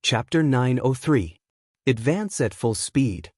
Chapter 903. Advance at Full Speed.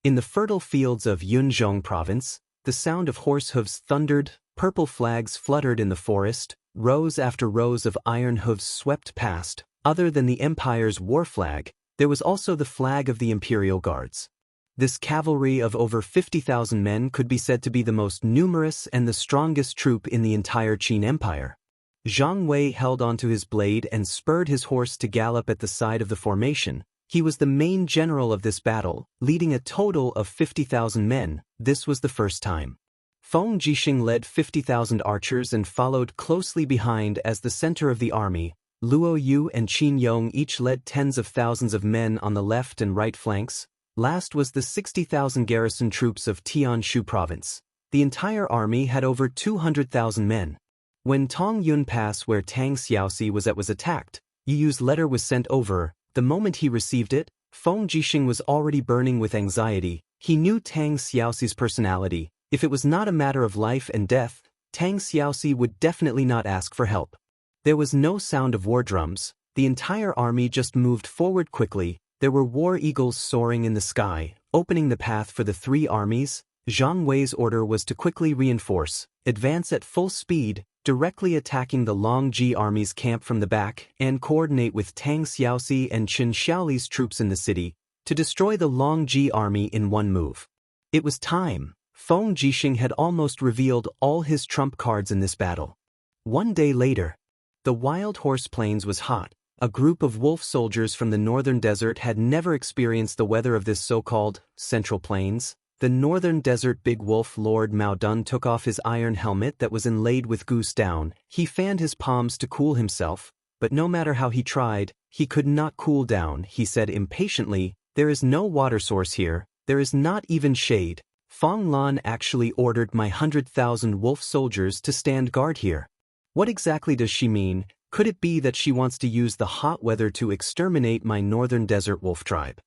In the fertile fields of Yunzhong Province, the sound of horse hooves thundered, purple flags fluttered in the forest, rows after rows of iron hooves swept past. Other than the Empire's war flag, there was also the flag of the Imperial Guards. This cavalry of over 50,000 men could be said to be the most numerous and the strongest troop in the entire Qin Empire. Zhang Wei held onto his blade and spurred his horse to gallop at the side of the formation. He was the main general of this battle, leading a total of 50,000 men. This was the first time. Feng Jixing led 50,000 archers and followed closely behind as the center of the army. Luo Yu and Qin Yong each led tens of thousands of men on the left and right flanks. Last was the 60,000 garrison troops of Tianshu Province. The entire army had over 200,000 men. When Tongyun Pass, where Tang Xiaoxi was attacked, Yu's letter was sent over. The moment he received it, Feng Jixing was already burning with anxiety. He knew Tang Xiaoxi's personality. If it was not a matter of life and death, Tang Xiaoxi would definitely not ask for help. There was no sound of war drums. The entire army just moved forward quickly. There were war eagles soaring in the sky, opening the path for the three armies. Zhang Wei's order was to quickly reinforce, advance at full speed, directly attacking the Longji army's camp from the back, and coordinate with Tang Xiaoxi and Qin Xiaoli's troops in the city to destroy the Longji army in one move. It was time. Feng Jixing had almost revealed all his trump cards in this battle. One day later, the wild horse plains was hot. A group of wolf soldiers from the northern desert had never experienced the weather of this so-called Central Plains. The northern desert big wolf Lord Mao Dun took off his iron helmet that was inlaid with goose down. He fanned his palms to cool himself, but no matter how he tried, he could not cool down. He said impatiently, "There is no water source here, there is not even shade. Fang Lan actually ordered my 100,000 wolf soldiers to stand guard here. What exactly does she mean? Could it be that she wants to use the hot weather to exterminate my northern desert wolf tribe?"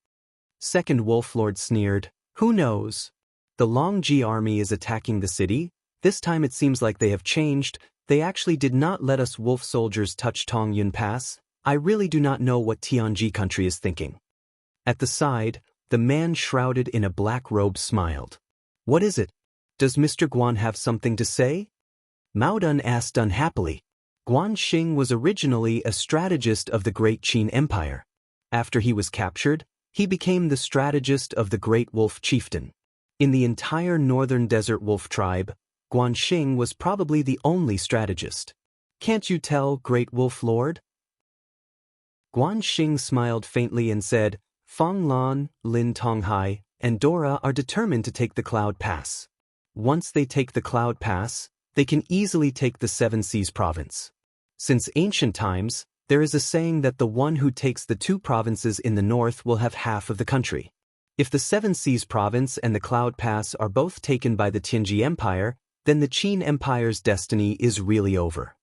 Second Wolf Lord sneered, "Who knows? The Longji army is attacking the city. This time it seems like they have changed. They actually did not let us wolf soldiers touch Tongyun Pass. I really do not know what Tianji country is thinking." At the side, the man shrouded in a black robe smiled. "What is it? Does Mr. Guan have something to say?" Mao Dun asked unhappily. Guan Xing was originally a strategist of the Great Qin Empire. After he was captured, he became the strategist of the Great Wolf Chieftain. In the entire northern desert wolf tribe, Guan Xing was probably the only strategist. "Can't you tell, Great Wolf Lord?" Guan Xing smiled faintly and said, "Fang Lan, Lin Tonghai, and Dora are determined to take the Cloud Pass. Once they take the Cloud Pass, they can easily take the Seven Seas Province. Since ancient times, there is a saying that the one who takes the two provinces in the north will have half of the country. If the Seven Seas Province and the Cloud Pass are both taken by the Tianji Empire, then the Qin Empire's destiny is really over."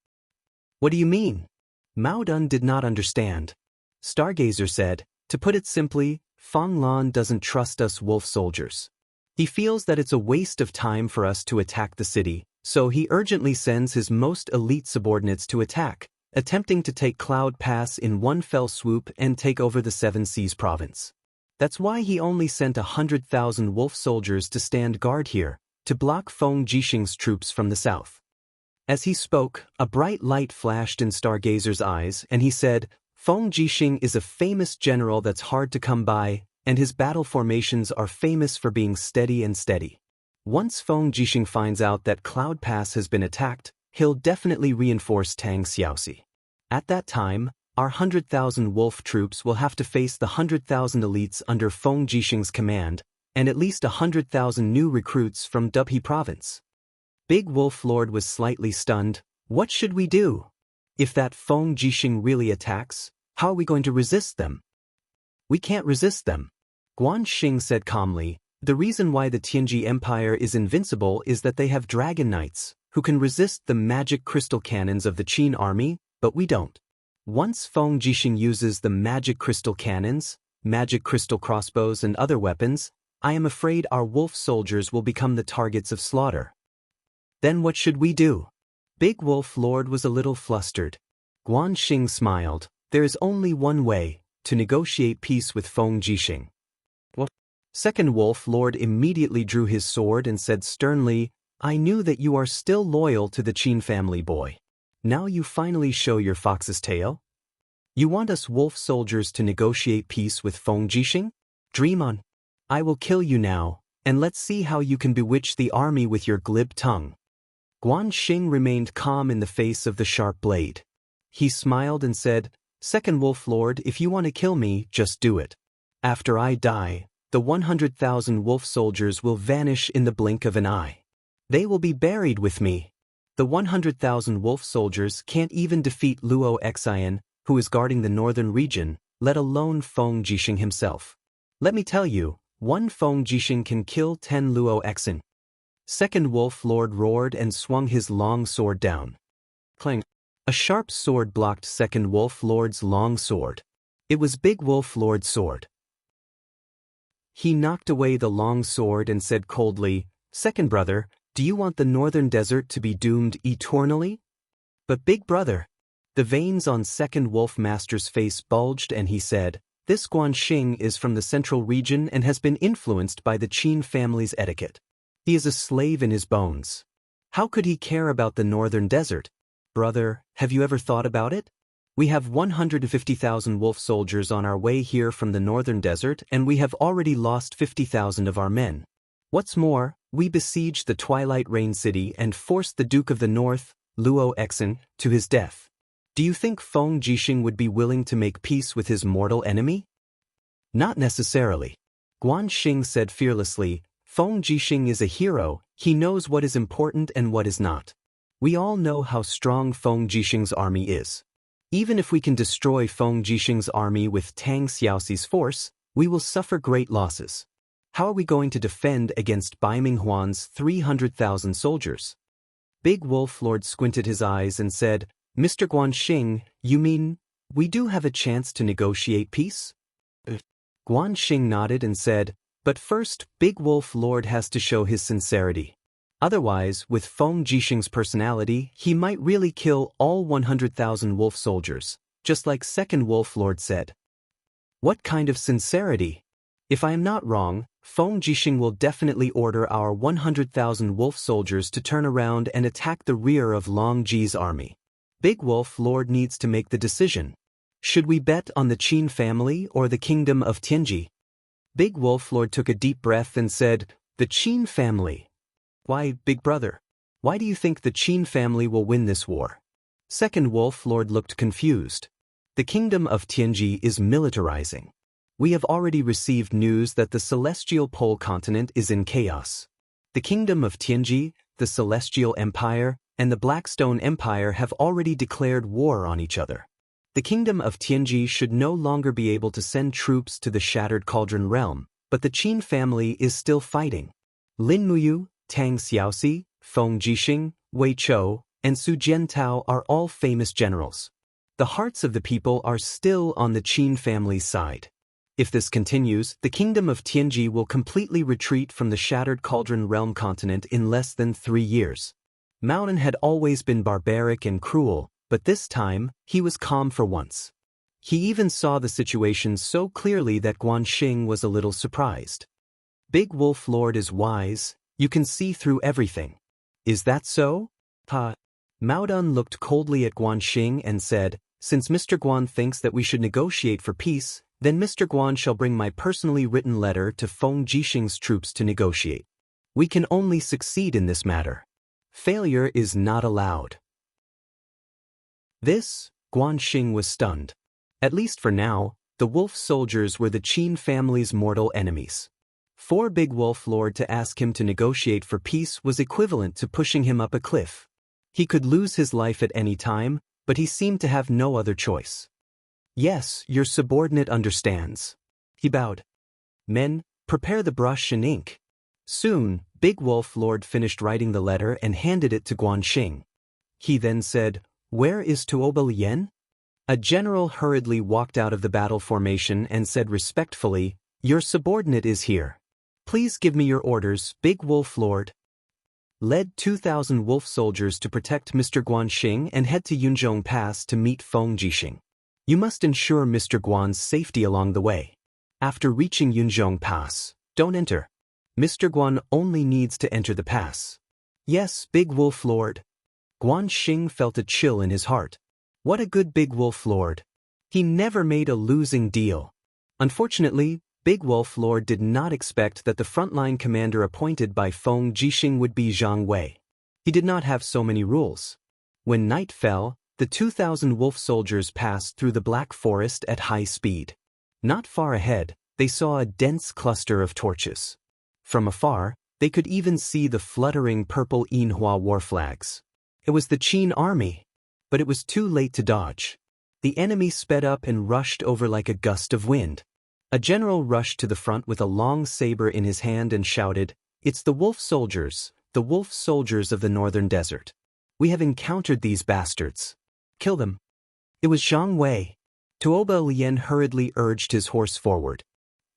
"What do you mean?" Mao Dun did not understand. Stargazer said, "To put it simply, Fang Lan doesn't trust us wolf soldiers. He feels that it's a waste of time for us to attack the city, so he urgently sends his most elite subordinates to attack, attempting to take Cloud Pass in one fell swoop and take over the Seven Seas Province. That's why he only sent 100,000 wolf soldiers to stand guard here, to block Feng Jixing's troops from the south." As he spoke, a bright light flashed in Stargazer's eyes, and he said, "Feng Jixing is a famous general that's hard to come by, and his battle formations are famous for being steady and steady. Once Feng Jixing finds out that Cloud Pass has been attacked, he'll definitely reinforce Tang Xiaoxi. At that time, our 100,000 wolf troops will have to face the 100,000 elites under Feng Jixing's command, and at least 100,000 new recruits from Dubhe Province." Big Wolf Lord was slightly stunned. "What should we do? If that Feng Jixing really attacks, how are we going to resist them?" "We can't resist them," Guan Xing said calmly. "The reason why the Tianji Empire is invincible is that they have dragon knights, who can resist the magic crystal cannons of the Qin army, but we don't. Once Feng Jixing uses the magic crystal cannons, magic crystal crossbows and other weapons, I am afraid our wolf soldiers will become the targets of slaughter." "Then what should we do?" Big Wolf Lord was a little flustered. Guan Xing smiled. "There is only one way. to negotiate peace with Feng Jixing. What? Second Wolf Lord immediately drew his sword and said sternly, I knew that you are still loyal to the Qin family, boy. Now you finally show your fox's tail? You want us wolf soldiers to negotiate peace with Feng Jixing? Dream on. I will kill you now, and let's see how you can bewitch the army with your glib tongue. Guanxing remained calm in the face of the sharp blade. He smiled and said, Second Wolf Lord, if you want to kill me, just do it. After I die, the 100,000 wolf soldiers will vanish in the blink of an eye. They will be buried with me. The 100,000 wolf soldiers can't even defeat Luo Xian, who is guarding the northern region, let alone Feng Jixing himself. Let me tell you, one Feng Jixing can kill 10 Luo Xian. Second Wolf Lord roared and swung his long sword down. Clang! A sharp sword blocked Second Wolf Lord's long sword. It was Big Wolf Lord's sword. He knocked away the long sword and said coldly, Second brother, do you want the northern desert to be doomed eternally? But big brother. The veins on Second Wolf Master's face bulged and he said, This Guanxing is from the central region and has been influenced by the Qin family's etiquette. He is a slave in his bones. How could he care about the northern desert? Brother, have you ever thought about it? We have 150,000 wolf soldiers on our way here from the northern desert and we have already lost 50,000 of our men. What's more, we besieged the Twilight Rain City and forced the Duke of the North, Luo Xian, to his death. Do you think Feng Jixing would be willing to make peace with his mortal enemy? Not necessarily. Guanxing said fearlessly, Feng Jixing is a hero, he knows what is important and what is not. We all know how strong Feng Jixing's army is. Even if we can destroy Feng Jixing's army with Tang Xiaoxi's force, we will suffer great losses. How are we going to defend against Bai Minghuan's 300,000 soldiers? Big Wolf Lord squinted his eyes and said, Mr. Guanxing, you mean, we do have a chance to negotiate peace? Guanxing nodded and said, but first, Big Wolf Lord has to show his sincerity. Otherwise, with Feng Jixing's personality, he might really kill all 100,000 wolf soldiers, just like Second Wolf Lord said. What kind of sincerity? If I am not wrong, Feng Jixing will definitely order our 100,000 wolf soldiers to turn around and attack the rear of Long Ji's army. Big Wolf Lord needs to make the decision. Should we bet on the Qin family or the kingdom of Tianji? Big Wolf Lord took a deep breath and said, the Qin family. Why, big brother? Why do you think the Qin family will win this war? Second Wolf Lord looked confused. The kingdom of Tianji is militarizing. We have already received news that the celestial pole continent is in chaos. The kingdom of Tianji, the Celestial Empire, and the Blackstone Empire have already declared war on each other. The kingdom of Tianji should no longer be able to send troops to the Shattered Cauldron realm, but the Qin family is still fighting. Lin Muyu, Tang Xiaoxi, Feng Jixing, Wei Chou, and Su Jiantao are all famous generals. The hearts of the people are still on the Qin family's side. If this continues, the kingdom of Tianji will completely retreat from the Shattered Cauldron realm continent in less than 3 years. Maonan had always been barbaric and cruel, but this time, he was calm for once. He even saw the situation so clearly that Guanxing was a little surprised. Big Wolf Lord is wise, you can see through everything. Is that so? Maodan looked coldly at Guanxing and said, since Mr. Guan thinks that we should negotiate for peace, then Mr. Guan shall bring my personally written letter to Feng Jixing's troops to negotiate. We can only succeed in this matter. Failure is not allowed. Guanxing was stunned. At least for now, the wolf soldiers were the Qin family's mortal enemies. For Big Wolf Lord to ask him to negotiate for peace was equivalent to pushing him up a cliff. He could lose his life at any time, but he seemed to have no other choice. Yes, your subordinate understands. He bowed. Men, prepare the brush and ink. Soon, Big Wolf Lord finished writing the letter and handed it to Guanxing. He then said, where is Tuoba Lien? A general hurriedly walked out of the battle formation and said respectfully, your subordinate is here. Please give me your orders, Big Wolf Lord. Led 2,000 wolf soldiers to protect Mr. Guanxing and head to Yunzhong Pass to meet Feng Jixing. You must ensure Mr. Guan's safety along the way. After reaching Yunzhong Pass, don't enter. Mr. Guan only needs to enter the pass. Yes, Big Wolf Lord. Guan Xing felt a chill in his heart. What a good Big Wolf Lord. He never made a losing deal. Unfortunately, Big Wolf Lord did not expect that the frontline commander appointed by Feng Jixing would be Zhang Wei. He did not have so many rules. When night fell, the 2,000 wolf soldiers passed through the Black Forest at high speed. Not far ahead, they saw a dense cluster of torches. From afar, they could even see the fluttering purple Yinhua war flags. It was the Qin army. But it was too late to dodge. The enemy sped up and rushed over like a gust of wind. A general rushed to the front with a long saber in his hand and shouted, "It's the wolf soldiers of the northern desert. We have encountered these bastards. Kill them." It was Zhang Wei. Tuoba Lian hurriedly urged his horse forward.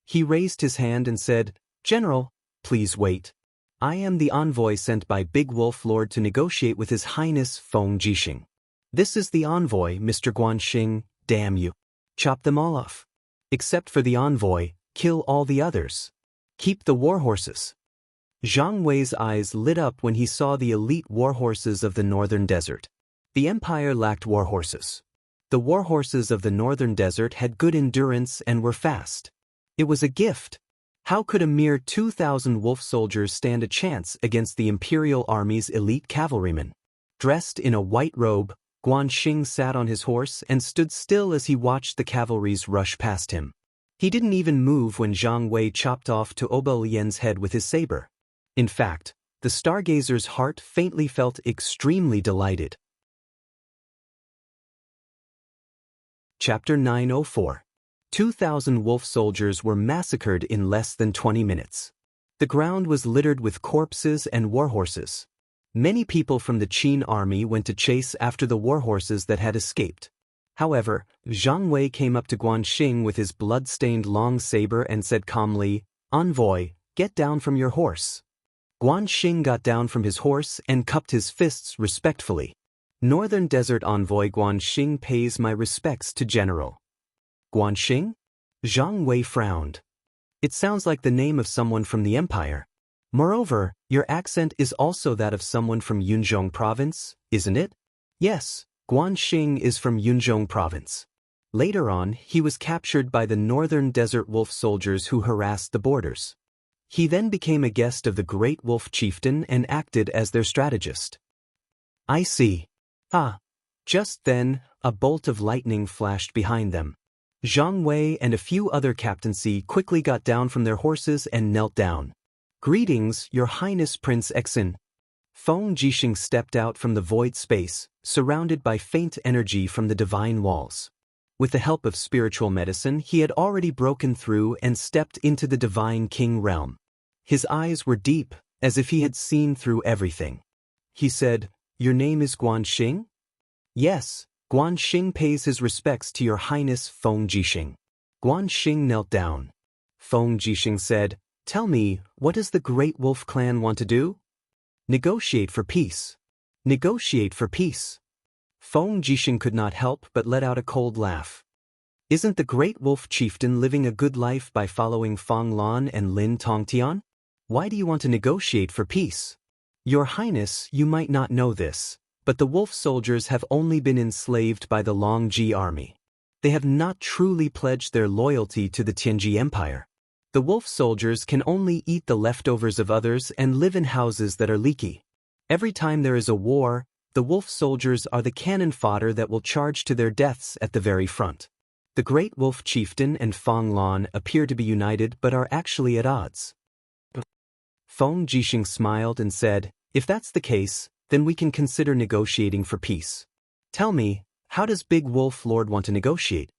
He raised his hand and said, "General, please wait. I am the envoy sent by Big Wolf Lord to negotiate with His Highness Feng Jixing. This is the envoy, Mr. Guanxing, damn you. Chop them all off. Except for the envoy, kill all the others. Keep the war horses." Zhang Wei's eyes lit up when he saw the elite war horses of the northern desert. The empire lacked war horses. The war horses of the northern desert had good endurance and were fast. It was a gift. How could a mere 2,000 wolf soldiers stand a chance against the imperial army's elite cavalrymen? Dressed in a white robe, Guanxing sat on his horse and stood still as he watched the cavalries rush past him. He didn't even move when Zhang Wei chopped off Tuoba Lian's head with his saber. In fact, the stargazer's heart faintly felt extremely delighted. Chapter 904. 2,000 wolf soldiers were massacred in less than 20 minutes. The ground was littered with corpses and war horses. Many people from the Qin army went to chase after the war horses that had escaped. However, Zhang Wei came up to Guanxing with his blood-stained long saber and said calmly, "Envoy, get down from your horse." Guanxing got down from his horse and cupped his fists respectfully. "Northern Desert Envoy Guanxing pays my respects to General." "Guanxing?" Zhang Wei frowned. "It sounds like the name of someone from the empire. Moreover, your accent is also that of someone from Yunzhong province, isn't it?" "Yes, Guanxing is from Yunzhong province." Later on, he was captured by the northern desert wolf soldiers who harassed the borders. He then became a guest of the great wolf chieftain and acted as their strategist. "I see." Ah. Just then, a bolt of lightning flashed behind them. Zhang Wei and a few other captaincy quickly got down from their horses and knelt down. "Greetings, Your Highness Prince Exin." Feng Jixing stepped out from the void space, surrounded by faint energy from the divine walls. With the help of spiritual medicine, he had already broken through and stepped into the divine king realm. His eyes were deep, as if he had seen through everything. He said, "Your name is Guanxing?" "Yes, Guanxing pays his respects to Your Highness Feng Jixing." Guanxing knelt down. Feng Jixing said, "Tell me, what does the Great Wolf clan want to do?" "Negotiate for peace." "Negotiate for peace." Feng Jixing could not help but let out a cold laugh. "Isn't the Great Wolf chieftain living a good life by following Fang Lan and Lin Tongtian? Why do you want to negotiate for peace?" "Your Highness, you might not know this, but the wolf soldiers have only been enslaved by the Longji army. They have not truly pledged their loyalty to the Tianji Empire. The wolf soldiers can only eat the leftovers of others and live in houses that are leaky. Every time there is a war, the wolf soldiers are the cannon fodder that will charge to their deaths at the very front. The great wolf chieftain and Fang Lan appear to be united but are actually at odds." Feng Jixing smiled and said, "If that's the case, then we can consider negotiating for peace. Tell me, how does Big Wolf Lord want to negotiate?"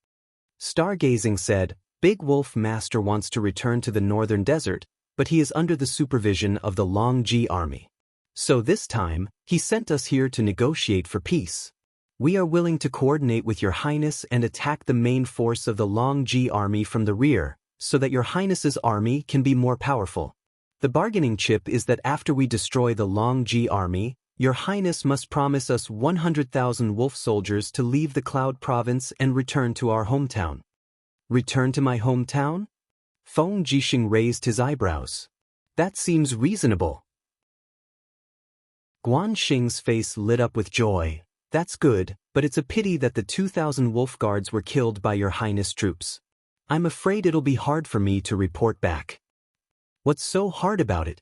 Stargazing said, "Big Wolf Master wants to return to the northern desert, but he is under the supervision of the Longji army. So this time, he sent us here to negotiate for peace. We are willing to coordinate with Your Highness and attack the main force of the Longji army from the rear, so that Your Highness's army can be more powerful. The bargaining chip is that after we destroy the Longji army, Your Highness must promise us 100,000 wolf soldiers to leave the Cloud Province and return to our hometown. Return to my hometown? Feng Jixing raised his eyebrows. That seems reasonable. Guan Xing's face lit up with joy. That's good, but it's a pity that the 2,000 wolf guards were killed by your Highness' troops. I'm afraid it'll be hard for me to report back. What's so hard about it?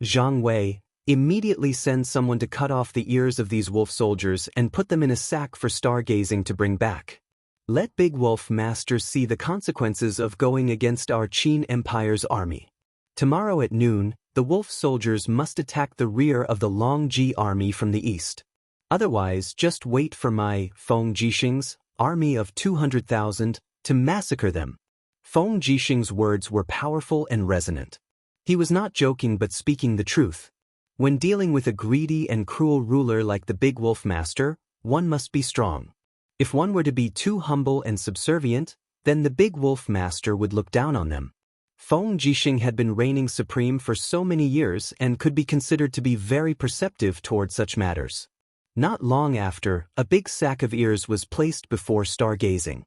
Zhang Wei, immediately send someone to cut off the ears of these wolf soldiers and put them in a sack for stargazing to bring back. Let Big Wolf Master see the consequences of going against our Qin Empire's army. Tomorrow at noon, the wolf soldiers must attack the rear of the Longji army from the east. Otherwise, just wait for my Feng Jixing's army of 200,000 to massacre them. Feng Jixing's words were powerful and resonant. He was not joking but speaking the truth. When dealing with a greedy and cruel ruler like the Big Wolf Master, one must be strong. If one were to be too humble and subservient, then the Big Wolf Master would look down on them. Feng Jixing had been reigning supreme for so many years and could be considered to be very perceptive toward such matters. Not long after, a big sack of ears was placed before stargazing.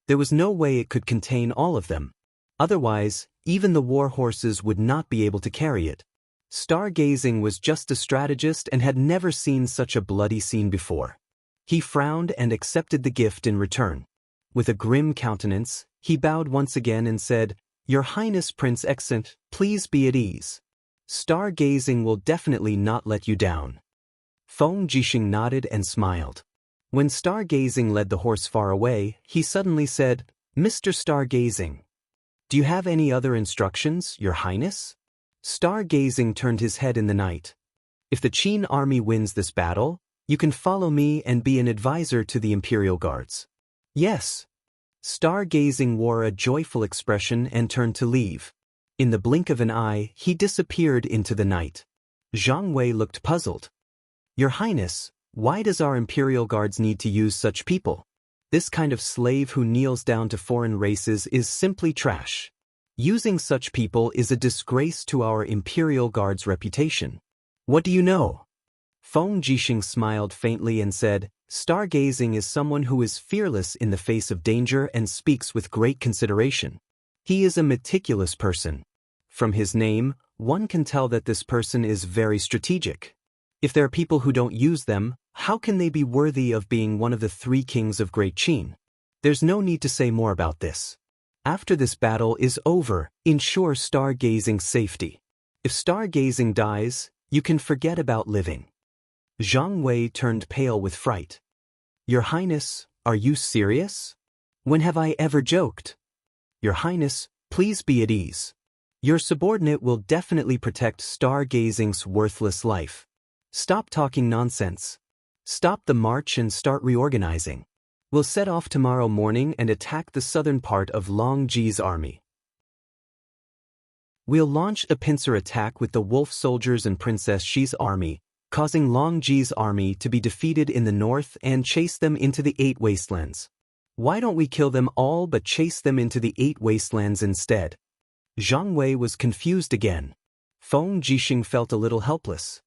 There was no way it could contain all of them. Otherwise, even the war horses would not be able to carry it. Stargazing was just a strategist and had never seen such a bloody scene before. He frowned and accepted the gift in return. With a grim countenance, he bowed once again and said, "Your Highness Prince Exant, please be at ease. Stargazing will definitely not let you down." Feng Jixing nodded and smiled. When Stargazing led the horse far away, he suddenly said, "Mr. Stargazing, do you have any other instructions, Your Highness?" Stargazing turned his head in the night. "If the Qin army wins this battle, you can follow me and be an advisor to the Imperial Guards." "Yes." Stargazing wore a joyful expression and turned to leave. In the blink of an eye, he disappeared into the night. Zhang Wei looked puzzled. "Your Highness, why does our Imperial Guards need to use such people? This kind of slave who kneels down to foreign races is simply trash. Using such people is a disgrace to our Imperial Guard's reputation. What do you know?" Feng Jixing smiled faintly and said, "Stargazing is someone who is fearless in the face of danger and speaks with great consideration. He is a meticulous person. From his name, one can tell that this person is very strategic. If there are people who don't use them, how can they be worthy of being one of the 3 kings of Great Qin? There's no need to say more about this. After this battle is over, ensure Stargazing's safety. If Stargazing dies, you can forget about living." Zhang Wei turned pale with fright. "Your Highness, are you serious? When have I ever joked? Your Highness, please be at ease. Your subordinate will definitely protect Stargazing's worthless life. Stop talking nonsense. Stop the march and start reorganizing. We'll set off tomorrow morning and attack the southern part of Longji's army. We'll launch a pincer attack with the wolf soldiers and Princess Xi's army, causing Longji's army to be defeated in the north and chase them into the 8 wastelands. Why don't we kill them all but chase them into the 8 wastelands instead?" Zhang Wei was confused again. Feng Jixing felt a little helpless.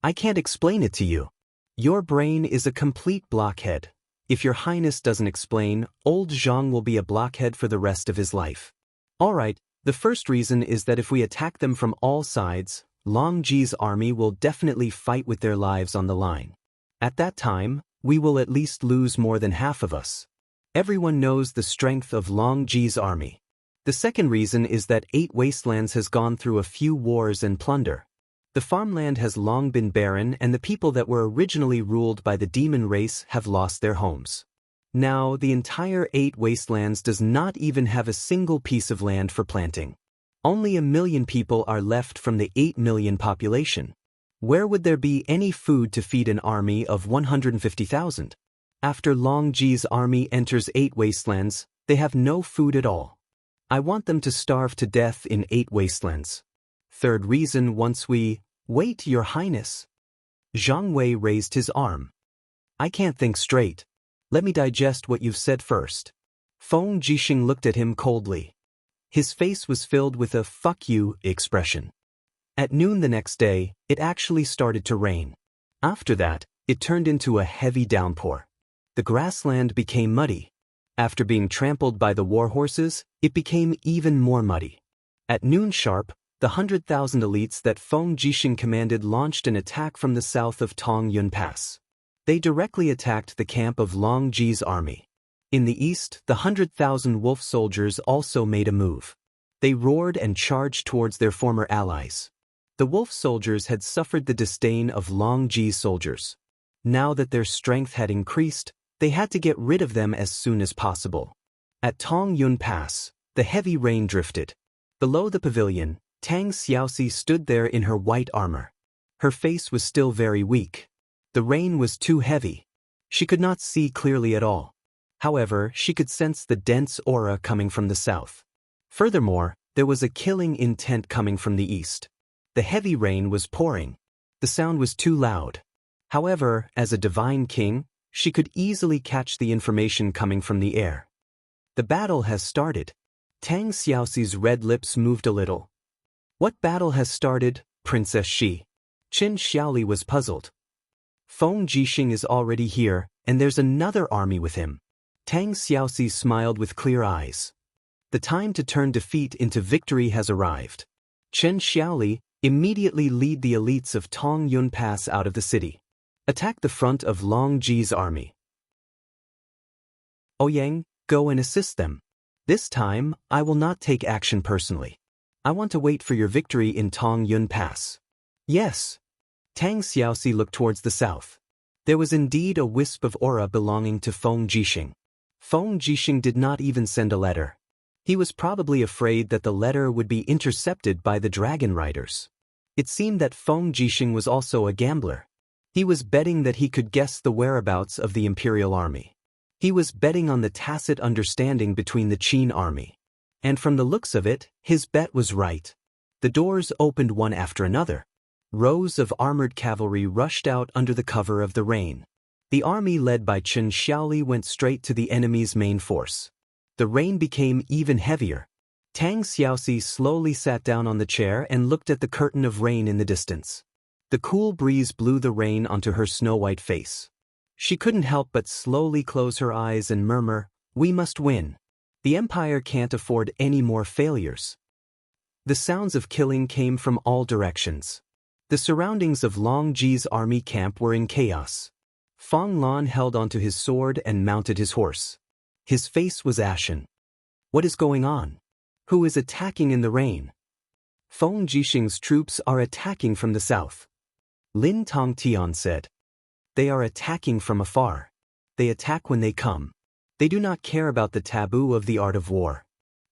"I can't explain it to you. Your brain is a complete blockhead. If Your Highness doesn't explain, old Zhang will be a blockhead for the rest of his life. All right, the first reason is that if we attack them from all sides, Longji's army will definitely fight with their lives on the line. At that time, we will at least lose more than half of us. Everyone knows the strength of Longji's army. The second reason is that 8 Wastelands has gone through a few wars and plunder. The farmland has long been barren and the people that were originally ruled by the demon race have lost their homes. Now, the entire 8 Wastelands does not even have a single piece of land for planting. Only 1 million people are left from the 8 million population. Where would there be any food to feed an army of 150,000? After Longji's army enters 8 Wastelands, they have no food at all. I want them to starve to death in 8 Wastelands. Third reason, once we... Wait, Your Highness. Zhang Wei raised his arm. I can't think straight. Let me digest what you've said first. Feng Jixing looked at him coldly. His face was filled with a "fuck you" expression. At noon the next day, it actually started to rain. After that, it turned into a heavy downpour. The grassland became muddy. After being trampled by the war horses, it became even more muddy. At noon sharp, the 100,000 elites that Feng Jixing commanded launched an attack from the south of Tongyun Pass. They directly attacked the camp of Long Ji's army. In the east, the 100,000 wolf soldiers also made a move. They roared and charged towards their former allies. The wolf soldiers had suffered the disdain of Long Ji's soldiers. Now that their strength had increased, they had to get rid of them as soon as possible. At Tongyun Pass, the heavy rain drifted. Below the pavilion, Tang Xiaoxi stood there in her white armor. Her face was still very weak. The rain was too heavy. She could not see clearly at all. However, she could sense the dense aura coming from the south. Furthermore, there was a killing intent coming from the east. The heavy rain was pouring. The sound was too loud. However, as a divine king, she could easily catch the information coming from the air. The battle has started. Tang Xiaoxi's red lips moved a little. What battle has started, Princess Shi? Qin Xiaoli was puzzled. Feng Jixing is already here, and there's another army with him. Tang Xiaoxi smiled with clear eyes. The time to turn defeat into victory has arrived. Qin Xiaoli, immediately lead the elites of Tongyun Pass out of the city. Attack the front of Long Ji's army. Ouyang, go and assist them. This time, I will not take action personally. I want to wait for your victory in Tongyun Pass. Yes. Tang Xiaoxi looked towards the south. There was indeed a wisp of aura belonging to Feng Jixing. Feng Jixing did not even send a letter. He was probably afraid that the letter would be intercepted by the dragon riders. It seemed that Feng Jixing was also a gambler. He was betting that he could guess the whereabouts of the imperial army. He was betting on the tacit understanding between the Qin army. And from the looks of it, his bet was right. The doors opened one after another. Rows of armored cavalry rushed out under the cover of the rain. The army led by Qin Xiaoli went straight to the enemy's main force. The rain became even heavier. Tang Xiaoxi slowly sat down on the chair and looked at the curtain of rain in the distance. The cool breeze blew the rain onto her snow-white face. She couldn't help but slowly close her eyes and murmur, "We must win. The empire can't afford any more failures." The sounds of killing came from all directions. The surroundings of Long Ji's army camp were in chaos. Fang Lan held onto his sword and mounted his horse. His face was ashen. What is going on? Who is attacking in the rain? Feng Jixing's troops are attacking from the south. Lin Tongtian said. They are attacking from afar. They attack when they come. They do not care about the taboo of the art of war.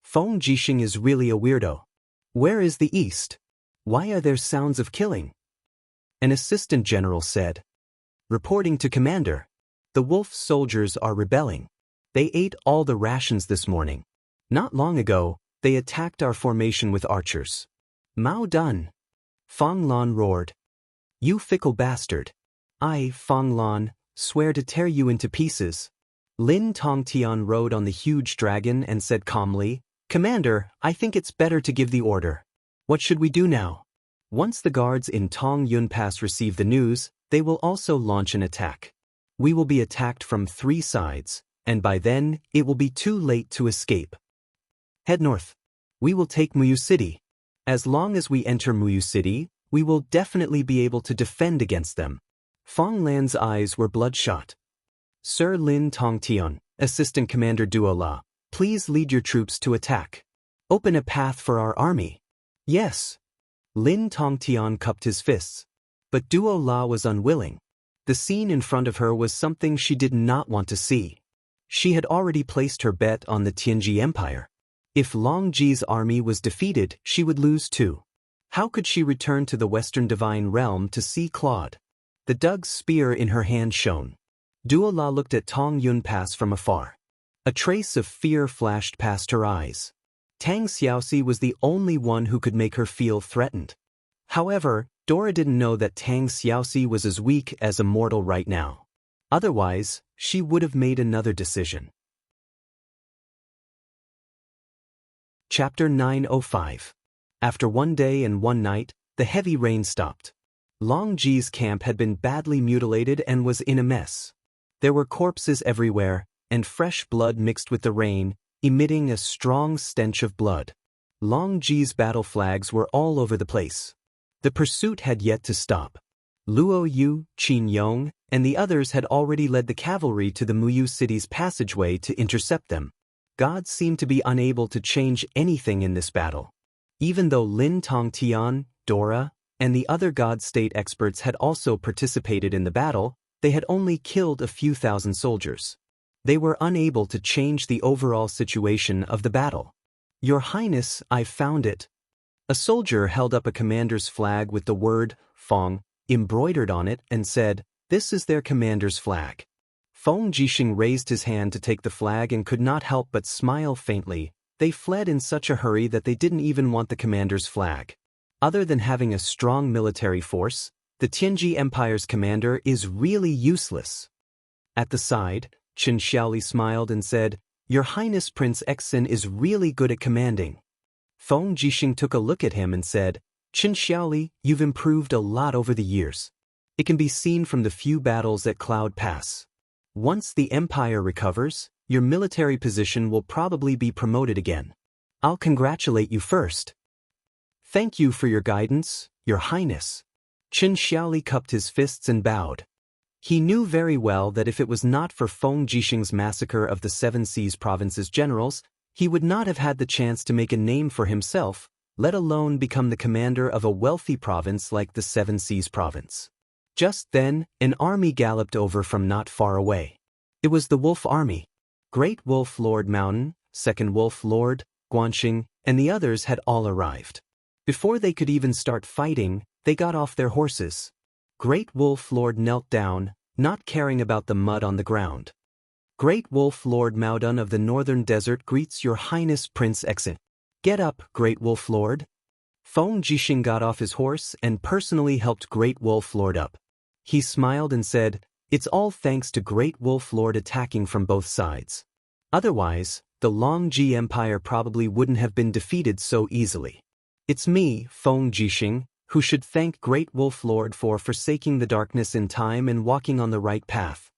Feng Jixing is really a weirdo. Where is the east? Why are there sounds of killing? An assistant general said. Reporting to commander. The wolf soldiers are rebelling. They ate all the rations this morning. Not long ago, they attacked our formation with archers. Mao done. Fang Lan roared. You fickle bastard. I, Fang Lan, swear to tear you into pieces. Lin Tongtian rode on the huge dragon and said calmly, Commander, I think it's better to give the order. What should we do now? Once the guards in Tongyun Pass receive the news, they will also launch an attack. We will be attacked from 3 sides, and by then, it will be too late to escape. Head north. We will take Muyu City. As long as we enter Muyu City, we will definitely be able to defend against them. Fang Lan's eyes were bloodshot. Sir Lin Tongtian, Assistant Commander Duo La, please lead your troops to attack. Open a path for our army. Yes. Lin Tongtian cupped his fists. But Duo La was unwilling. The scene in front of her was something she did not want to see. She had already placed her bet on the Tianji Empire. If Long Ji's army was defeated, she would lose too. How could she return to the Western Divine Realm to see Claude? The Dug's spear in her hand shone. Duo La looked at Tongyun Pass from afar. A trace of fear flashed past her eyes. Tang Xiaoxi was the only one who could make her feel threatened. However, Dora didn't know that Tang Xiaoxi was as weak as Immortal right now. Otherwise, she would have made another decision. Chapter 905. After 1 day and 1 night, the heavy rain stopped. Long Ji's camp had been badly mutilated and was in a mess. There were corpses everywhere, and fresh blood mixed with the rain, emitting a strong stench of blood. Long Ji's battle flags were all over the place. The pursuit had yet to stop. Luo Yu, Qin Yong, and the others had already led the cavalry to the Muyu city's passageway to intercept them. Gods seemed to be unable to change anything in this battle. Even though Lin Tongtian, Dora, and the other God State experts had also participated in the battle, they had only killed a few thousand soldiers. They were unable to change the overall situation of the battle. Your Highness, I found it. A soldier held up a commander's flag with the word, Fong, embroidered on it and said, "This is their commander's flag." Feng Jixing raised his hand to take the flag and could not help but smile faintly. They fled in such a hurry that they didn't even want the commander's flag. Other than having a strong military force, the Tianji Empire's commander is really useless. At the side, Qin Xiaoli smiled and said, "Your Highness Prince Exin is really good at commanding." Feng Jixing took a look at him and said, "Qin Xiaoli, you've improved a lot over the years. It can be seen from the few battles at Cloud Pass. Once the Empire recovers, your military position will probably be promoted again. I'll congratulate you first." "Thank you for your guidance, Your Highness." Qin Xiaoli cupped his fists and bowed. He knew very well that if it was not for Feng Jixing's massacre of the Seven Seas Province's generals, he would not have had the chance to make a name for himself, let alone become the commander of a wealthy province like the Seven Seas Province. Just then, an army galloped over from not far away. It was the Wolf Army. Great Wolf Lord Mountain, Second Wolf Lord, Guanxing, and the others had all arrived. Before they could even start fighting, they got off their horses. Great Wolf Lord knelt down, not caring about the mud on the ground. "Great Wolf Lord Maodun of the Northern Desert greets Your Highness Prince Exin." "Get up, Great Wolf Lord." Feng Jixing got off his horse and personally helped Great Wolf Lord up. He smiled and said, "It's all thanks to Great Wolf Lord attacking from both sides. Otherwise, the Long Ji Empire probably wouldn't have been defeated so easily. It's me, Feng Jixing, who should thank Great Wolf Lord for forsaking the darkness in time and walking on the right path."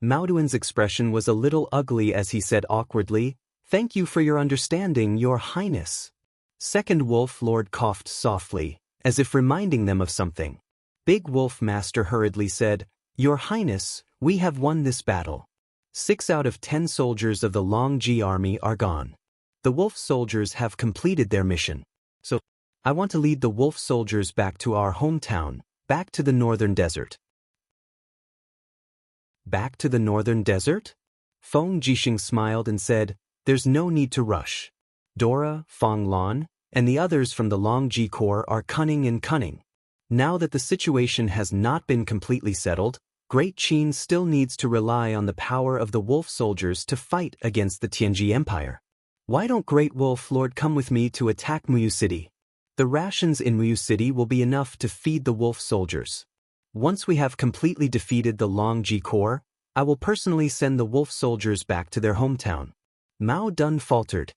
Maoduan's expression was a little ugly as he said awkwardly, "Thank you for your understanding, Your Highness." Second Wolf Lord coughed softly, as if reminding them of something. Big Wolf Master hurriedly said, "Your Highness, we have won this battle. 6 out of 10 soldiers of the Long Ji army are gone. The Wolf soldiers have completed their mission. So, I want to lead the Wolf soldiers back to our hometown, back to the Northern Desert." "Back to the Northern Desert?" Feng Jixing smiled and said, "There's no need to rush. Dora, Fang Lan, and the others from the Long Ji Corps are cunning. Now that the situation has not been completely settled, Great Qin still needs to rely on the power of the Wolf soldiers to fight against the Tianji Empire. Why don't Great Wolf Lord come with me to attack Muyu City? The rations in Muyu City will be enough to feed the Wolf soldiers. Once we have completely defeated the Long Ji Corps, I will personally send the Wolf soldiers back to their hometown." Mao Dun faltered.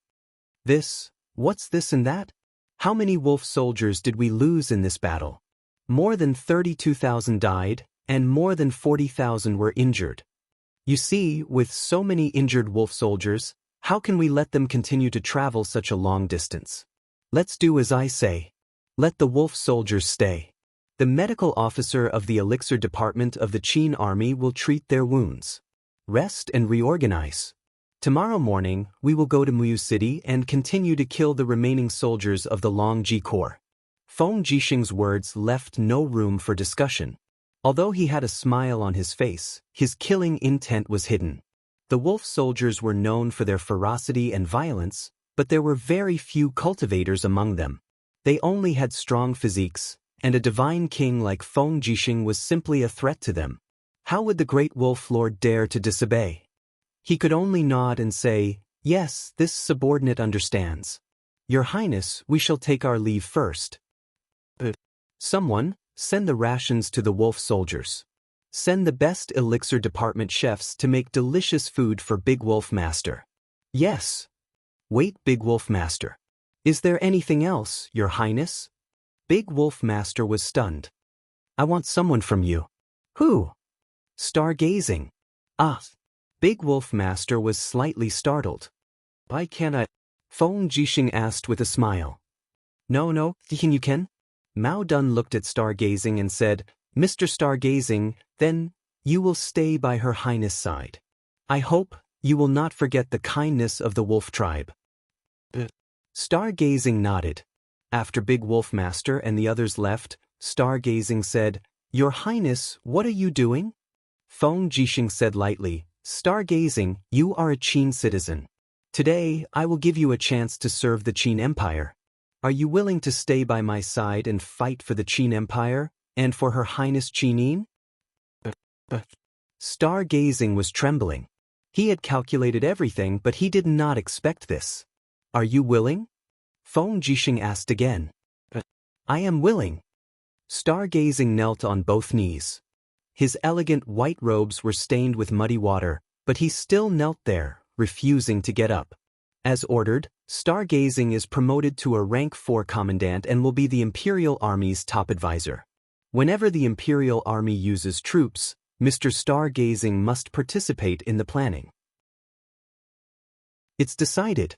What's this and that? How many Wolf soldiers did we lose in this battle?" "More than 32,000 died, and more than 40,000 were injured. You see, with so many injured Wolf soldiers, how can we let them continue to travel such a long distance? Let's do as I say. Let the Wolf soldiers stay. The medical officer of the Elixir Department of the Qin Army will treat their wounds. Rest and reorganize. Tomorrow morning, we will go to Muyu City and continue to kill the remaining soldiers of the Long Ji Corps." Feng Jixing's words left no room for discussion. Although he had a smile on his face, his killing intent was hidden. The Wolf soldiers were known for their ferocity and violence, but there were very few cultivators among them. They only had strong physiques, and a divine king like Feng Jixing was simply a threat to them. How would the Great Wolf Lord dare to disobey? He could only nod and say, "Yes, this subordinate understands. Your Highness, we shall take our leave first." Someone, send the rations to the Wolf soldiers. Send the best Elixir Department chefs to make delicious food for Big Wolf Master. Yes. Wait, Big Wolf Master. Is there anything else, Your Highness? Big Wolf Master was stunned. I want someone from you. Who? Stargazing. Ah. Big Wolf Master was slightly startled. Why can't I? Feng Jixing asked with a smile. No, you can. Mao Dun looked at Stargazing and said, Mr. Stargazing, then you will stay by Her Highness' side. I hope you will not forget the kindness of the wolf tribe. Stargazing nodded. After Big Wolf Master and the others left, Stargazing said, Your Highness, what are you doing? Feng Jixing said lightly, Stargazing, you are a Qin citizen. Today, I will give you a chance to serve the Qin Empire. Are you willing to stay by my side and fight for the Qin Empire, and for Her Highness Qinin? Stargazing was trembling. He had calculated everything, but he did not expect this. Are you willing? Feng Jixing asked again. I am willing. Stargazing knelt on both knees. His elegant white robes were stained with muddy water, but he still knelt there, refusing to get up. As ordered, Stargazing is promoted to a rank 4 commandant and will be the Imperial Army's top advisor. Whenever the Imperial Army uses troops, Mr. Stargazing must participate in the planning. It's decided.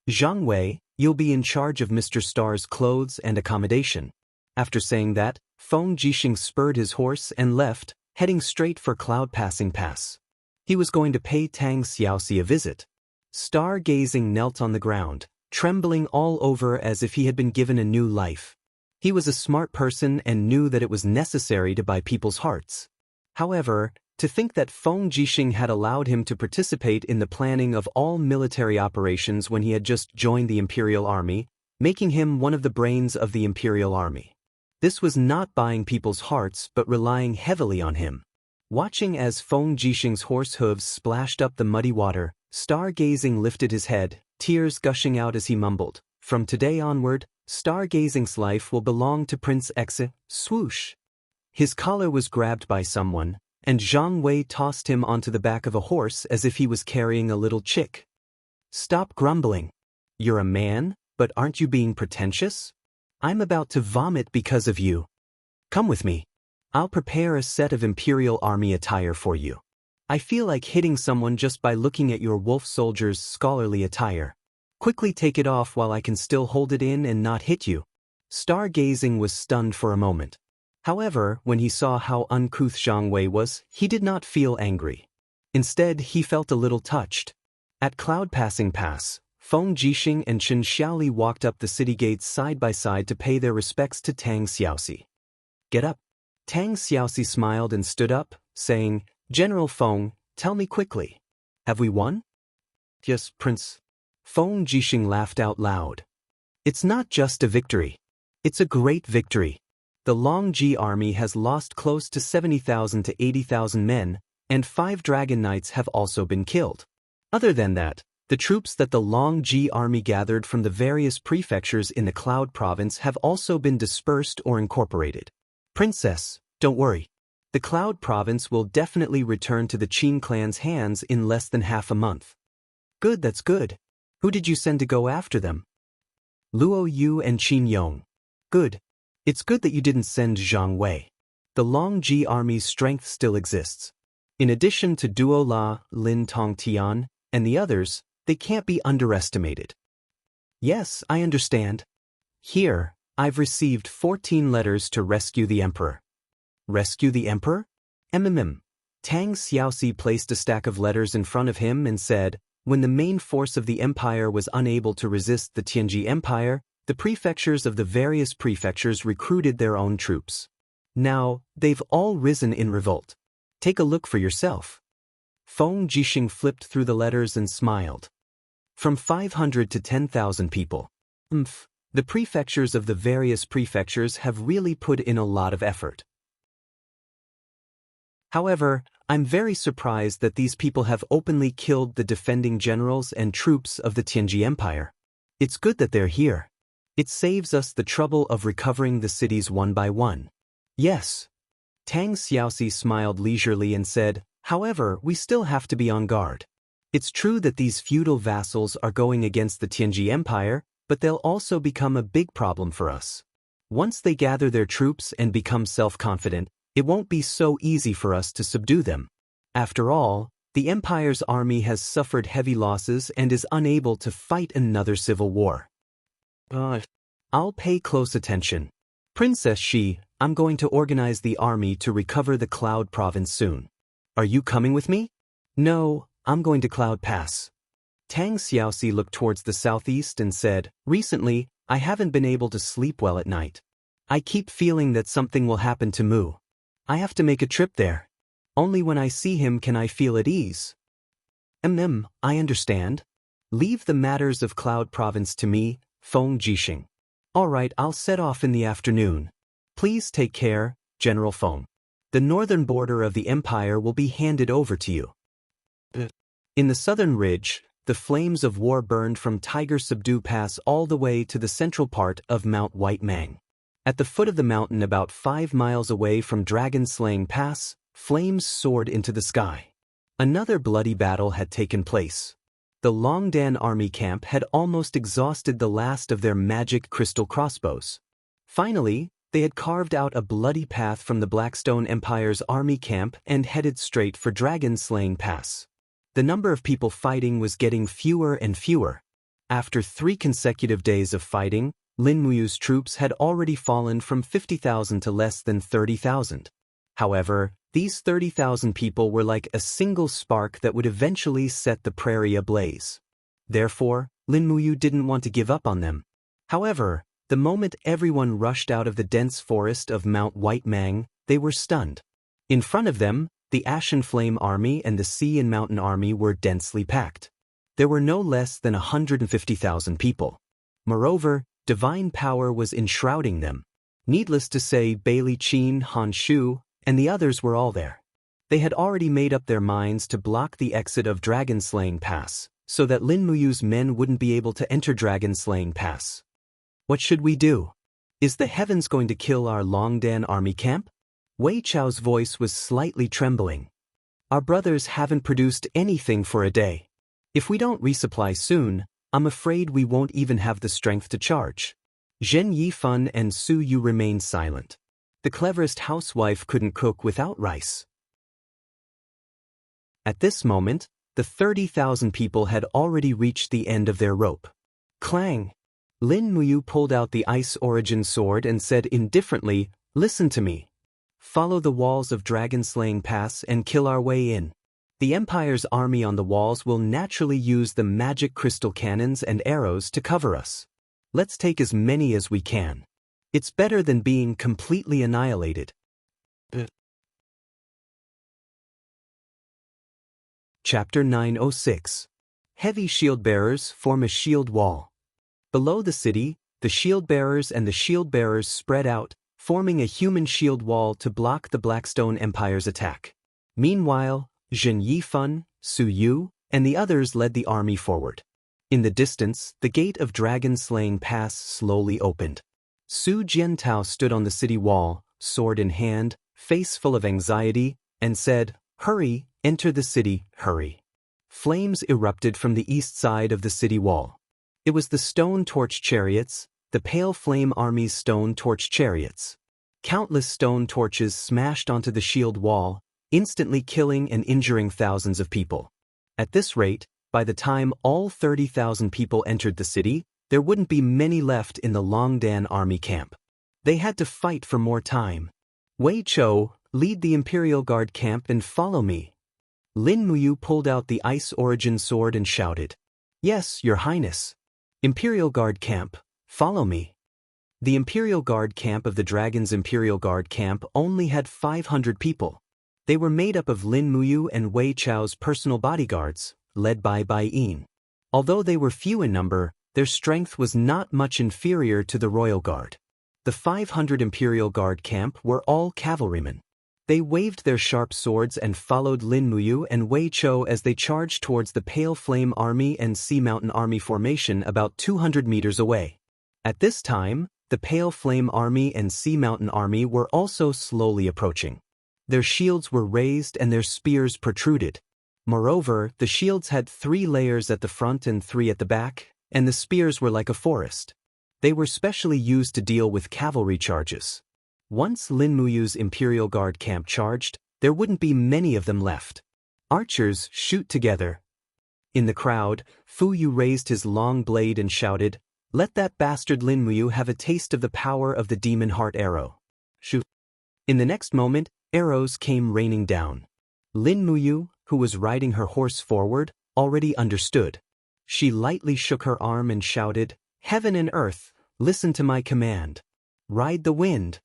Zhang Wei, you'll be in charge of Mr. Star's clothes and accommodation. After saying that, Feng Jixing spurred his horse and left, heading straight for Cloud Passing Pass. He was going to pay Tang Xiaoxi a visit. Stargazing knelt on the ground, trembling all over as if he had been given a new life. He was a smart person and knew that it was necessary to buy people's hearts. However, to think that Feng Jixing had allowed him to participate in the planning of all military operations when he had just joined the Imperial Army, making him one of the brains of the Imperial Army. This was not buying people's hearts but relying heavily on him. Watching as Feng Jixing's horse hooves splashed up the muddy water, Stargazing lifted his head, tears gushing out as he mumbled, From today onward, Stargazing's life will belong to Prince Exe. Swoosh! His collar was grabbed by someone, and Zhang Wei tossed him onto the back of a horse as if he was carrying a little chick. Stop grumbling. You're a man, but aren't you being pretentious? I'm about to vomit because of you. Come with me. I'll prepare a set of Imperial Army attire for you. I feel like hitting someone just by looking at your wolf soldier's scholarly attire. Quickly take it off while I can still hold it in and not hit you. Stargazing was stunned for a moment. However, when he saw how uncouth Zhang Wei was, he did not feel angry. Instead, he felt a little touched. At Cloud Passing Pass, Feng Jixing and Chen Xiaoli walked up the city gates side by side to pay their respects to Tang Xiaoxi. Get up. Tang Xiaoxi smiled and stood up, saying, General Feng, tell me quickly. Have we won? Yes, Prince. Feng Jixing laughed out loud. It's not just a victory. It's a great victory. The Longji army has lost close to 70,000 to 80,000 men, and 5 Dragon Knights have also been killed. Other than that, the troops that the Longji army gathered from the various prefectures in the Cloud Province have also been dispersed or incorporated. Princess, don't worry. The Cloud Province will definitely return to the Qin clan's hands in less than half a month. Good, that's good. Who did you send to go after them? Luo Yu and Qin Yong. Good. It's good that you didn't send Zhang Wei. The Longji army's strength still exists. In addition to Duo La, Lin Tong Tian, and the others, they can't be underestimated. Yes, I understand. Here, I've received 14 letters to rescue the Emperor. Rescue the Emperor? Tang Xiaoxi placed a stack of letters in front of him and said, when the main force of the empire was unable to resist the Tianji Empire, the prefectures of the various prefectures recruited their own troops. Now, they've all risen in revolt. Take a look for yourself. Feng Jixing flipped through the letters and smiled. From 500 to 10,000 people. The prefectures of the various prefectures have really put in a lot of effort. However, I'm very surprised that these people have openly killed the defending generals and troops of the Tianji Empire. It's good that they're here. It saves us the trouble of recovering the cities one by one. Yes. Tang Xiaoxi smiled leisurely and said, however, we still have to be on guard. It's true that these feudal vassals are going against the Tianji Empire, but they'll also become a big problem for us. Once they gather their troops and become self-confident, It won't be so easy for us to subdue them. After all, the Empire's army has suffered heavy losses and is unable to fight another civil war. I'll pay close attention. Princess Shi, I'm going to organize the army to recover the Cloud Province soon. Are you coming with me? No, I'm going to Cloud Pass. Tang Xiaoxi looked towards the southeast and said, recently, I haven't been able to sleep well at night. I keep feeling that something will happen to Mu. I have to make a trip there. Only when I see him can I feel at ease. I understand. Leave the matters of Cloud Province to me, Feng Jixing. All right, I'll set off in the afternoon. Please take care, General Feng. The northern border of the Empire will be handed over to you. In the southern ridge, the flames of war burned from Tiger Subdue Pass all the way to the central part of Mount White Mang. At the foot of the mountain about 5 miles away from Dragon Slaying Pass, flames soared into the sky. Another bloody battle had taken place. The Longdan army camp had almost exhausted the last of their magic crystal crossbows. Finally, they had carved out a bloody path from the Blackstone Empire's army camp and headed straight for Dragon Slaying Pass. The number of people fighting was getting fewer and fewer. After 3 consecutive days of fighting, Lin Muyu's troops had already fallen from 50,000 to less than 30,000. However, these 30,000 people were like a single spark that would eventually set the prairie ablaze. Therefore, Lin Muyu didn't want to give up on them. However, the moment everyone rushed out of the dense forest of Mount White Mang, they were stunned. In front of them, the Ashen Flame Army and the Sea and Mountain Army were densely packed. There were no less than 150,000 people. Moreover, divine power was enshrouding them. Needless to say, Bailey Qin, Han Shu, and the others were all there. They had already made up their minds to block the exit of Dragon Slaying Pass, so that Lin Muyu's men wouldn't be able to enter Dragon Slaying Pass. What should we do? Is the heavens going to kill our Longdan army camp? Wei Chao's voice was slightly trembling. Our brothers haven't produced anything for a day. If we don't resupply soon, I'm afraid we won't even have the strength to charge. Zhen Yifan and Su Yu remained silent. The cleverest housewife couldn't cook without rice. At this moment, the 30,000 people had already reached the end of their rope. Clang! Lin Muyu pulled out the Ice Origin sword and said indifferently, listen to me. Follow the walls of Dragon Slaying Pass and kill our way in. The Empire's army on the walls will naturally use the magic crystal cannons and arrows to cover us. Let's take as many as we can. It's better than being completely annihilated. Chapter 906. Heavy shield bearers form a shield wall. Below the city, the shield bearers and the shield bearers spread out, forming a human shield wall to block the Blackstone Empire's attack. Meanwhile, Zhen Yifan, Su Yu, and the others led the army forward. In the distance, the gate of Dragon Slaying Pass slowly opened. Su Jiantao stood on the city wall, sword in hand, face full of anxiety, and said, "Hurry, enter the city, hurry." Flames erupted from the east side of the city wall. It was the stone torch chariots, the Pale Flame Army's stone torch chariots. Countless stone torches smashed onto the shield wall, instantly killing and injuring thousands of people. At this rate, by the time all 30,000 people entered the city, there wouldn't be many left in the Longdan army camp. They had to fight for more time. Wei Chou, lead the Imperial Guard camp and follow me. Lin Muyu pulled out the Ice Origin sword and shouted, "Yes, Your Highness. Imperial Guard camp, follow me." The Imperial Guard camp of the Dragon's Imperial Guard camp only had 500 people. They were made up of Lin Muyu and Wei Chao's personal bodyguards, led by Bai Yin. Although they were few in number, their strength was not much inferior to the Royal Guard. The 500 Imperial Guard camp were all cavalrymen. They waved their sharp swords and followed Lin Muyu and Wei Chou as they charged towards the Pale Flame Army and Sea Mountain Army formation about 200 meters away. At this time, the Pale Flame Army and Sea Mountain Army were also slowly approaching. Their shields were raised and their spears protruded. Moreover, the shields had 3 layers at the front and 3 at the back, and the spears were like a forest. They were specially used to deal with cavalry charges. Once Lin Muyu's Imperial Guard camp charged, there wouldn't be many of them left. Archers shoot together. In the crowd, Fu Yu raised his long blade and shouted, "Let that bastard Lin Muyu have a taste of the power of the demon heart arrow." Shoot. In the next moment, arrows came raining down. Lin Muyu, who was riding her horse forward, already understood. She lightly shook her arm and shouted, "Heaven and earth, listen to my command. Ride the wind."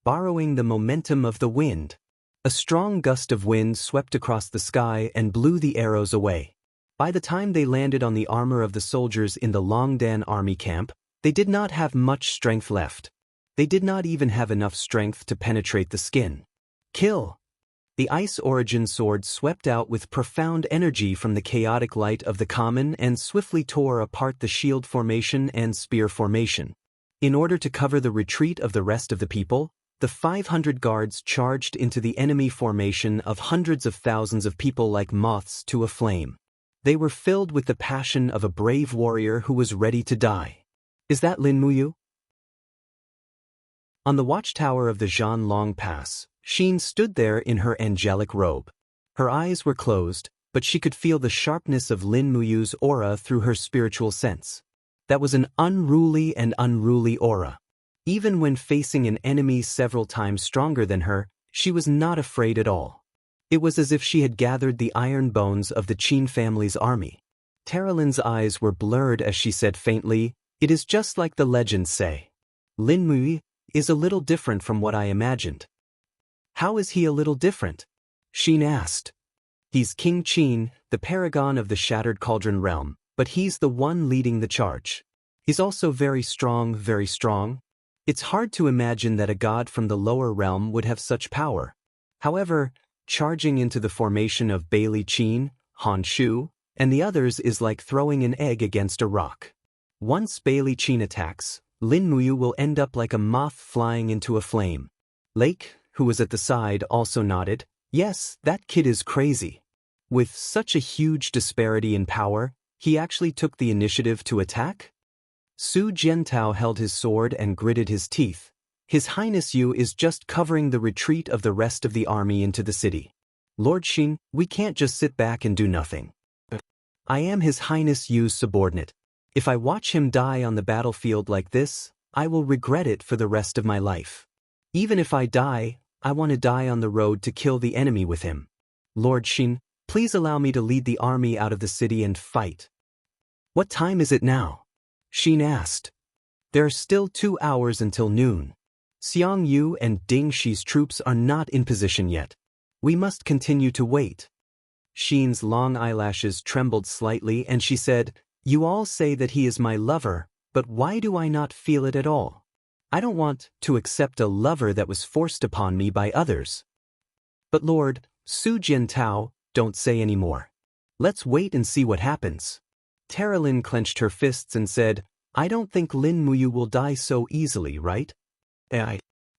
Borrowing the momentum of the wind, a strong gust of wind swept across the sky and blew the arrows away. By the time they landed on the armor of the soldiers in the Longdan army camp, they did not have much strength left. They did not even have enough strength to penetrate the skin. Kill! The Ice Origin sword swept out with profound energy from the chaotic light of the common and swiftly tore apart the shield formation and spear formation. In order to cover the retreat of the rest of the people, the 500 guards charged into the enemy formation of hundreds of thousands of people like moths to a flame. They were filled with the passion of a brave warrior who was ready to die. Is that Lin Muyu? On the watchtower of the Zhanlong Pass, Xin stood there in her angelic robe. Her eyes were closed, but she could feel the sharpness of Lin Muyu's aura through her spiritual sense. That was an unruly aura. Even when facing an enemy several times stronger than her, she was not afraid at all. It was as if she had gathered the iron bones of the Qin family's army. Taralin's eyes were blurred as she said faintly, "It is just like the legends say. Lin Muyu is a little different from what I imagined." "How is he a little different?" Xin asked. "He's King Qin, the paragon of the Shattered Cauldron realm, but he's the one leading the charge. He's also very strong, very strong. It's hard to imagine that a god from the lower realm would have such power. However, charging into the formation of Bailey Qin, Han Shu, and the others is like throwing an egg against a rock. Once Bailey Qin attacks, Lin Muyu will end up like a moth flying into a flame." Lake, who was at the side, also nodded, "Yes, that kid is crazy. With such a huge disparity in power, he actually took the initiative to attack?" Su Jiantao held his sword and gritted his teeth. "His Highness Yu is just covering the retreat of the rest of the army into the city. Lord Xin, we can't just sit back and do nothing. I am His Highness Yu's subordinate. If I watch him die on the battlefield like this, I will regret it for the rest of my life. Even if I die, I want to die on the road to kill the enemy with him. Lord Xin, please allow me to lead the army out of the city and fight." "What time is it now?" Xin asked. "There are still 2 hours until noon. Xiang Yu and Ding Shi's troops are not in position yet. We must continue to wait." Xin's long eyelashes trembled slightly and she said, "You all say that he is my lover, but why do I not feel it at all? I don't want to accept a lover that was forced upon me by others." "But Lord, Su Jiantao, don't say any more. Let's wait and see what happens." Taralin clenched her fists and said, "I don't think Lin Muyu will die so easily, right?"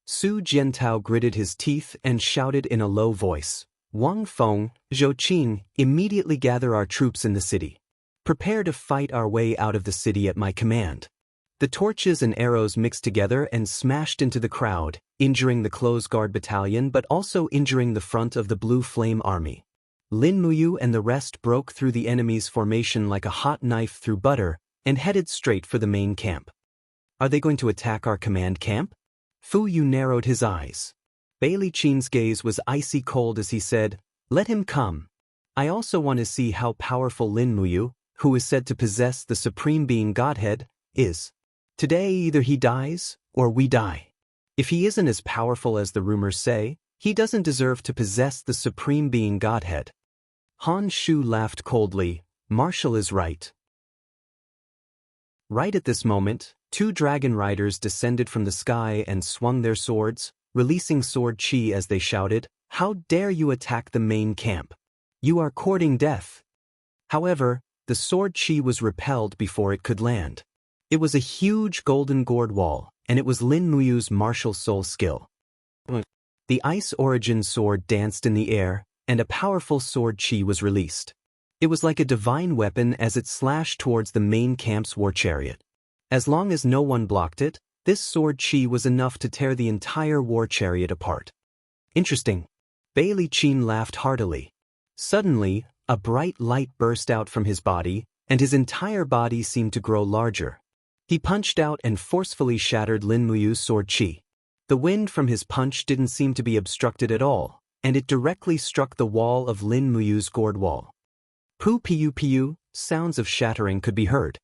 Su Jiantao gritted his teeth and shouted in a low voice, "Wang Feng, Zhou Qin, immediately gather our troops in the city. Prepare to fight our way out of the city at my command." The torches and arrows mixed together and smashed into the crowd, injuring the close guard battalion but also injuring the front of the Blue Flame army. Lin Muyu and the rest broke through the enemy's formation like a hot knife through butter and headed straight for the main camp. "Are they going to attack our command camp?" Fu Yu narrowed his eyes. Bailey Qin's gaze was icy cold as he said, "Let him come. I also want to see how powerful Lin Muyu, who is said to possess the Supreme Being Godhead, is. Today either he dies, or we die. If he isn't as powerful as the rumors say, he doesn't deserve to possess the Supreme Being Godhead." Han Shu laughed coldly, "Marshall is right." Right at this moment, 2 dragon riders descended from the sky and swung their swords, releasing sword chi as they shouted, "How dare you attack the main camp? You are courting death." However, the sword chi was repelled before it could land. It was a huge golden gourd wall, and it was Lin Muyu's martial soul skill. The Ice Origin sword danced in the air, and a powerful sword chi was released. It was like a divine weapon as it slashed towards the main camp's war chariot. As long as no one blocked it, This sword chi was enough to tear the entire war chariot apart. Interesting. Bailey Qin laughed heartily. Suddenly, a bright light burst out from his body, and his entire body seemed to grow larger. He punched out and forcefully shattered Lin Muyu's sword chi. The wind from his punch didn't seem to be obstructed at all, and it directly struck the wall of Lin Muyu's gourd wall. Pu, sounds of shattering could be heard.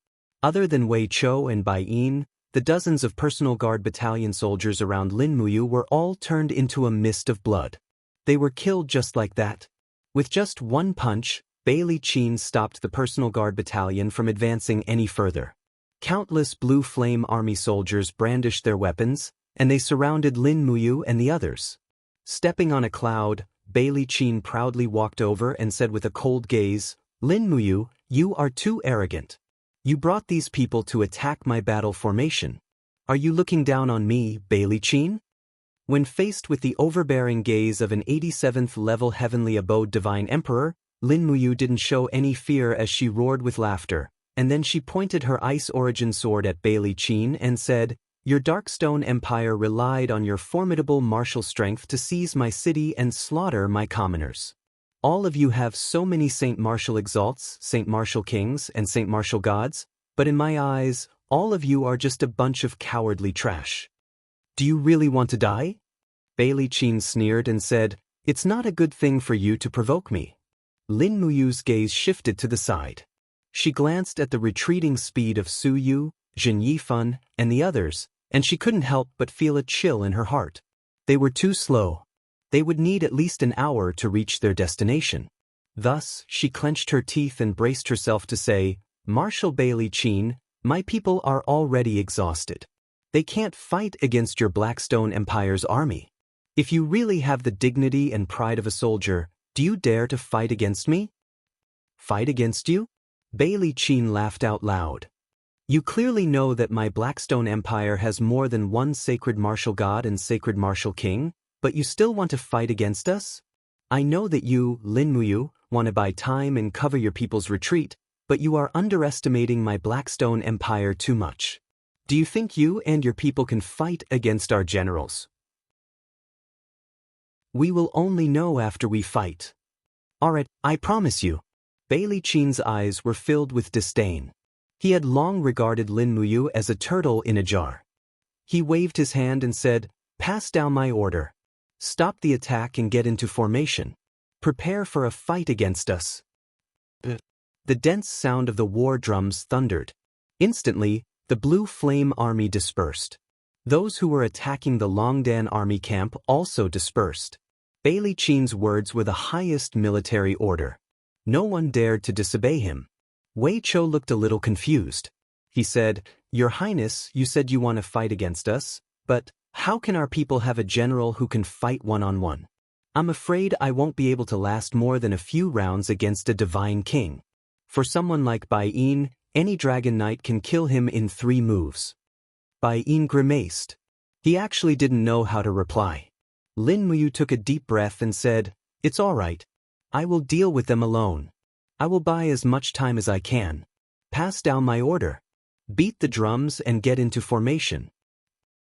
Other than Wei Chou and Bai Yin, the dozens of personal guard battalion soldiers around Lin Muyu were all turned into a mist of blood. They were killed just like that. With just one punch, Bailey Qin stopped the personal guard battalion from advancing any further. Countless Blue Flame Army soldiers brandished their weapons, and they surrounded Lin Muyu and the others. Stepping on a cloud, Bailey Qin proudly walked over and said with a cold gaze, "Lin Muyu, you are too arrogant. You brought these people to attack my battle formation. Are you looking down on me, Bailey Qin?" When faced with the overbearing gaze of an 87th level heavenly abode divine emperor, Lin Muyu didn't show any fear as she roared with laughter, and then she pointed her ice origin sword at Bailey Qin and said, "Your Darkstone Empire relied on your formidable martial strength to seize my city and slaughter my commoners. All of you have so many Saint Martial Exalts, Saint Martial Kings, and Saint Martial Gods, but in my eyes, all of you are just a bunch of cowardly trash. Do you really want to die?" Bailey Qin sneered and said, "It's not a good thing for you to provoke me." Lin Muyu's gaze shifted to the side. She glanced at the retreating speed of Su Yu, Jin Yifan, and the others, and she couldn't help but feel a chill in her heart. They were too slow. They would need at least an hour to reach their destination. Thus, she clenched her teeth and braced herself to say, "Marshal Bailey Qin, my people are already exhausted. They can't fight against your Blackstone Empire's army. If you really have the dignity and pride of a soldier, do you dare to fight against me?" "Fight against you?" Bailey Qin laughed out loud. "You clearly know that my Blackstone Empire has more than one sacred martial god and sacred martial king, but you still want to fight against us? I know that you, Lin Muyu, want to buy time and cover your people's retreat, but you are underestimating my Blackstone Empire too much. Do you think you and your people can fight against our generals? We will only know after we fight. Alright, I promise you." Bailey Qin's eyes were filled with disdain. He had long regarded Lin Muyu as a turtle in a jar. He waved his hand and said, "Pass down my order. Stop the attack and get into formation. Prepare for a fight against us." The dense sound of the war drums thundered. Instantly, the Blue Flame Army dispersed. Those who were attacking the Longdan Army camp also dispersed. Bailey Qin's words were the highest military order. No one dared to disobey him. Wei Chou looked a little confused. He said, "Your Highness, you said you want to fight against us, but how can our people have a general who can fight one-on-one? I'm afraid I won't be able to last more than a few rounds against a divine king. For someone like Bai Yin, any dragon knight can kill him in 3 moves." Bai Yin grimaced. He actually didn't know how to reply. Lin Muyu took a deep breath and said, "It's all right. I will deal with them alone. I will buy as much time as I can. Pass down my order. Beat the drums and get into formation."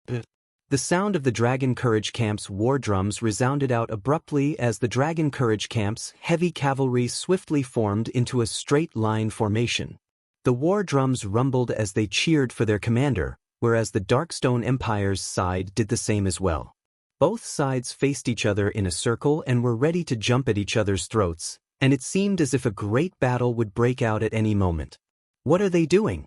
The sound of the Dragon Courage Camp's war drums resounded out abruptly as the Dragon Courage Camp's heavy cavalry swiftly formed into a straight-line formation. The war drums rumbled as they cheered for their commander, whereas the Darkstone Empire's side did the same as well. Both sides faced each other in a circle and were ready to jump at each other's throats, and it seemed as if a great battle would break out at any moment. "What are they doing?"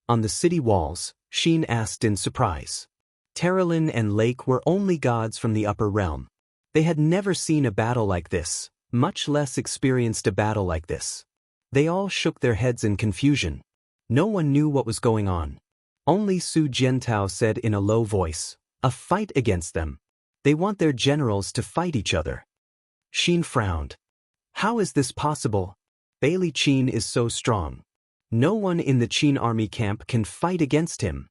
On the city walls, Sheen asked in surprise. Terralyn and Lake were only gods from the upper realm. They had never seen a battle like this, much less experienced a battle like this. They all shook their heads in confusion. No one knew what was going on. Only Su Jiantao said in a low voice, "A fight against them. They want their generals to fight each other." Sheen frowned. "How is this possible? Bailey Qin is so strong. No one in the Qin army camp can fight against him."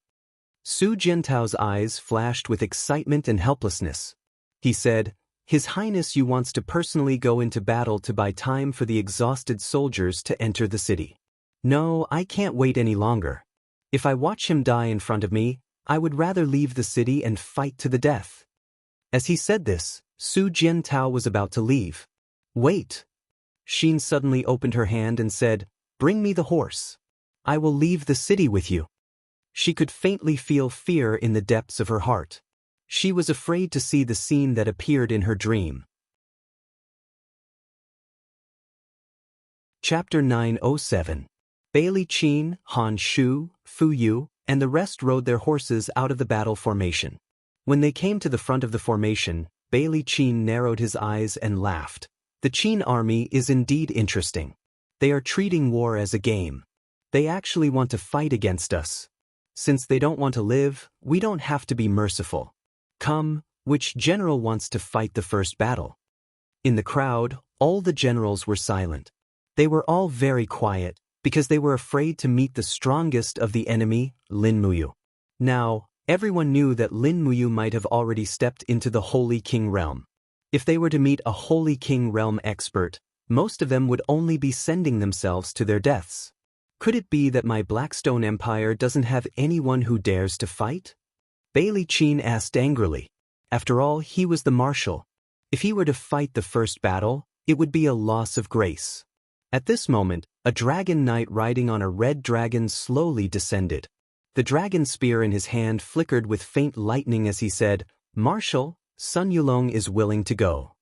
Su Jiantao's eyes flashed with excitement and helplessness. He said, "His Highness Yu wants to personally go into battle to buy time for the exhausted soldiers to enter the city. No, I can't wait any longer. If I watch him die in front of me, I would rather leave the city and fight to the death. As he said this, Su Jiantao was about to leave. Wait. Xin suddenly opened her hand and said, Bring me the horse. I will leave the city with you. She could faintly feel fear in the depths of her heart. She was afraid to see the scene that appeared in her dream. Chapter 907. Bailey Qin, Han Shu, Fu Yu, and the rest rode their horses out of the battle formation. When they came to the front of the formation, Bailey Qin narrowed his eyes and laughed. The Qin army is indeed interesting. They are treating war as a game. They actually want to fight against us. Since they don't want to live, we don't have to be merciful. Come, which general wants to fight the first battle? In the crowd, all the generals were silent. They were all very quiet, because they were afraid to meet the strongest of the enemy, Lin Muyu. Now, everyone knew that Lin Muyu might have already stepped into the Holy King realm. If they were to meet a Holy King realm expert, most of them would only be sending themselves to their deaths. Could it be that my Blackstone Empire doesn't have anyone who dares to fight? Bailey Qin asked angrily. After all, he was the marshal. If he were to fight the first battle, it would be a loss of grace. At this moment, a dragon knight riding on a red dragon slowly descended. The dragon spear in his hand flickered with faint lightning as he said, Marshal, Sun Yulong is willing to go.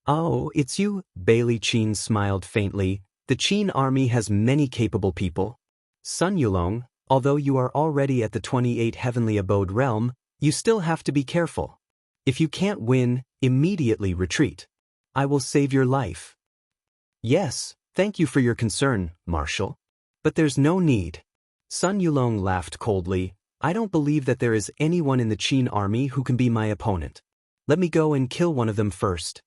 Oh, it's you, Bailey Qin smiled faintly. The Qin army has many capable people. Sun Yulong, although you are already at the 28 Heavenly Abode realm, you still have to be careful. If you can't win, immediately retreat. I will save your life. Yes, thank you for your concern, Marshal. But there's no need. Sun Yulong laughed coldly. I don't believe that there is anyone in the Qin army who can be my opponent. Let me go and kill one of them first.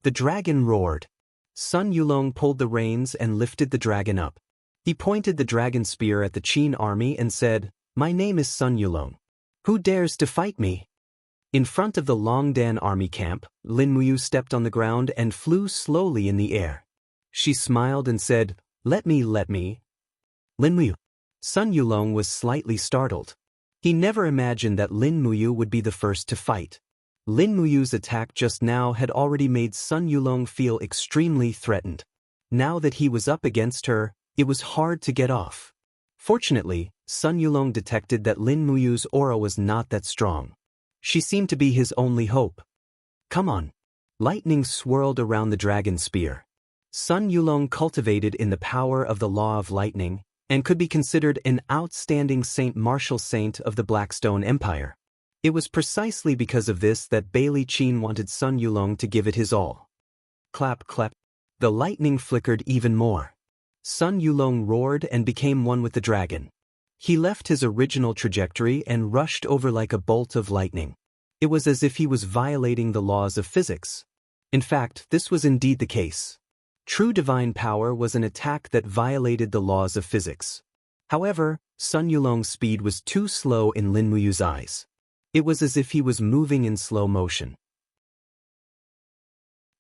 The dragon roared. Sun Yulong pulled the reins and lifted the dragon up. He pointed the dragon spear at the Qin army and said, My name is Sun Yulong. Who dares to fight me? In front of the Longdan army camp, Lin Muyu stepped on the ground and flew slowly in the air. She smiled and said, Let me. Lin Muyu. Sun Yulong was slightly startled. He never imagined that Lin Muyu would be the first to fight. Lin Muyu's attack just now had already made Sun Yulong feel extremely threatened. Now that he was up against her, it was hard to get off. Fortunately, Sun Yulong detected that Lin Muyu's aura was not that strong. She seemed to be his only hope. Come on. Lightning swirled around the dragon spear. Sun Yulong cultivated in the power of the law of lightning, and could be considered an outstanding martial saint of the Blackstone Empire. It was precisely because of this that Bailey Qin wanted Sun Yulong to give it his all. Clap, clap. The lightning flickered even more. Sun Yulong roared and became one with the dragon. He left his original trajectory and rushed over like a bolt of lightning. It was as if he was violating the laws of physics. In fact, this was indeed the case. True divine power was an attack that violated the laws of physics. However, Sun Yulong's speed was too slow in Lin Muyu's eyes. It was as if he was moving in slow motion.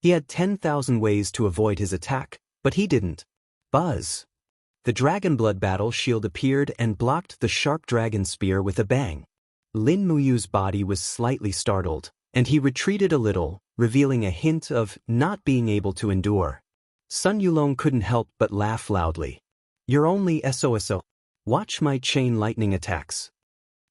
He had 10,000 ways to avoid his attack, but he didn't. Buzz! The dragon blood battle shield appeared and blocked the sharp dragon spear with a bang. Lin Muyu's body was slightly startled, and he retreated a little, revealing a hint of not being able to endure. Sun Yulong couldn't help but laugh loudly. You're only SOSO. Watch my chain lightning attacks.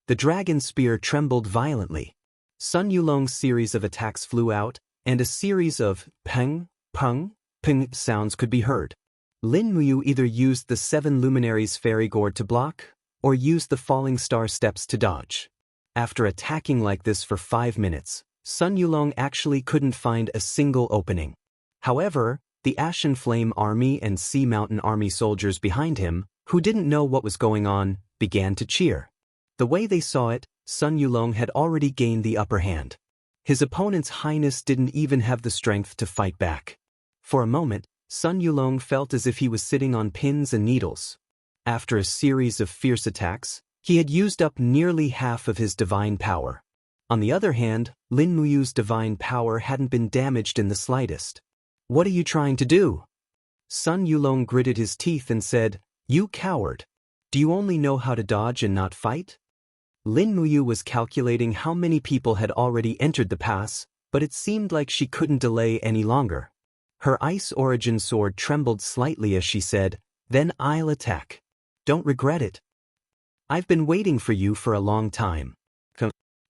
The dragon spear trembled violently. Sun Yulong's series of attacks flew out, and a series of peng, peng, peng sounds could be heard. Lin Muyu either used the 7 luminaries fairy gourd to block, or used the falling star steps to dodge. After attacking like this for 5 minutes, Sun Yulong actually couldn't find a single opening. However, the Ashen Flame Army and Sea Mountain Army soldiers behind him, who didn't know what was going on, began to cheer. The way they saw it, Sun Yulong had already gained the upper hand. His opponent's highness didn't even have the strength to fight back. For a moment, Sun Yulong felt as if he was sitting on pins and needles. After a series of fierce attacks, he had used up nearly half of his divine power. On the other hand, Lin Muyu's divine power hadn't been damaged in the slightest. What are you trying to do? Sun Yulong gritted his teeth and said, You coward! Do you only know how to dodge and not fight? Lin Muyu was calculating how many people had already entered the pass, but it seemed like she couldn't delay any longer. Her ice origin sword trembled slightly as she said, "Then I'll attack. Don't regret it. I've been waiting for you for a long time."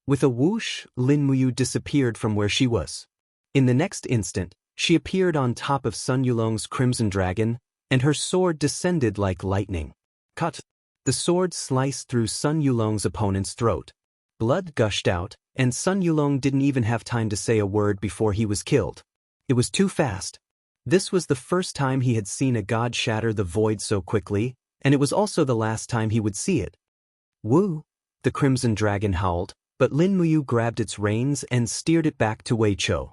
With a whoosh, Lin Muyu disappeared from where she was. In the next instant, she appeared on top of Sun Yulong's crimson dragon, and her sword descended like lightning. Cut! The sword sliced through Sun Yulong's opponent's throat. Blood gushed out, and Sun Yulong didn't even have time to say a word before he was killed. It was too fast. This was the first time he had seen a god shatter the void so quickly, and it was also the last time he would see it. "Woo!" the crimson dragon howled, but Lin Muyu grabbed its reins and steered it back to Wei Chou.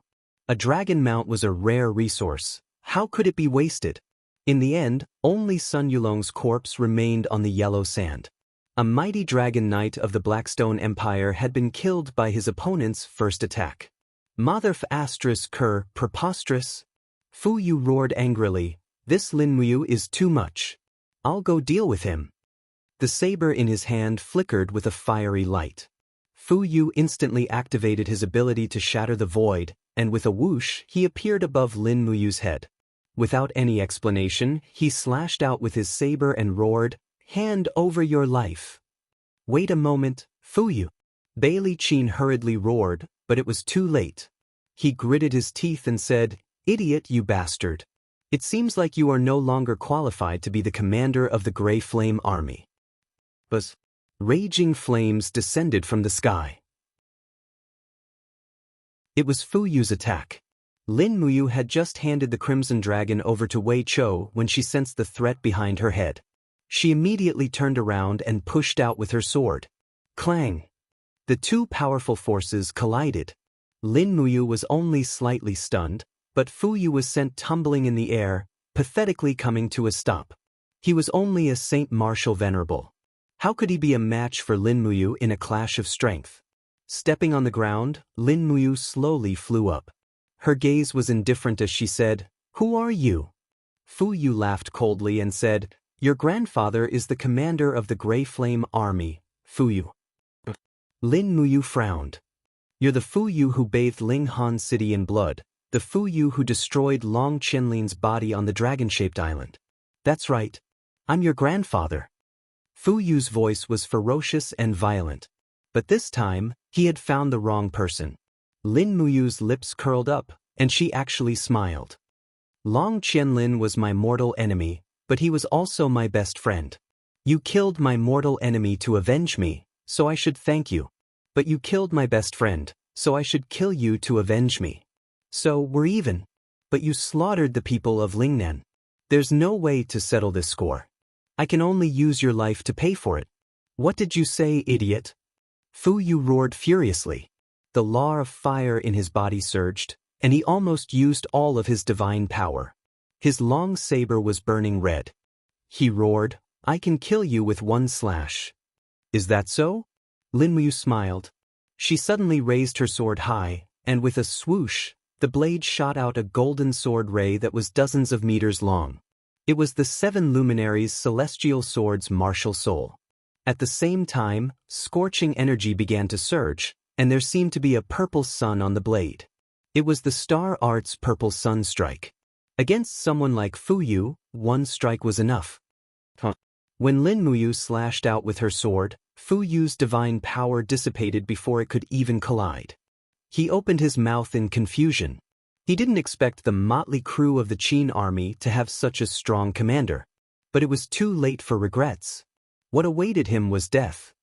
A dragon mount was a rare resource. How could it be wasted? In the end, only Sun Yulong's corpse remained on the yellow sand. A mighty dragon knight of the Blackstone Empire had been killed by his opponent's first attack. "Motherf asterisk cur, preposterous!" Fu Yu roared angrily, "This Lin Muyu is too much. I'll go deal with him." The saber in his hand flickered with a fiery light. Fu Yu instantly activated his ability to shatter the void, and with a whoosh, he appeared above Lin Muyu's head. Without any explanation, he slashed out with his saber and roared, "Hand over your life." "Wait a moment, Fu Yu." Bailey Qin hurriedly roared, but it was too late. He gritted his teeth and said, "Idiot, you bastard. It seems like you are no longer qualified to be the commander of the Grey Flame Army." Buzz. Raging flames descended from the sky. It was Fu Yu's attack. Lin Muyu had just handed the Crimson Dragon over to Wei Chou when she sensed the threat behind her head. She immediately turned around and pushed out with her sword. Clang! The two powerful forces collided. Lin Muyu was only slightly stunned, but Fu Yu was sent tumbling in the air, pathetically coming to a stop. He was only a Saint Martial Venerable. How could he be a match for Lin Muyu in a clash of strength? Stepping on the ground, Lin Muyu slowly flew up. Her gaze was indifferent as she said, "Who are you?" Fu Yu laughed coldly and said, "Your grandfather is the commander of the Grey Flame Army, Fu Yu." Lin Muyu frowned. "You're the Fu Yu who bathed Ling Han City in blood, the Fu Yu who destroyed Long Qianlin's body on the dragon-shaped island." "That's right. I'm your grandfather." Fu Yu's voice was ferocious and violent. But this time, he had found the wrong person. Lin Muyu's lips curled up, and she actually smiled. "Long Qianlin was my mortal enemy, but he was also my best friend. You killed my mortal enemy to avenge me, so I should thank you. But you killed my best friend, so I should kill you to avenge me. So we're even. But you slaughtered the people of Lingnan. There's no way to settle this score. I can only use your life to pay for it." "What did you say, idiot?" Fu Yu roared furiously. The law of fire in his body surged, and he almost used all of his divine power. His long saber was burning red. He roared, "I can kill you with one slash." "Is that so?" Lin Muyu smiled. She suddenly raised her sword high, and with a swoosh, the blade shot out a golden sword ray that was dozens of meters long. It was the seven luminaries' celestial sword's martial soul. At the same time, scorching energy began to surge, and there seemed to be a purple sun on the blade. It was the Star Arts Purple Sun Strike. Against someone like Fu Yu, one strike was enough. When Lin Muyu slashed out with her sword, Fu Yu's divine power dissipated before it could even collide. He opened his mouth in confusion. He didn't expect the motley crew of the Qin army to have such a strong commander. But it was too late for regrets. What awaited him was death.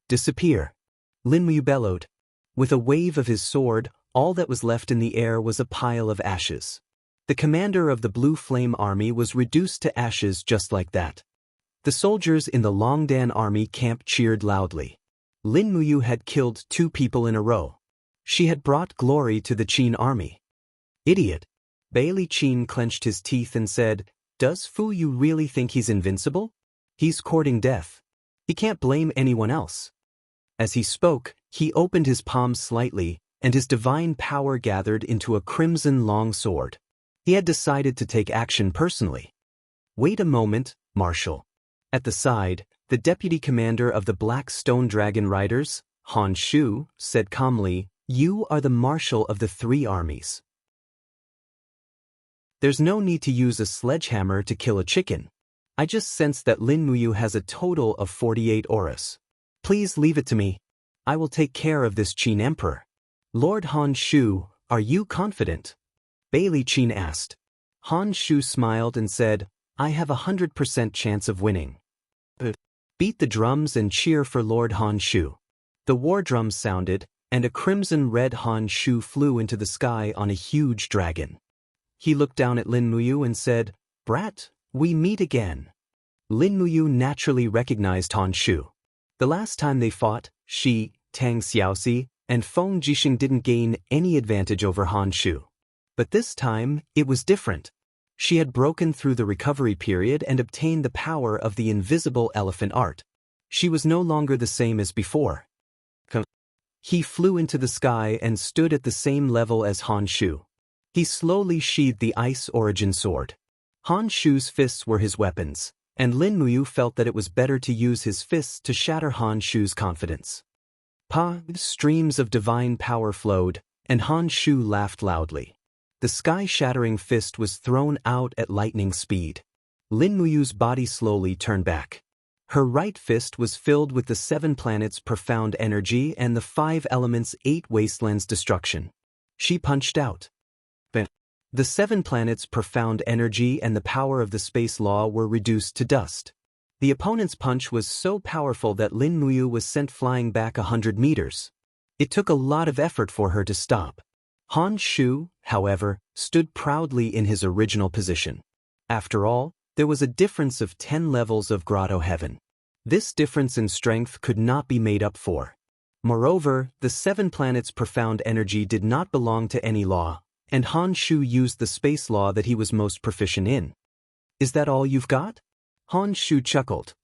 "Disappear!" Lin Muyu bellowed. With a wave of his sword, all that was left in the air was a pile of ashes. The commander of the Blue Flame Army was reduced to ashes just like that. The soldiers in the Longdan Army camp cheered loudly. Lin Muyu had killed 2 people in a row. She had brought glory to the Qin army. "Idiot!" Bailey Qin clenched his teeth and said, "Does Fu Yu really think he's invincible? He's courting death. He can't blame anyone else." As he spoke, he opened his palms slightly, and his divine power gathered into a crimson long sword. He had decided to take action personally. "Wait a moment, Marshal." At the side, the deputy commander of the Black Stone Dragon Riders, Han Shu, said calmly, "You are the marshal of the 3 armies. There's no need to use a sledgehammer to kill a chicken. I just sense that Lin Muyu has a total of 48 auras. Please leave it to me. I will take care of this Qin Emperor." "Lord Han Shu, are you confident?" Bailey Qin asked. Han Shu smiled and said, "I have 100% chance of winning. Beat the drums and cheer for Lord Han Shu." The war drums sounded, and a crimson-red Han Shu flew into the sky on a huge dragon. He looked down at Lin Muyu and said, "Brat, we meet again." Lin Muyu naturally recognized Han Shu. The last time they fought, she, Tang Xiaoxi, and Feng Jixing didn't gain any advantage over Han Shu. But this time, it was different. She had broken through the recovery period and obtained the power of the invisible elephant art. She was no longer the same as before. He flew into the sky and stood at the same level as Han Shu. He slowly sheathed the Ice Origin sword. Han Shu's fists were his weapons, and Lin Muyu felt that it was better to use his fists to shatter Han Shu's confidence. Streams of divine power flowed, and Han Shu laughed loudly. The sky-shattering fist was thrown out at lightning speed. Lin Muyu's body slowly turned back. Her right fist was filled with the 7 planets' profound energy and the 5 elements' 8 wastelands' destruction. She punched out. The 7 planets' profound energy and the power of the space law were reduced to dust. The opponent's punch was so powerful that Lin Muyu was sent flying back 100 meters. It took a lot of effort for her to stop. Han Shu, however, stood proudly in his original position. After all, there was a difference of 10 levels of grotto heaven. This difference in strength could not be made up for. Moreover, the 7 planets' profound energy did not belong to any law, and Han Shu used the space law that he was most proficient in. "Is that all you've got?" Han Shu chuckled.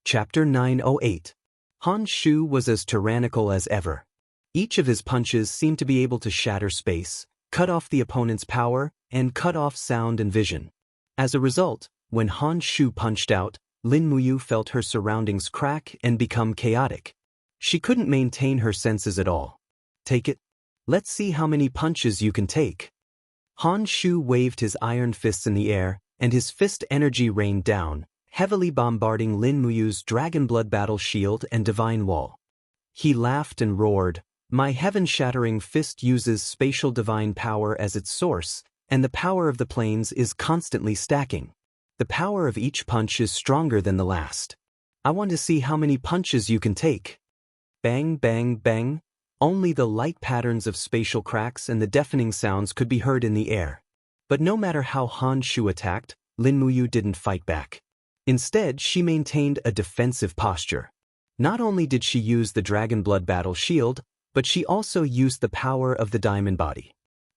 Chapter 908. Han Shu was as tyrannical as ever. Each of his punches seemed to be able to shatter space, cut off the opponent's power, and cut off sound and vision. As a result, when Han Shu punched out, Lin Muyu felt her surroundings crack and become chaotic. She couldn't maintain her senses at all. "Take it. Let's see how many punches you can take." Han Shu waved his iron fists in the air, and his fist energy rained down, heavily bombarding Lin Muyu's Dragon Blood Battle Shield and Divine Wall. He laughed and roared, "My heaven-shattering fist uses spatial divine power as its source, and the power of the planes is constantly stacking. The power of each punch is stronger than the last. I want to see how many punches you can take." Bang, bang, bang. Only the light patterns of spatial cracks and the deafening sounds could be heard in the air. But no matter how Han Shu attacked, Lin Muyu didn't fight back. Instead, she maintained a defensive posture. Not only did she use the Dragon Blood Battle Shield, but she also used the power of the Diamond Body.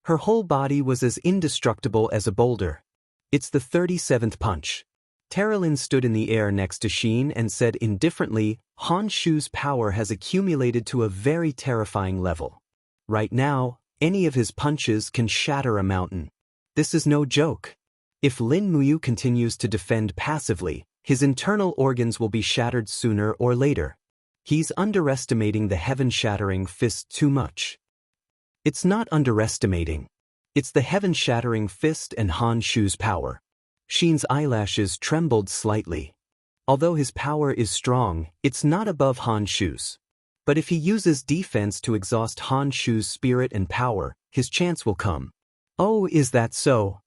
Her whole body was as indestructible as a boulder. "It's the 37th punch." Terralyn stood in the air next to Sheen and said indifferently, "Han Shu's power has accumulated to a very terrifying level. Right now, any of his punches can shatter a mountain. This is no joke. If Lin Muyu continues to defend passively, his internal organs will be shattered sooner or later. He's underestimating the heaven-shattering fist too much." "It's not underestimating. It's the heaven-shattering fist and Han Shu's power." Sheen's eyelashes trembled slightly. Although his power is strong, it's not above Han Shu's. But if he uses defense to exhaust Han Shu's spirit and power, his chance will come. "Oh, is that so?"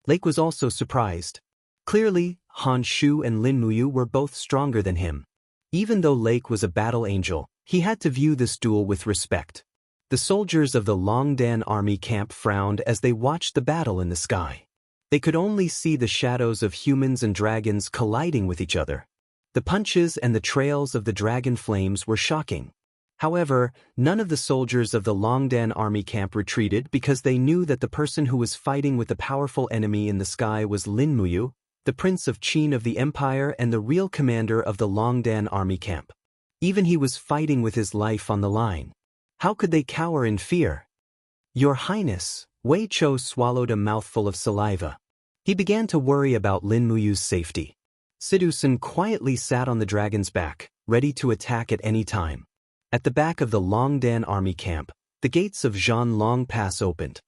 Lake was also surprised. Clearly, Han Shu and Lin Muyu were both stronger than him. Even though Lake was a battle angel, he had to view this duel with respect. The soldiers of the Longdan army camp frowned as they watched the battle in the sky. They could only see the shadows of humans and dragons colliding with each other. The punches and the trails of the dragon flames were shocking. However, none of the soldiers of the Longdan army camp retreated because they knew that the person who was fighting with the powerful enemy in the sky was Lin Muyu, the Prince of Qin of the Empire and the real commander of the Longdan army camp. Even he was fighting with his life on the line. How could they cower in fear? "Your Highness," Wei Chou swallowed a mouthful of saliva. He began to worry about Lin Muyu's safety. Sidusun quietly sat on the dragon's back, ready to attack at any time. At the back of the Longdan army camp, the gates of Zhanlong Pass opened.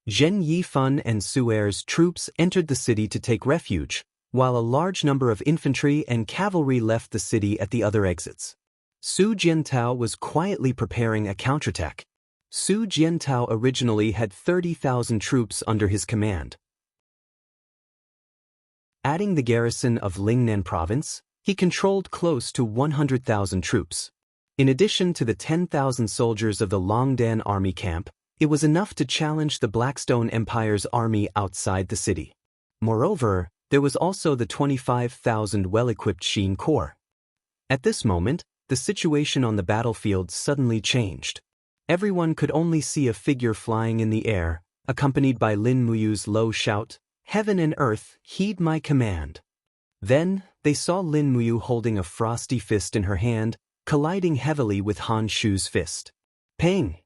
Zhen Yifan and Su Er's troops entered the city to take refuge, while a large number of infantry and cavalry left the city at the other exits. Su Jiantao was quietly preparing a counterattack. Su Jiantao originally had 30,000 troops under his command. Adding the garrison of Lingnan province, he controlled close to 100,000 troops. In addition to the 10,000 soldiers of the Longdan army camp, it was enough to challenge the Blackstone Empire's army outside the city. Moreover, there was also the 25,000 well-equipped Xin Corps. At this moment, the situation on the battlefield suddenly changed. Everyone could only see a figure flying in the air, accompanied by Lin Muyu's low shout, "Heaven and earth, heed my command." Then, they saw Lin Muyu holding a frosty fist in her hand, colliding heavily with Han Shu's fist. Ping!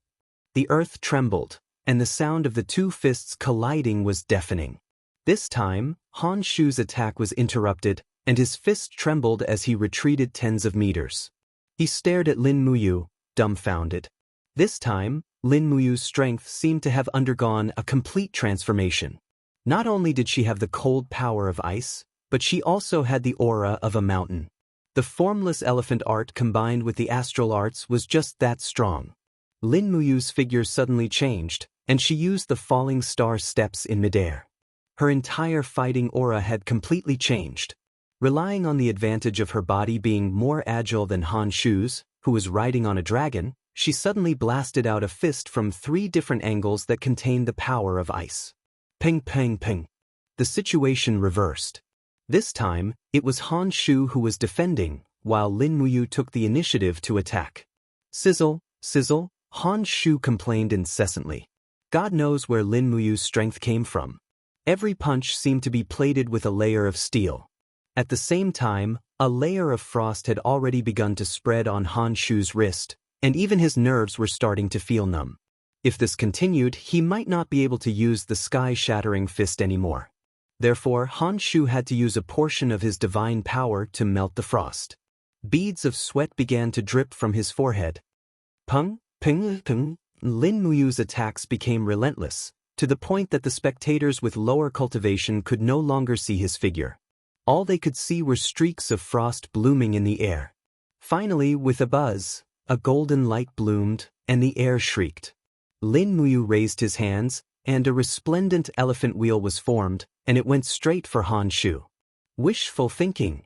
The earth trembled, and the sound of the two fists colliding was deafening. This time, Han Shu's attack was interrupted, and his fist trembled as he retreated tens of meters. He stared at Lin Muyu, dumbfounded. This time, Lin Muyu's strength seemed to have undergone a complete transformation. Not only did she have the cold power of ice, but she also had the aura of a mountain. The formless elephant art combined with the astral arts was just that strong. Lin Muyu's figure suddenly changed, and she used the falling star steps in midair. Her entire fighting aura had completely changed. Relying on the advantage of her body being more agile than Han Shu's, who was riding on a dragon, she suddenly blasted out a fist from 3 different angles that contained the power of ice. Ping, ping, ping. The situation reversed. This time, it was Han Shu who was defending, while Lin Muyu took the initiative to attack. Sizzle, sizzle, Han Shu complained incessantly. God knows where Lin Muyu's strength came from. Every punch seemed to be plated with a layer of steel. At the same time, a layer of frost had already begun to spread on Han Shu's wrist, and even his nerves were starting to feel numb. If this continued, he might not be able to use the sky-shattering fist anymore. Therefore, Han Shu had to use a portion of his divine power to melt the frost. Beads of sweat began to drip from his forehead. Pung, ping, ping. Lin Muyu's attacks became relentless, to the point that the spectators with lower cultivation could no longer see his figure. All they could see were streaks of frost blooming in the air. Finally, with a buzz, a golden light bloomed, and the air shrieked. Lin Muyu raised his hands, and a resplendent elephant wheel was formed, and it went straight for Han Shu. Wishful thinking.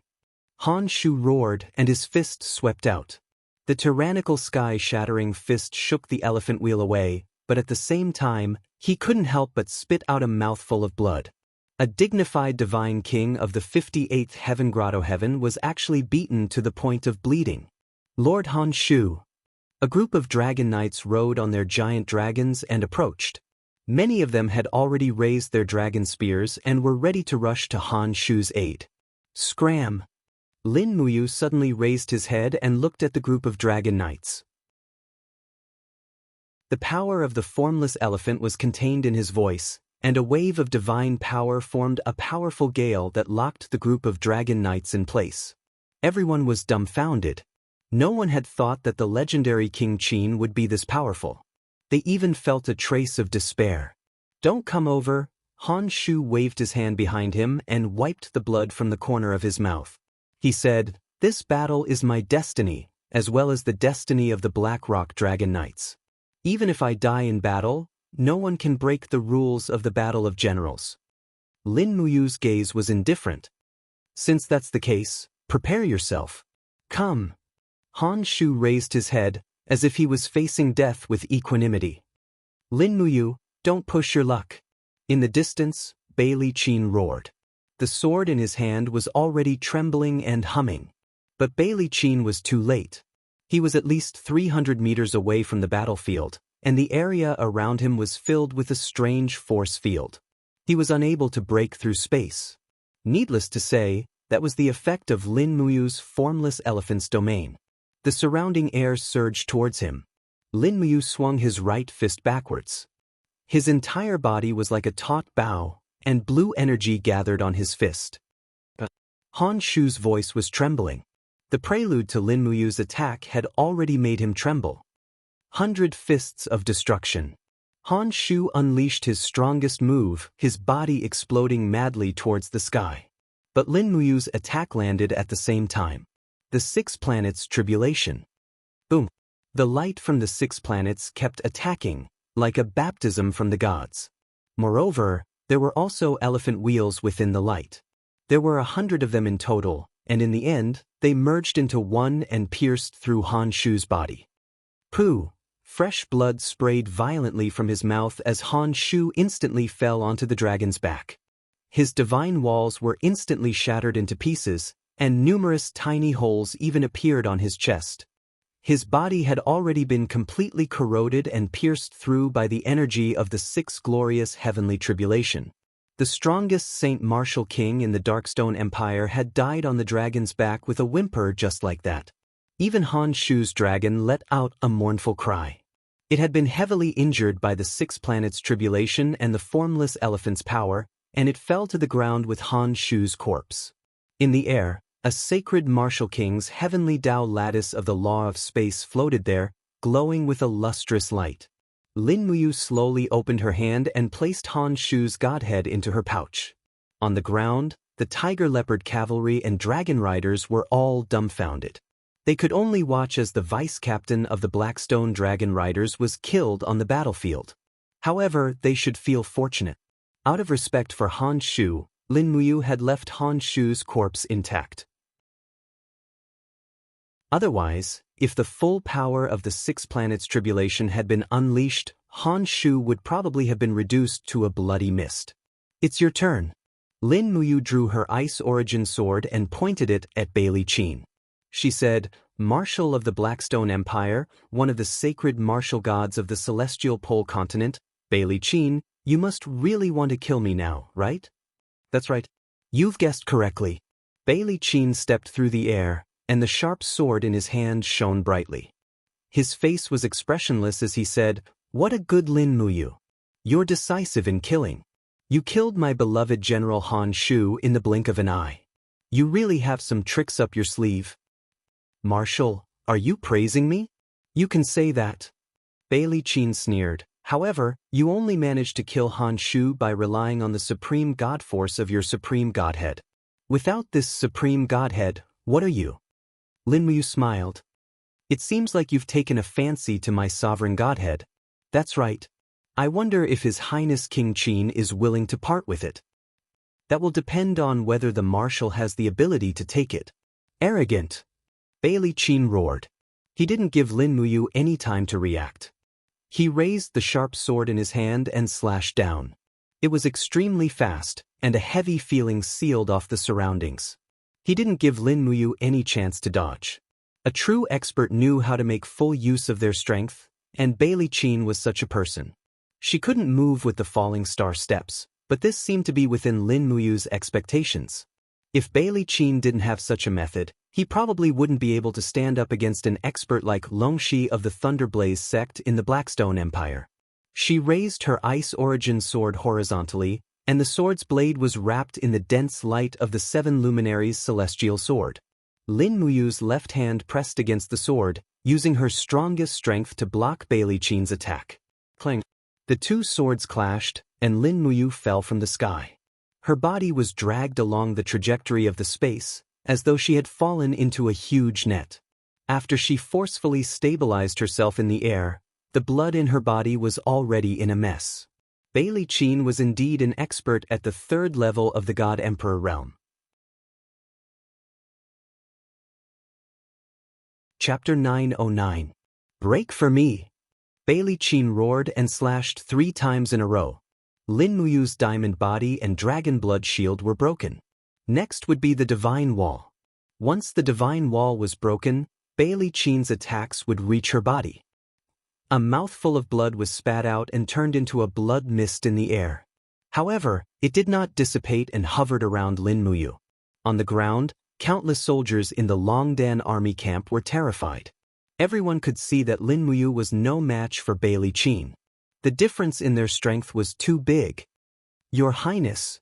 Han Shu roared, and his fist swept out. The tyrannical sky-shattering fist shook the elephant wheel away, but at the same time, he couldn't help but spit out a mouthful of blood. A dignified divine king of the 58th Heaven Grotto Heaven was actually beaten to the point of bleeding. Lord Han Shu. A group of dragon knights rode on their giant dragons and approached. Many of them had already raised their dragon spears and were ready to rush to Han Shu's aid. Scram! Lin Muyu suddenly raised his head and looked at the group of dragon knights. The power of the formless elephant was contained in his voice, and a wave of divine power formed a powerful gale that locked the group of dragon knights in place. Everyone was dumbfounded. No one had thought that the legendary King Qin would be this powerful. They even felt a trace of despair. Don't come over. Han Shu waved his hand behind him and wiped the blood from the corner of his mouth. He said, "This battle is my destiny, as well as the destiny of the Black Rock Dragon Knights. Even if I die in battle, no one can break the rules of the Battle of Generals." Lin Muyu's gaze was indifferent. "Since that's the case, prepare yourself. Come." Han Shu raised his head, as if he was facing death with equanimity. "Lin Muyu, don't push your luck." In the distance, Bailey Qin roared. The sword in his hand was already trembling and humming. But Bailey Qin was too late. He was at least 300 meters away from the battlefield, and the area around him was filled with a strange force field. He was unable to break through space. Needless to say, that was the effect of Lin Muyu's formless elephant's domain. The surrounding air surged towards him. Lin Muyu swung his right fist backwards. His entire body was like a taut bow, and blue energy gathered on his fist. Han Shu's voice was trembling. The prelude to Lin Muyu's attack had already made him tremble. 100 fists of destruction. Han Shu unleashed his strongest move, his body exploding madly towards the sky. But Lin Muyu's attack landed at the same time. The 6 planets' tribulation. Boom. The light from the 6 planets kept attacking, like a baptism from the gods. Moreover, there were also elephant wheels within the light. There were 100 of them in total, and in the end, they merged into one and pierced through Han Shu's body. Pooh! Fresh blood sprayed violently from his mouth as Han Shu instantly fell onto the dragon's back. His divine walls were instantly shattered into pieces, and numerous tiny holes even appeared on his chest. His body had already been completely corroded and pierced through by the energy of the 6 glorious heavenly tribulation. The strongest Saint Martial King in the Darkstone Empire had died on the dragon's back with a whimper just like that. Even Han Shu's dragon let out a mournful cry. It had been heavily injured by the 6 planets' tribulation and the formless elephant's power, and it fell to the ground with Han Shu's corpse. In the air, a sacred Martial King's heavenly Dao lattice of the law of space floated there, glowing with a lustrous light. Lin Muyu slowly opened her hand and placed Han Shu's godhead into her pouch. On the ground, the tiger leopard cavalry and dragon riders were all dumbfounded. They could only watch as the vice-captain of the Blackstone Dragon Riders was killed on the battlefield. However, they should feel fortunate. Out of respect for Han Shu, Lin Muyu had left Han Shu's corpse intact. Otherwise, if the full power of the 6 planets' tribulation had been unleashed, Han Shu would probably have been reduced to a bloody mist. It's your turn. Lin Muyu drew her ice origin sword and pointed it at Bailey Qin. She said, "Marshal of the Blackstone Empire, one of the sacred martial gods of the celestial pole continent, Bailey Qin, you must really want to kill me now, right?" "That's right. You've guessed correctly." Bailey Qin stepped through the air, and the sharp sword in his hand shone brightly. His face was expressionless as he said, "What a good Lin Muyu. You're decisive in killing. You killed my beloved General Han Shu in the blink of an eye. You really have some tricks up your sleeve." "Marshal, are you praising me?" "You can say that." Bailey Qin sneered. "However, you only managed to kill Han Shu by relying on the supreme god force of your supreme godhead. Without this supreme godhead, what are you?" Lin Muyu smiled. "It seems like you've taken a fancy to my sovereign godhead." "That's right. I wonder if His Highness King Qin is willing to part with it." "That will depend on whether the marshal has the ability to take it." "Arrogant!" Bailey Qin roared. He didn't give Lin Muyu any time to react. He raised the sharp sword in his hand and slashed down. It was extremely fast, and a heavy feeling sealed off the surroundings. He didn't give Lin Muyu any chance to dodge. A true expert knew how to make full use of their strength, and Bailey Qin was such a person. She couldn't move with the falling star steps, but this seemed to be within Lin Muyu's expectations. If Bailey Qin didn't have such a method, he probably wouldn't be able to stand up against an expert like Longxi of the Thunderblaze sect in the Blackstone Empire. She raised her ice origin sword horizontally, and the sword's blade was wrapped in the dense light of the 7 luminaries' celestial sword. Lin Muyu's left hand pressed against the sword, using her strongest strength to block Bailey Qin's attack. Clang! The 2 swords clashed, and Lin Muyu fell from the sky. Her body was dragged along the trajectory of the space, as though she had fallen into a huge net. After she forcefully stabilized herself in the air, the blood in her body was already in a mess. Bailey Qin was indeed an expert at the 3rd level of the God Emperor realm. Chapter 909. Break for me! Bailey Qin roared and slashed 3 times in a row. Lin Muyu's diamond body and dragon blood shield were broken. Next would be the divine wall. Once the divine wall was broken, Bailey Qin's attacks would reach her body. A mouthful of blood was spat out and turned into a blood mist in the air. However, it did not dissipate and hovered around Lin Muyu. On the ground, countless soldiers in the Longdan army camp were terrified. Everyone could see that Lin Muyu was no match for Bailey Qin. The difference in their strength was too big. Your Highness.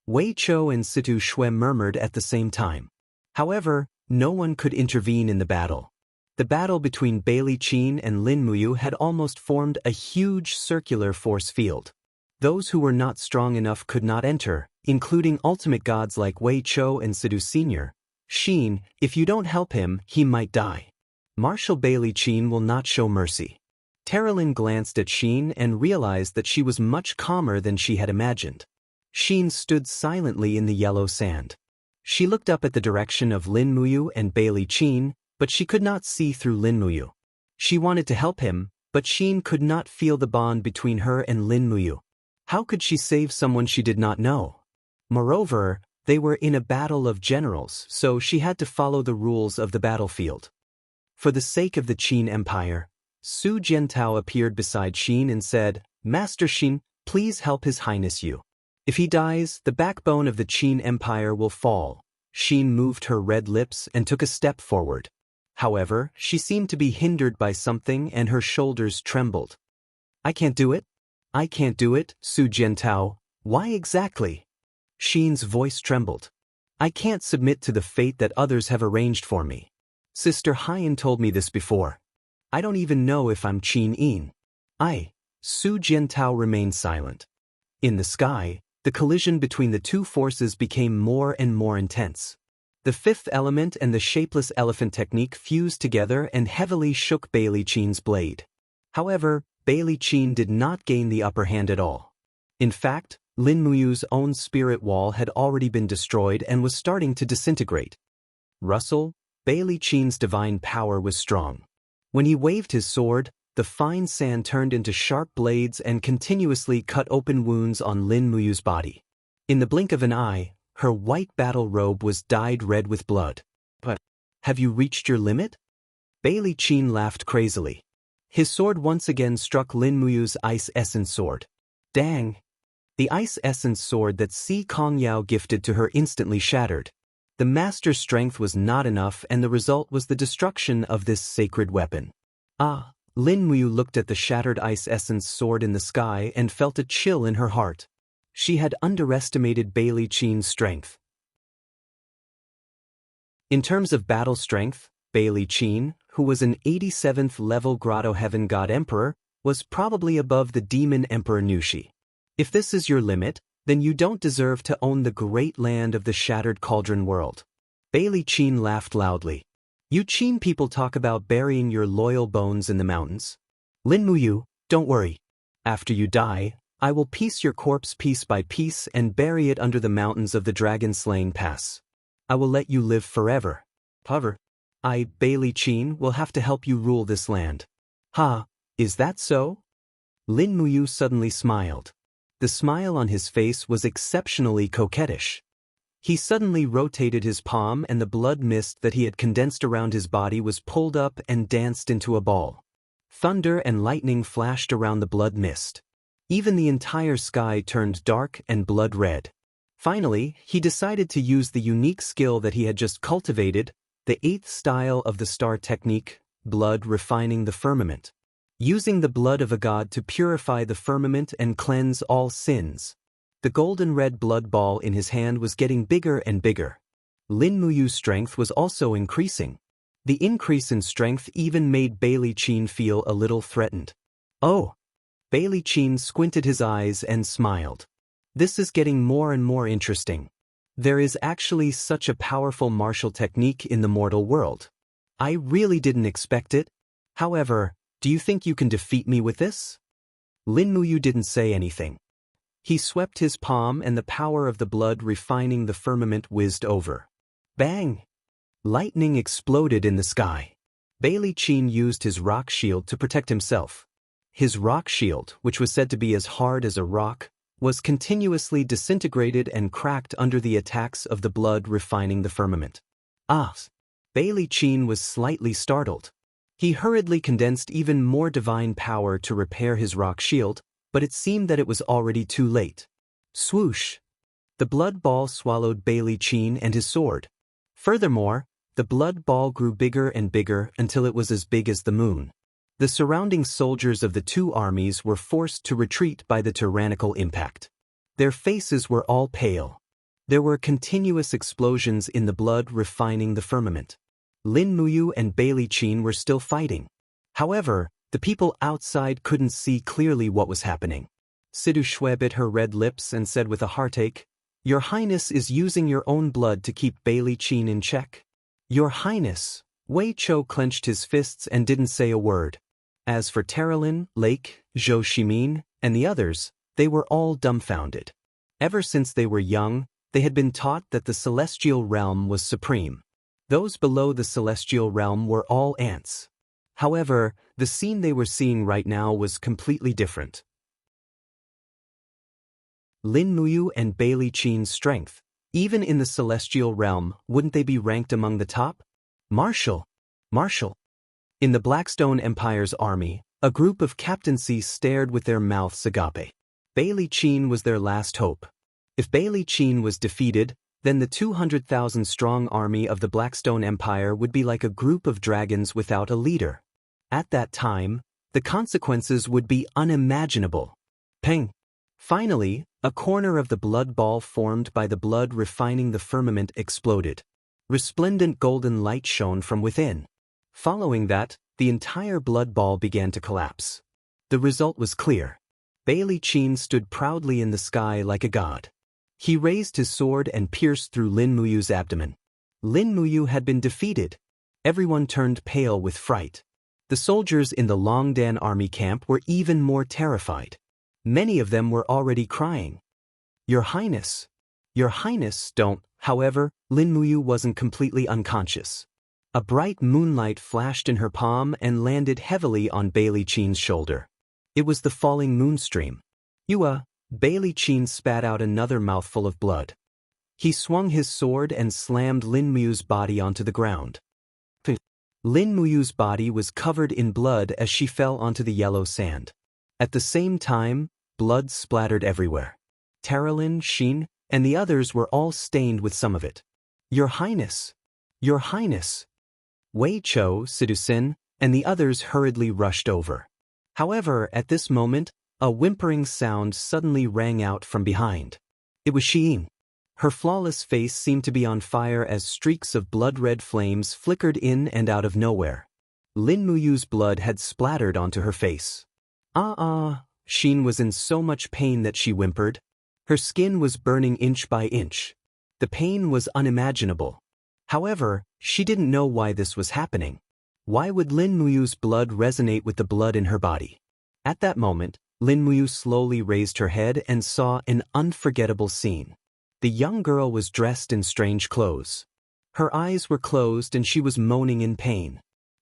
Wei Chou and Situ Shui murmured at the same time. However, no one could intervene in the battle. The battle between Bailey Qin and Lin Muyu had almost formed a huge circular force field. Those who were not strong enough could not enter, including ultimate gods like Wei Chou and Sidu Senior. Xin, if you don't help him, he might die. Marshal Bailey Qin will not show mercy. Terralyn glanced at Xin and realized that she was much calmer than she had imagined. Xin stood silently in the yellow sand. She looked up at the direction of Lin Muyu and Bailey Qin, but she could not see through Lin Muyu. She wanted to help him, but Xin could not feel the bond between her and Lin Muyu. How could she save someone she did not know? Moreover, they were in a battle of generals, so she had to follow the rules of the battlefield. For the sake of the Qin Empire, Su Jiantao appeared beside Xin and said, Master Xin, please help His Highness you. If he dies, the backbone of the Qin Empire will fall. Xin moved her red lips and took a step forward. However, she seemed to be hindered by something and her shoulders trembled. I can't do it. I can't do it, Su Jiantao. Why exactly? Xin's voice trembled. I can't submit to the fate that others have arranged for me. Sister Haiyan told me this before. I don't even know if I'm Qin Yin. Su Jiantao remained silent. In the sky, the collision between the two forces became more and more intense. The fifth element and the shapeless elephant technique fused together and heavily shook Bailey Qin's blade. However, Bailey Qin did not gain the upper hand at all. In fact, Lin Muyu's own spirit wall had already been destroyed and was starting to disintegrate. Russell, Bailey Qin's divine power was strong. When he waved his sword, the fine sand turned into sharp blades and continuously cut open wounds on Lin Muyu's body. In the blink of an eye, her white battle robe was dyed red with blood. But, have you reached your limit? Bailey Qin laughed crazily. His sword once again struck Lin Muyu's ice essence sword. Dang! The ice essence sword that Si Kongyao gifted to her instantly shattered. The master's strength was not enough and the result was the destruction of this sacred weapon. Lin Muyu looked at the shattered ice essence sword in the sky and felt a chill in her heart. She had underestimated Bailey Qin's strength. In terms of battle strength, Bailey Qin, who was an 87th level Grotto Heaven God Emperor, was probably above the Demon Emperor Nushi. If this is your limit, then you don't deserve to own the great land of the Shattered Cauldron world. Bailey Qin laughed loudly. You Qin people talk about burying your loyal bones in the mountains. Lin Muyu, don't worry. After you die, I will piece your corpse piece by piece and bury it under the mountains of the dragon-slaying pass. I will let you live forever. However, I, Bailey Qin, will have to help you rule this land. Is that so? Lin Muyu suddenly smiled. The smile on his face was exceptionally coquettish. He suddenly rotated his palm and the blood mist that he had condensed around his body was pulled up and danced into a ball. Thunder and lightning flashed around the blood mist. Even the entire sky turned dark and blood red. Finally, he decided to use the unique skill that he had just cultivated, the 8th style of the star technique, blood refining the firmament. Using the blood of a god to purify the firmament and cleanse all sins. The golden red blood ball in his hand was getting bigger and bigger. Lin Muyu's strength was also increasing. The increase in strength even made Bailey Qin feel a little threatened. Oh! Bailey Qin squinted his eyes and smiled. This is getting more and more interesting. There is actually such a powerful martial technique in the mortal world. I really didn't expect it. However, do you think you can defeat me with this? Lin Muyu didn't say anything. He swept his palm and the power of the blood refining the firmament whizzed over. Bang! Lightning exploded in the sky. Bailey Qin used his rock shield to protect himself. His rock shield, which was said to be as hard as a rock, was continuously disintegrated and cracked under the attacks of the blood refining the firmament. Bailey Qin was slightly startled. He hurriedly condensed even more divine power to repair his rock shield, but it seemed that it was already too late. Swoosh! The blood ball swallowed Bailey Qin and his sword. Furthermore, the blood ball grew bigger and bigger until it was as big as the moon. The surrounding soldiers of the two armies were forced to retreat by the tyrannical impact. Their faces were all pale. There were continuous explosions in the blood refining the firmament. Lin Muyu and Bailey Qin were still fighting. However, the people outside couldn't see clearly what was happening. Sidu Shui bit her red lips and said with a heartache, "Your Highness is using your own blood to keep Bailey Qin in check." "Your Highness." Wei Chou clenched his fists and didn't say a word. As for Terralin, Lake, Zhou Shimin, and the others, they were all dumbfounded. Ever since they were young, they had been taught that the celestial realm was supreme. Those below the celestial realm were all ants. However, the scene they were seeing right now was completely different. Lin Muyu and Bailey Qin's strength. Even in the celestial realm, wouldn't they be ranked among the top? Marshal! In the Blackstone Empire's army, a group of captaincies stared with their mouths agape. Bailey Qin was their last hope. If Bailey Qin was defeated, then the 200,000-strong army of the Blackstone Empire would be like a group of dragons without a leader. At that time, the consequences would be unimaginable. Peng! Finally, a corner of the blood ball formed by the blood refining the firmament exploded. Resplendent golden light shone from within. Following that, the entire blood ball began to collapse. The result was clear. Bailey Qin stood proudly in the sky like a god. He raised his sword and pierced through Lin Muyu's abdomen. Lin Muyu had been defeated. Everyone turned pale with fright. The soldiers in the Longdan army camp were even more terrified. Many of them were already crying. "Your Highness! Your Highness, don't." However, Lin Muyu wasn't completely unconscious. A bright moonlight flashed in her palm and landed heavily on Bailey Qin's shoulder. It was the falling moonstream. Bailey Qin spat out another mouthful of blood. He swung his sword and slammed Lin Muyu's body onto the ground. Lin Muyu's body was covered in blood as she fell onto the yellow sand. At the same time, blood splattered everywhere. Terralin, Xin, and the others were all stained with some of it. "Your Highness! Your Highness!" Wei Chou, Sidusin, and the others hurriedly rushed over. However, at this moment, a whimpering sound suddenly rang out from behind. It was Xiyin. Her flawless face seemed to be on fire as streaks of blood-red flames flickered in and out of nowhere. Lin Muyu's blood had splattered onto her face. Xin was in so much pain that she whimpered. Her skin was burning inch by inch. The pain was unimaginable. However, she didn't know why this was happening. Why would Lin Muyu's blood resonate with the blood in her body? At that moment, Lin Muyu slowly raised her head and saw an unforgettable scene. The young girl was dressed in strange clothes. Her eyes were closed and she was moaning in pain.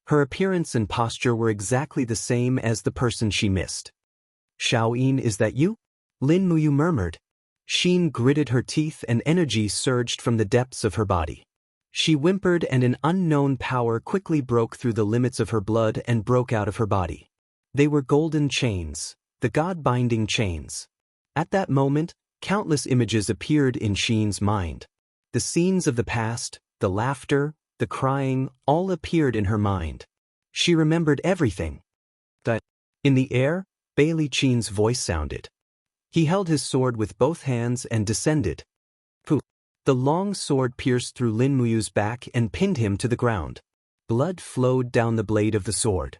Her appearance and posture were exactly the same as the person she missed. "Xiaoyin, is that you?" Lin Muyu murmured. Xin gritted her teeth and energy surged from the depths of her body. She whimpered and an unknown power quickly broke through the limits of her blood and broke out of her body. They were golden chains, the god-binding chains. At that moment, countless images appeared in Xin's mind. The scenes of the past, the laughter, the crying, all appeared in her mind. She remembered everything. In the air, Bailey Qin's voice sounded. He held his sword with both hands and descended. The long sword pierced through Lin Muyu's back and pinned him to the ground. Blood flowed down the blade of the sword.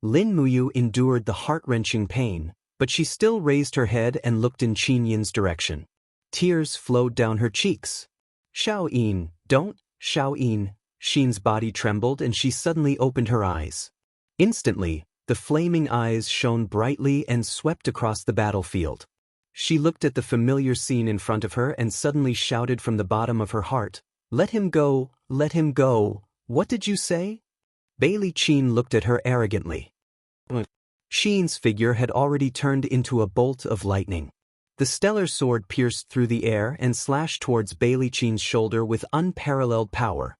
Lin Muyu endured the heart-wrenching pain, but she still raised her head and looked in Qin Yin's direction. Tears flowed down her cheeks. "Xiaoyin, don't, Xiaoyin." Xin's body trembled and she suddenly opened her eyes. Instantly, the flaming eyes shone brightly and swept across the battlefield. She looked at the familiar scene in front of her and suddenly shouted from the bottom of her heart, "Let him go, let him go." "What did you say?" Bailey Qin looked at her arrogantly. Xin's figure had already turned into a bolt of lightning. The stellar sword pierced through the air and slashed towards Bailey Qin's shoulder with unparalleled power.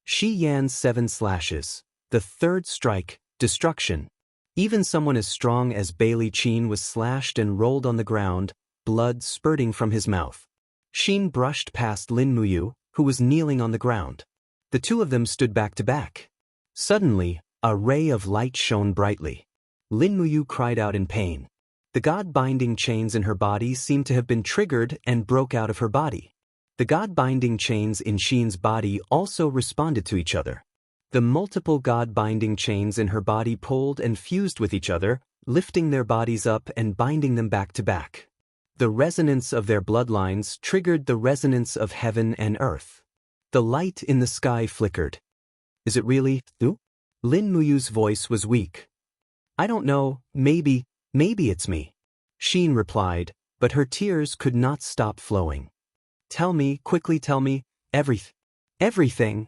Shi Yan's 7 slashes. The third strike, destruction. Even someone as strong as Bailey Qin was slashed and rolled on the ground, blood spurting from his mouth. Xin brushed past Lin Muyu, who was kneeling on the ground. The two of them stood back to back. Suddenly, a ray of light shone brightly. Lin Muyu cried out in pain. The God-binding chains in her body seemed to have been triggered and broke out of her body. The God-binding chains in Xian's body also responded to each other. The multiple God-binding chains in her body pulled and fused with each other, lifting their bodies up and binding them back to back. The resonance of their bloodlines triggered the resonance of heaven and earth. The light in the sky flickered. Is it really you? Lin Muyu's voice was weak. I don't know, maybe it's me. Xian replied, but her tears could not stop flowing. Tell me, quickly tell me, everything.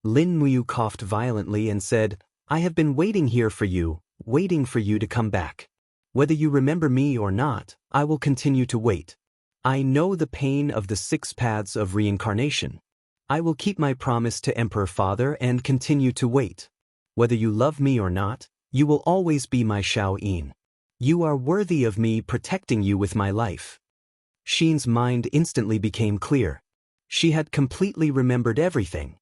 Lin Muyu coughed violently and said, I have been waiting here for you, waiting for you to come back. Whether you remember me or not, I will continue to wait. I know the pain of the 6 paths of reincarnation. I will keep my promise to Emperor Father and continue to wait. Whether you love me or not, you will always be my Xiao Yin. You are worthy of me protecting you with my life. Xian's mind instantly became clear. She had completely remembered everything.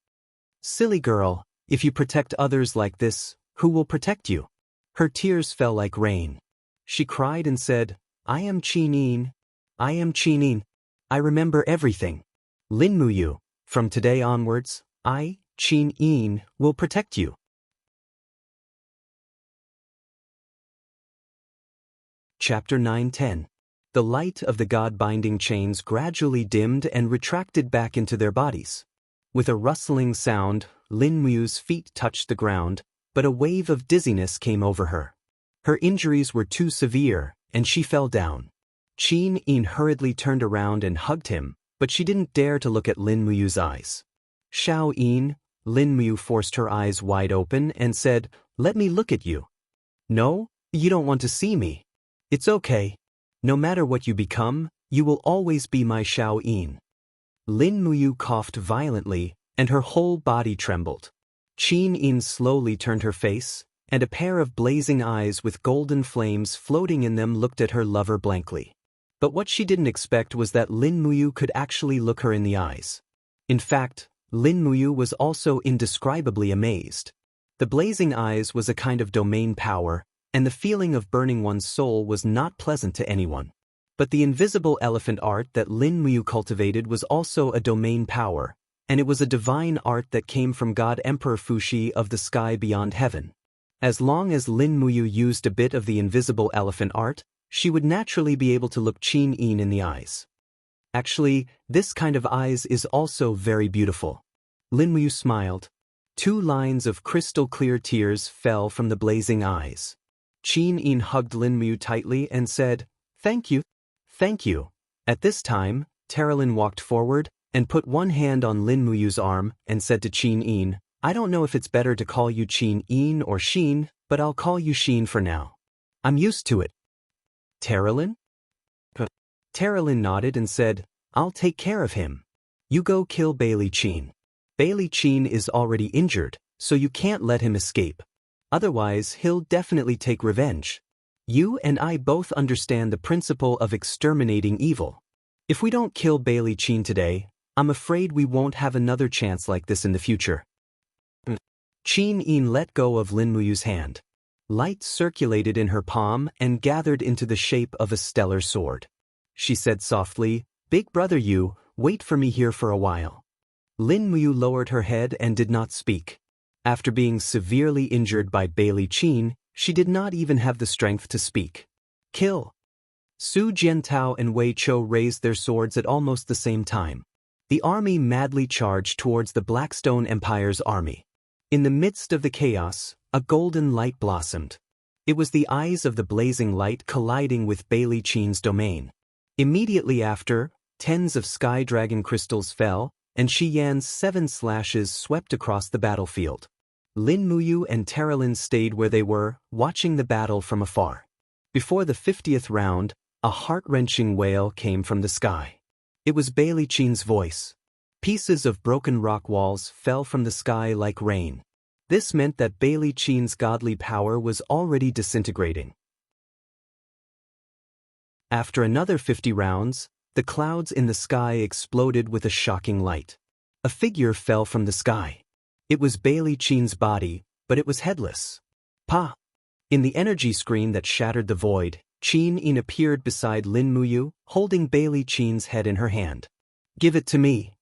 Silly girl, if you protect others like this, who will protect you? Her tears fell like rain. She cried and said, I am Qin Yin. I am Qin Yin. I remember everything. Lin Muyu, from today onwards, I, Qin Yin, will protect you. Chapter 9-10. The light of the God-binding chains gradually dimmed and retracted back into their bodies. With a rustling sound, Lin Muyu's feet touched the ground, but a wave of dizziness came over her. Her injuries were too severe, and she fell down. Qin Yin hurriedly turned around and hugged him, but she didn't dare to look at Lin Muyu's eyes. Xiao Yin, Lin Muyu forced her eyes wide open and said, Let me look at you. No, you don't want to see me. It's okay. No matter what you become, you will always be my Xiao Yin. Lin Muyu coughed violently, and her whole body trembled. Qin Yin slowly turned her face, and a pair of blazing eyes with golden flames floating in them looked at her lover blankly. But what she didn't expect was that Lin Muyu could actually look her in the eyes. In fact, Lin Muyu was also indescribably amazed. The blazing eyes was a kind of domain power, and the feeling of burning one's soul was not pleasant to anyone. But the invisible elephant art that Lin Muyu cultivated was also a domain power, and it was a divine art that came from God Emperor Fuxi of the sky beyond heaven. As long as Lin Muyu used a bit of the invisible elephant art, she would naturally be able to look Qin Yin in the eyes. Actually, this kind of eyes is also very beautiful. Lin Muyu smiled. 2 lines of crystal-clear tears fell from the blazing eyes. Qin Yin hugged Lin Muyu tightly and said, Thank you. Thank you. At this time, Terralyn walked forward and put one hand on Lin Muyu's arm and said to Qin Yin, I don't know if it's better to call you Qin Yin or Xian, but I'll call you Xian for now. I'm used to it. Terralyn? Terralyn nodded and said, I'll take care of him. You go kill Bailey Qin. Bailey Qin is already injured, so you can't let him escape. Otherwise, he'll definitely take revenge. You and I both understand the principle of exterminating evil. If we don't kill Bailey Qin today, I'm afraid we won't have another chance like this in the future. Qin Yin let go of Lin Muyu's hand. Light circulated in her palm and gathered into the shape of a stellar sword. She said softly, Big brother you, wait for me here for a while. Lin Muyu lowered her head and did not speak. After being severely injured by Bailey Qin, she did not even have the strength to speak. Kill! Su Jiantao and Wei Chou raised their swords at almost the same time. The army madly charged towards the Blackstone Empire's army. In the midst of the chaos, a golden light blossomed. It was the eyes of the blazing light colliding with Bailey Qin's domain. Immediately after, tens of sky dragon crystals fell, and Shi Yan's 7 slashes swept across the battlefield. Lin Muyu and Terralyn stayed where they were, watching the battle from afar. Before the 50th round, a heart-wrenching wail came from the sky. It was Bailey Qin's voice. Pieces of broken rock walls fell from the sky like rain. This meant that Bailey Qin's godly power was already disintegrating. After another 50 rounds, the clouds in the sky exploded with a shocking light. A figure fell from the sky. It was Bailey Qin's body, but it was headless. Pa! In the energy screen that shattered the void, Qin Yin appeared beside Lin Muyu, holding Bailey Qin's head in her hand. "Give it to me,"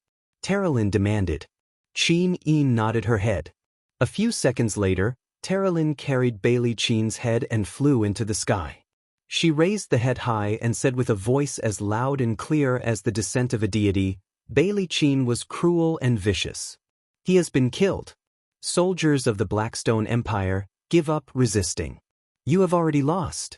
Terralyn demanded. Qin Yin nodded her head. A few seconds later, Terralyn carried Bailey Qin's head and flew into the sky. She raised the head high and said with a voice as loud and clear as the descent of a deity, "Bailey Qin was cruel and vicious. He has been killed. Soldiers of the Blackstone Empire, give up resisting. You have already lost."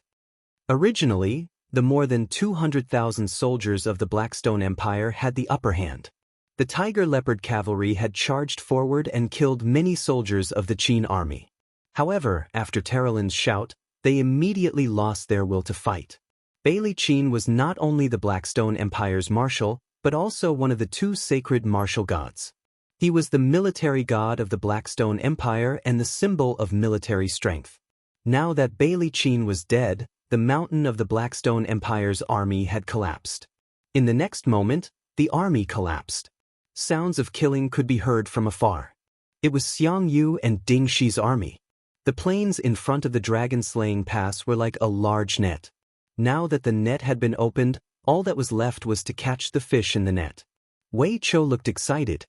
Originally, the more than 200,000 soldiers of the Blackstone Empire had the upper hand. The Tiger Leopard cavalry had charged forward and killed many soldiers of the Qin army. However, after Terralyn's shout, they immediately lost their will to fight. Bailey Qin was not only the Blackstone Empire's marshal, but also one of the two sacred martial gods. He was the military god of the Blackstone Empire and the symbol of military strength. Now that Bailey Qin was dead, the mountain of the Blackstone Empire's army had collapsed. In the next moment, the army collapsed. Sounds of killing could be heard from afar. It was Xiang Yu and Ding Shi's army. The plains in front of the dragon-slaying pass were like a large net. Now that the net had been opened, all that was left was to catch the fish in the net. Wei Chou looked excited.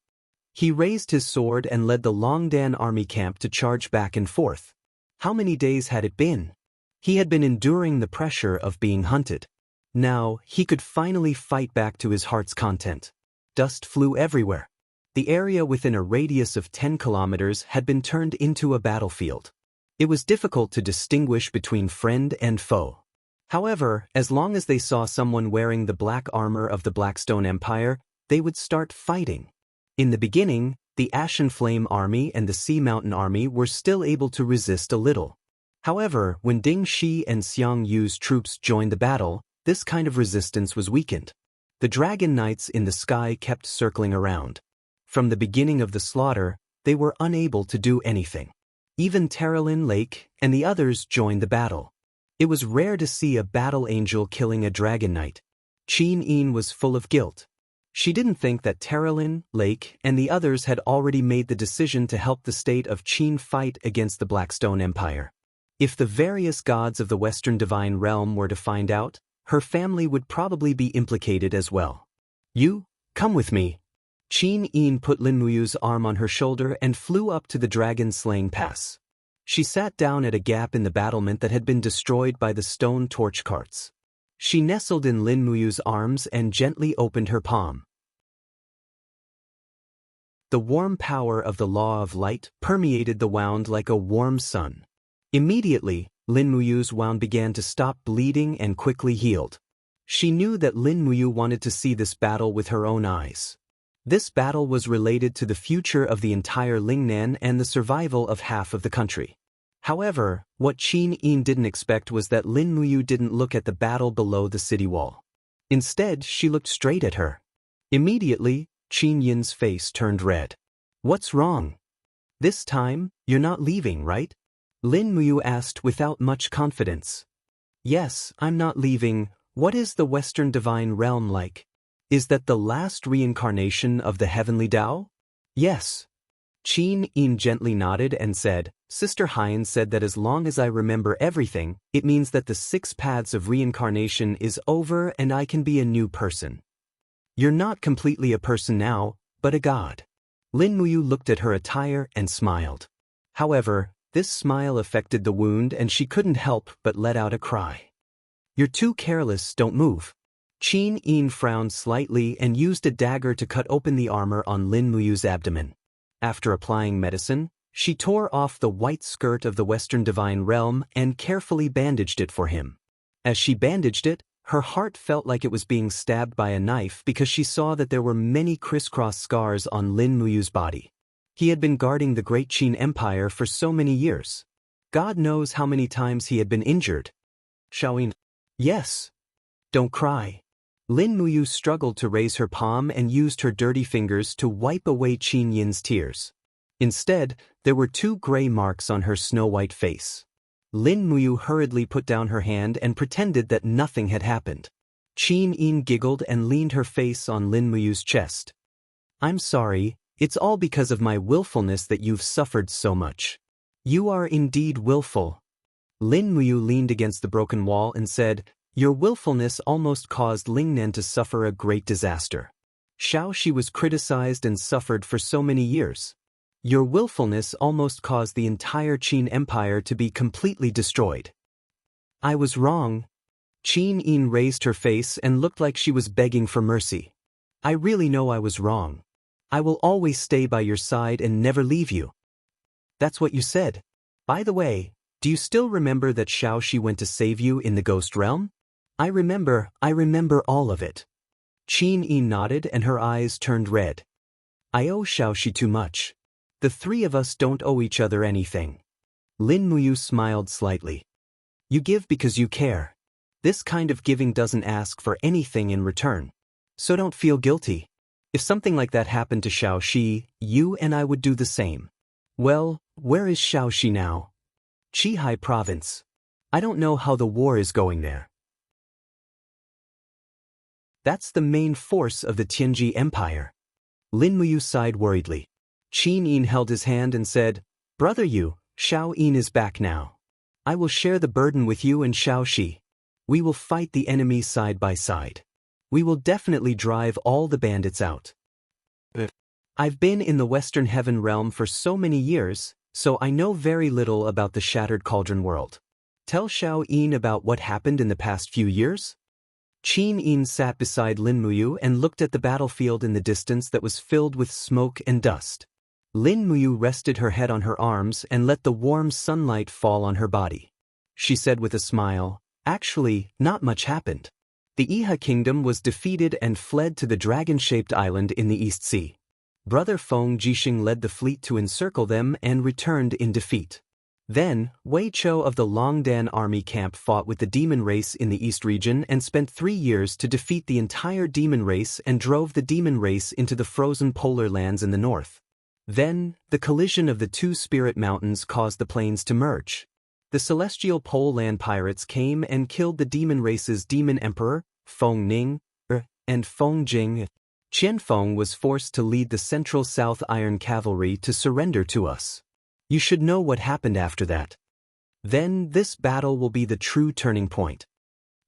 He raised his sword and led the Longdan army camp to charge back and forth. How many days had it been? He had been enduring the pressure of being hunted. Now, he could finally fight back to his heart's content. Dust flew everywhere. The area within a radius of 10 kilometers had been turned into a battlefield. It was difficult to distinguish between friend and foe. However, as long as they saw someone wearing the black armor of the Blackstone Empire, they would start fighting. In the beginning, the Ashen Flame Army and the Sea Mountain Army were still able to resist a little. However, when Ding Shi and Xiang Yu's troops joined the battle, this kind of resistance was weakened. The Dragon Knights in the sky kept circling around. From the beginning of the slaughter, they were unable to do anything. Even Terralyn Lake and the others joined the battle. It was rare to see a battle angel killing a Dragon Knight. Qin Yin was full of guilt. She didn't think that Terralyn, Lake, and the others had already made the decision to help the state of Qin fight against the Blackstone Empire. If the various gods of the Western Divine Realm were to find out, her family would probably be implicated as well. "You, come with me." Qin Yin put Lin Muyu's arm on her shoulder and flew up to the dragon-slaying pass. She sat down at a gap in the battlement that had been destroyed by the stone torch carts. She nestled in Lin Muyu's arms and gently opened her palm. The warm power of the law of light permeated the wound like a warm sun. Immediately, Lin Muyu's wound began to stop bleeding and quickly healed. She knew that Lin Muyu wanted to see this battle with her own eyes. This battle was related to the future of the entire Lingnan and the survival of half of the country. However, what Qin Yin didn't expect was that Lin Muyu didn't look at the battle below the city wall. Instead, she looked straight at her. Immediately, Qin Yin's face turned red. "What's wrong? This time, you're not leaving, right?" Lin Muyu asked without much confidence. "Yes, I'm not leaving. What is the Western Divine Realm like? Is that the last reincarnation of the Heavenly Tao?" "Yes." Qin Yin gently nodded and said, "Sister Hien said that as long as I remember everything, it means that the 6 paths of reincarnation is over and I can be a new person. You're not completely a person now, but a god." Lin Muyu looked at her attire and smiled. However, this smile affected the wound and she couldn't help but let out a cry. "You're too careless, don't move." Qin Yin frowned slightly and used a dagger to cut open the armor on Lin Muyu's abdomen. After applying medicine, she tore off the white skirt of the Western Divine Realm and carefully bandaged it for him. As she bandaged it, her heart felt like it was being stabbed by a knife because she saw that there were many crisscross scars on Lin Muyu's body. He had been guarding the Great Qin Empire for so many years. God knows how many times he had been injured. Xiaoyin. "Yes. Don't cry." Lin Muyu struggled to raise her palm and used her dirty fingers to wipe away Qin Yin's tears. Instead, there were 2 gray marks on her snow-white face. Lin Muyu hurriedly put down her hand and pretended that nothing had happened. Qin Yin giggled and leaned her face on Lin Muyu's chest. "I'm sorry, it's all because of my willfulness that you've suffered so much." "You are indeed willful." Lin Muyu leaned against the broken wall and said, "Your willfulness almost caused Lingnan to suffer a great disaster. Xiaoxi was criticized and suffered for so many years. Your willfulness almost caused the entire Qin Empire to be completely destroyed." "I was wrong." Qin Yin raised her face and looked like she was begging for mercy. "I really know I was wrong. I will always stay by your side and never leave you." "That's what you said. By the way, do you still remember that Xiaoxi went to save you in the ghost realm?" I remember all of it." Qin Yin nodded and her eyes turned red. "I owe Xiaoxi too much. The three of us don't owe each other anything." Lin Muyu smiled slightly. "You give because you care. This kind of giving doesn't ask for anything in return. So don't feel guilty. If something like that happened to Xiaoxi, you and I would do the same." "Well, where is Xiaoxi now?" "Qihai province. I don't know how the war is going there." "That's the main force of the Tianji Empire." Lin Muyu sighed worriedly. Qin Yin held his hand and said, "Brother Yu, Xiao Yin is back now. I will share the burden with you and Xiaoxi. We will fight the enemy side by side. We will definitely drive all the bandits out." "I've been in the Western Heaven realm for so many years, so I know very little about the Shattered Cauldron world. Tell Xiao Yin about what happened in the past few years?" Qin Yin sat beside Lin Muyu and looked at the battlefield in the distance that was filled with smoke and dust. Lin Muyu rested her head on her arms and let the warm sunlight fall on her body. She said with a smile, "Actually, not much happened. The Iha kingdom was defeated and fled to the dragon-shaped island in the East Sea. Brother Feng Jixing led the fleet to encircle them and returned in defeat. Then, Wei Chou of the Longdan army camp fought with the demon race in the East region and spent 3 years to defeat the entire demon race and drove the demon race into the frozen polar lands in the north. Then, the collision of the two spirit mountains caused the plains to merge. The celestial pole land pirates came and killed the demon race's demon emperor, Feng Ning, and Feng Jing. Qianfeng was forced to lead the Central South Iron Cavalry to surrender to us. You should know what happened after that. Then this battle will be the true turning point."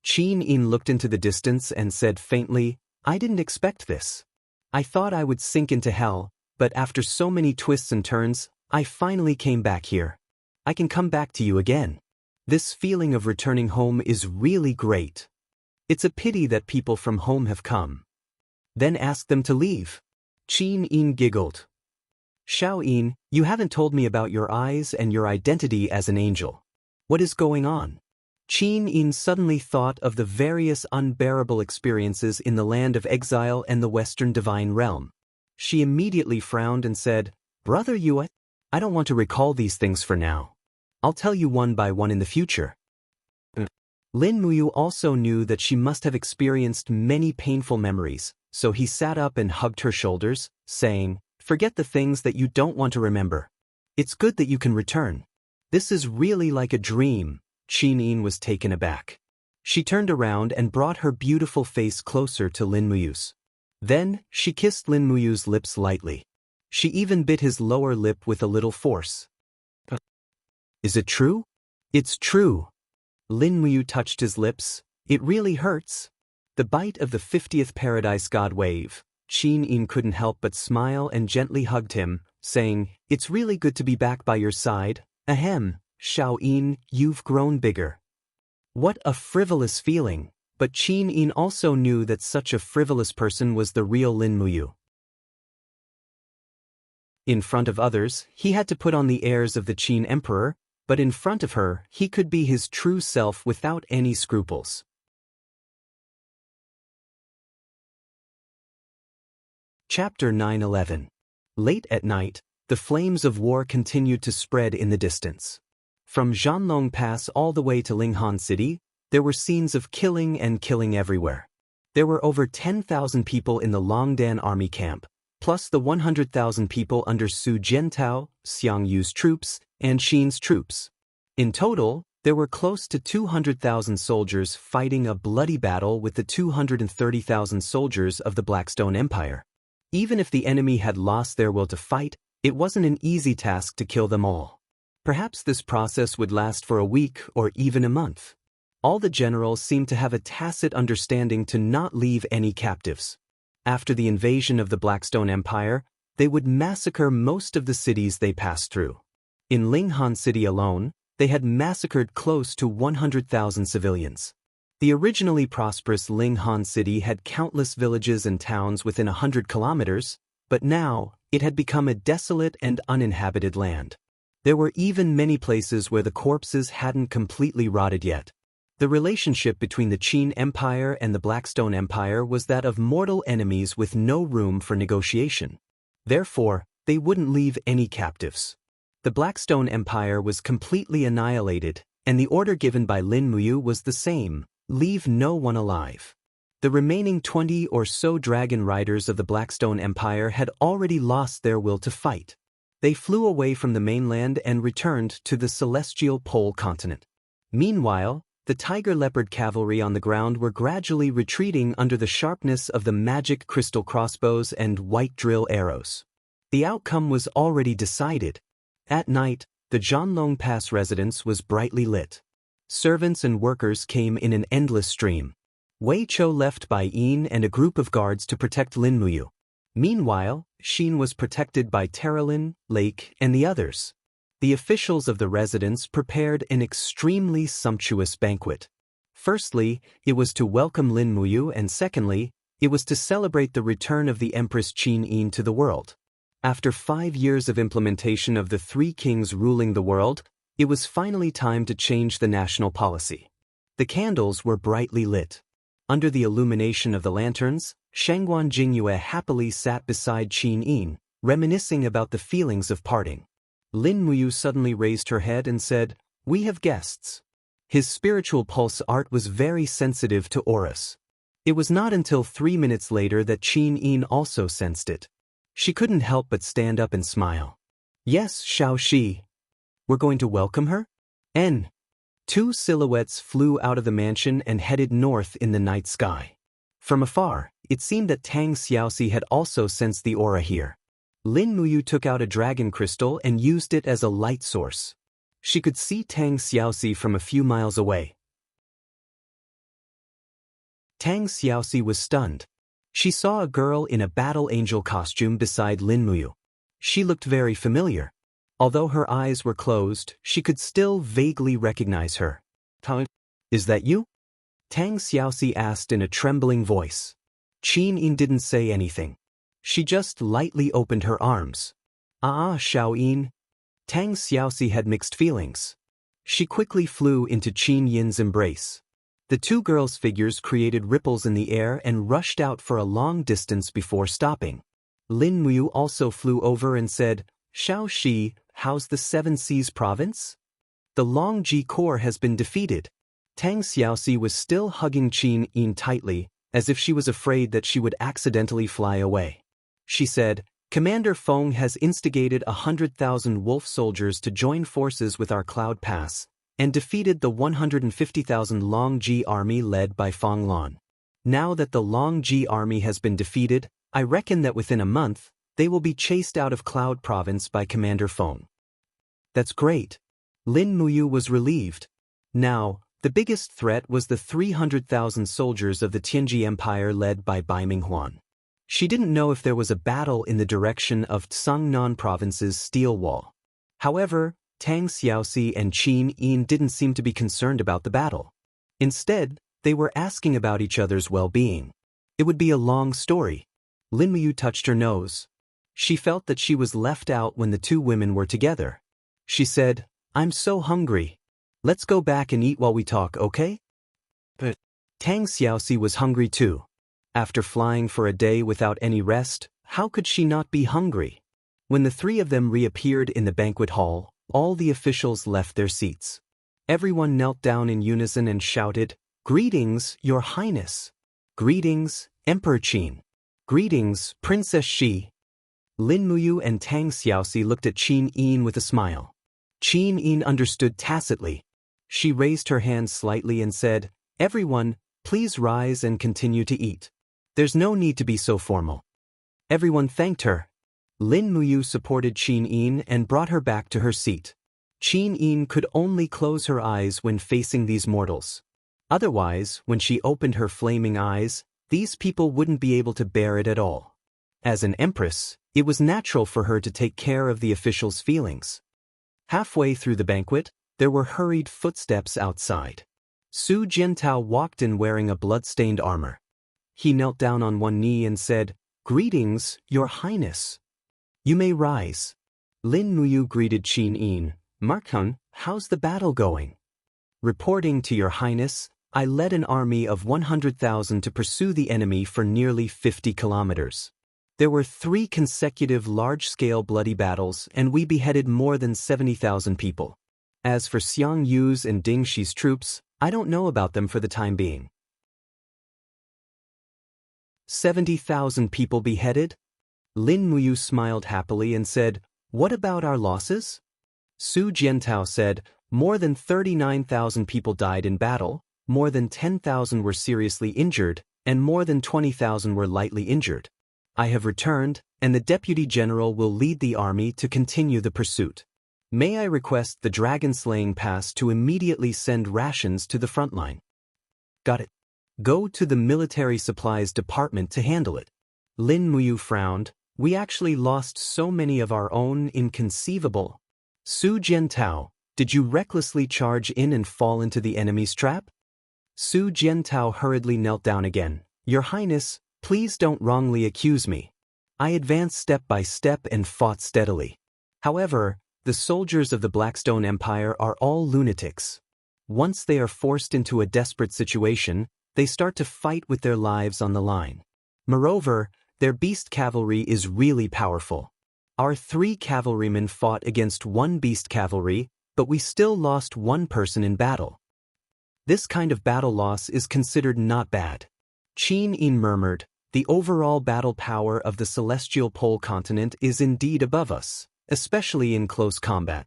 Qin Yin looked into the distance and said faintly, "I didn't expect this. I thought I would sink into hell, but after so many twists and turns, I finally came back here. I can come back to you again. This feeling of returning home is really great. It's a pity that people from home have come. Then ask them to leave." Qin Yin giggled. "Xiao Yin, you haven't told me about your eyes and your identity as an angel. What is going on?" Qin Yin suddenly thought of the various unbearable experiences in the land of exile and the Western divine realm. She immediately frowned and said, "Brother Yu, I don't want to recall these things for now. I'll tell you one by one in the future." Lin Muyu also knew that she must have experienced many painful memories, so he sat up and hugged her shoulders, saying, "Forget the things that you don't want to remember. It's good that you can return. This is really like a dream." Qin Yin was taken aback. She turned around and brought her beautiful face closer to Lin Muyu's. Then, she kissed Lin Muyu's lips lightly. She even bit his lower lip with a little force. "Is it true?" "It's true." Lin Muyu touched his lips. "It really hurts." The bite of the 50th Paradise God wave. Qin Yin couldn't help but smile and gently hugged him, saying, "It's really good to be back by your side. Ahem, Xiao Yin, you've grown bigger." What a frivolous feeling, but Qin Yin also knew that such a frivolous person was the real Lin Muyu. In front of others, he had to put on the airs of the Qin Emperor, but in front of her, he could be his true self without any scruples. Chapter 9-11. Late at night, the flames of war continued to spread in the distance. From Zhanlong Pass all the way to Linghan City, there were scenes of killing and killing everywhere. There were over 10,000 people in the Longdan army camp, plus the 100,000 people under Su Jiantao, Xiang Yu's troops, and Xin's troops. In total, there were close to 200,000 soldiers fighting a bloody battle with the 230,000 soldiers of the Blackstone Empire. Even if the enemy had lost their will to fight, it wasn't an easy task to kill them all. Perhaps this process would last for a week or even a month. All the generals seemed to have a tacit understanding to not leave any captives. After the invasion of the Blackstone Empire, they would massacre most of the cities they passed through. In Linghan City alone, they had massacred close to 100,000 civilians. The originally prosperous Linghan City had countless villages and towns within 100 kilometers, but now it had become a desolate and uninhabited land. There were even many places where the corpses hadn't completely rotted yet. The relationship between the Qin Empire and the Blackstone Empire was that of mortal enemies with no room for negotiation. Therefore, they wouldn't leave any captives. The Blackstone Empire was completely annihilated, and the order given by Lin Muyu was the same: leave no one alive. The remaining 20 or so dragon riders of the Blackstone Empire had already lost their will to fight. They flew away from the mainland and returned to the celestial pole continent. Meanwhile, the tiger leopard cavalry on the ground were gradually retreating under the sharpness of the magic crystal crossbows and white drill arrows. The outcome was already decided. At night, the Zhanlong Pass residence was brightly lit. Servants and workers came in an endless stream. Wei Chou left Bai Yin and a group of guards to protect Lin Muyu. Meanwhile, Xin was protected by Terralin, Lake, and the others. The officials of the residence prepared an extremely sumptuous banquet. Firstly, it was to welcome Lin Muyu, and secondly, it was to celebrate the return of the Empress Qin Yin to the world. After 5 years of implementation of the three kings ruling the world, it was finally time to change the national policy. The candles were brightly lit. Under the illumination of the lanterns, Shangguan Jingyue happily sat beside Qin Yin, reminiscing about the feelings of parting. Lin Muyu suddenly raised her head and said, "We have guests." His spiritual pulse art was very sensitive to auras. It was not until 3 minutes later that Qin Yin also sensed it. She couldn't help but stand up and smile. "Yes, Xiao Shi. We're going to welcome her?" N. 2 silhouettes flew out of the mansion and headed north in the night sky. From afar, it seemed that Tang Xiaoxi had also sensed the aura here. Lin Muyu took out a dragon crystal and used it as a light source. She could see Tang Xiaoxi from a few miles away. Tang Xiaoxi was stunned. She saw a girl in a battle angel costume beside Lin Muyu. She looked very familiar. Although her eyes were closed, she could still vaguely recognize her. "Is that you?" Tang Xiaoxi asked in a trembling voice. Qin Yin didn't say anything. She just lightly opened her arms. Xiao Yin." Tang Xiaoxi had mixed feelings. She quickly flew into Qin Yin's embrace. The two girls' figures created ripples in the air and rushed out for a long distance before stopping. Lin Muyu also flew over and said, "Xiao Shi, how's the Seven Seas province?" "The Longji Corps has been defeated." Tang Xiaoxi was still hugging Qin Yin tightly, as if she was afraid that she would accidentally fly away. She said, "Commander Feng has instigated 100,000 wolf soldiers to join forces with our Cloud Pass, and defeated the 150,000 Longji army led by Feng Lan. Now that the Longji army has been defeated, I reckon that within a month, they will be chased out of Cloud Province by Commander Feng." "That's great." Lin Muyu was relieved. Now, the biggest threat was the 300,000 soldiers of the Tianji Empire led by Bai Minghuan. She didn't know if there was a battle in the direction of Tsangnan Province's steel wall. However, Tang Xiaoxi and Qin Yin didn't seem to be concerned about the battle. Instead, they were asking about each other's well-being. It would be a long story. Lin Muyu touched her nose. She felt that she was left out when the two women were together. She said, "I'm so hungry. Let's go back and eat while we talk, okay?" But Tang Xiaoxi was hungry too. After flying for a day without any rest, how could she not be hungry? When the three of them reappeared in the banquet hall, all the officials left their seats. Everyone knelt down in unison and shouted, "Greetings, Your Highness! Greetings, Emperor Qin! Greetings, Princess Shi!" Lin Muyu and Tang Xiaoxi looked at Qin Yin with a smile. Qin Yin understood tacitly. She raised her hand slightly and said, "Everyone, please rise and continue to eat. There's no need to be so formal." Everyone thanked her. Lin Muyu supported Qin Yin and brought her back to her seat. Qin Yin could only close her eyes when facing these mortals. Otherwise, when she opened her flaming eyes, these people wouldn't be able to bear it at all. As an empress, it was natural for her to take care of the officials' feelings. Halfway through the banquet, there were hurried footsteps outside. Su Jiantao walked in wearing a blood-stained armor. He knelt down on one knee and said, "Greetings, Your Highness. You may rise." Lin Muyu greeted Qin Yin. "Markhun, how's the battle going?" "Reporting to Your Highness, I led an army of 100,000 to pursue the enemy for nearly 50 kilometers. There were 3 consecutive large-scale bloody battles and we beheaded more than 70,000 people. As for Xiang Yu's and Ding Shi's troops, I don't know about them for the time being." 70,000 people beheaded? Lin Muyu smiled happily and said, "What about our losses?" Su Jiantao said, "More than 39,000 people died in battle, more than 10,000 were seriously injured, and more than 20,000 were lightly injured. I have returned, and the Deputy General will lead the army to continue the pursuit. May I request the dragon-slaying pass to immediately send rations to the front line?" "Got it. Go to the military supplies department to handle it." Lin Muyu frowned. "We actually lost so many of our own. Inconceivable." "Su Jiantao, did you recklessly charge in and fall into the enemy's trap?" Su Jiantao hurriedly knelt down again. "Your Highness, please don't wrongly accuse me. I advanced step by step and fought steadily. However, the soldiers of the Blackstone Empire are all lunatics. Once they are forced into a desperate situation, they start to fight with their lives on the line. Moreover, their beast cavalry is really powerful. Our 3 cavalrymen fought against 1 beast cavalry, but we still lost 1 person in battle. This kind of battle loss is considered not bad." Qin Yin murmured, "The overall battle power of the celestial pole continent is indeed above us, especially in close combat.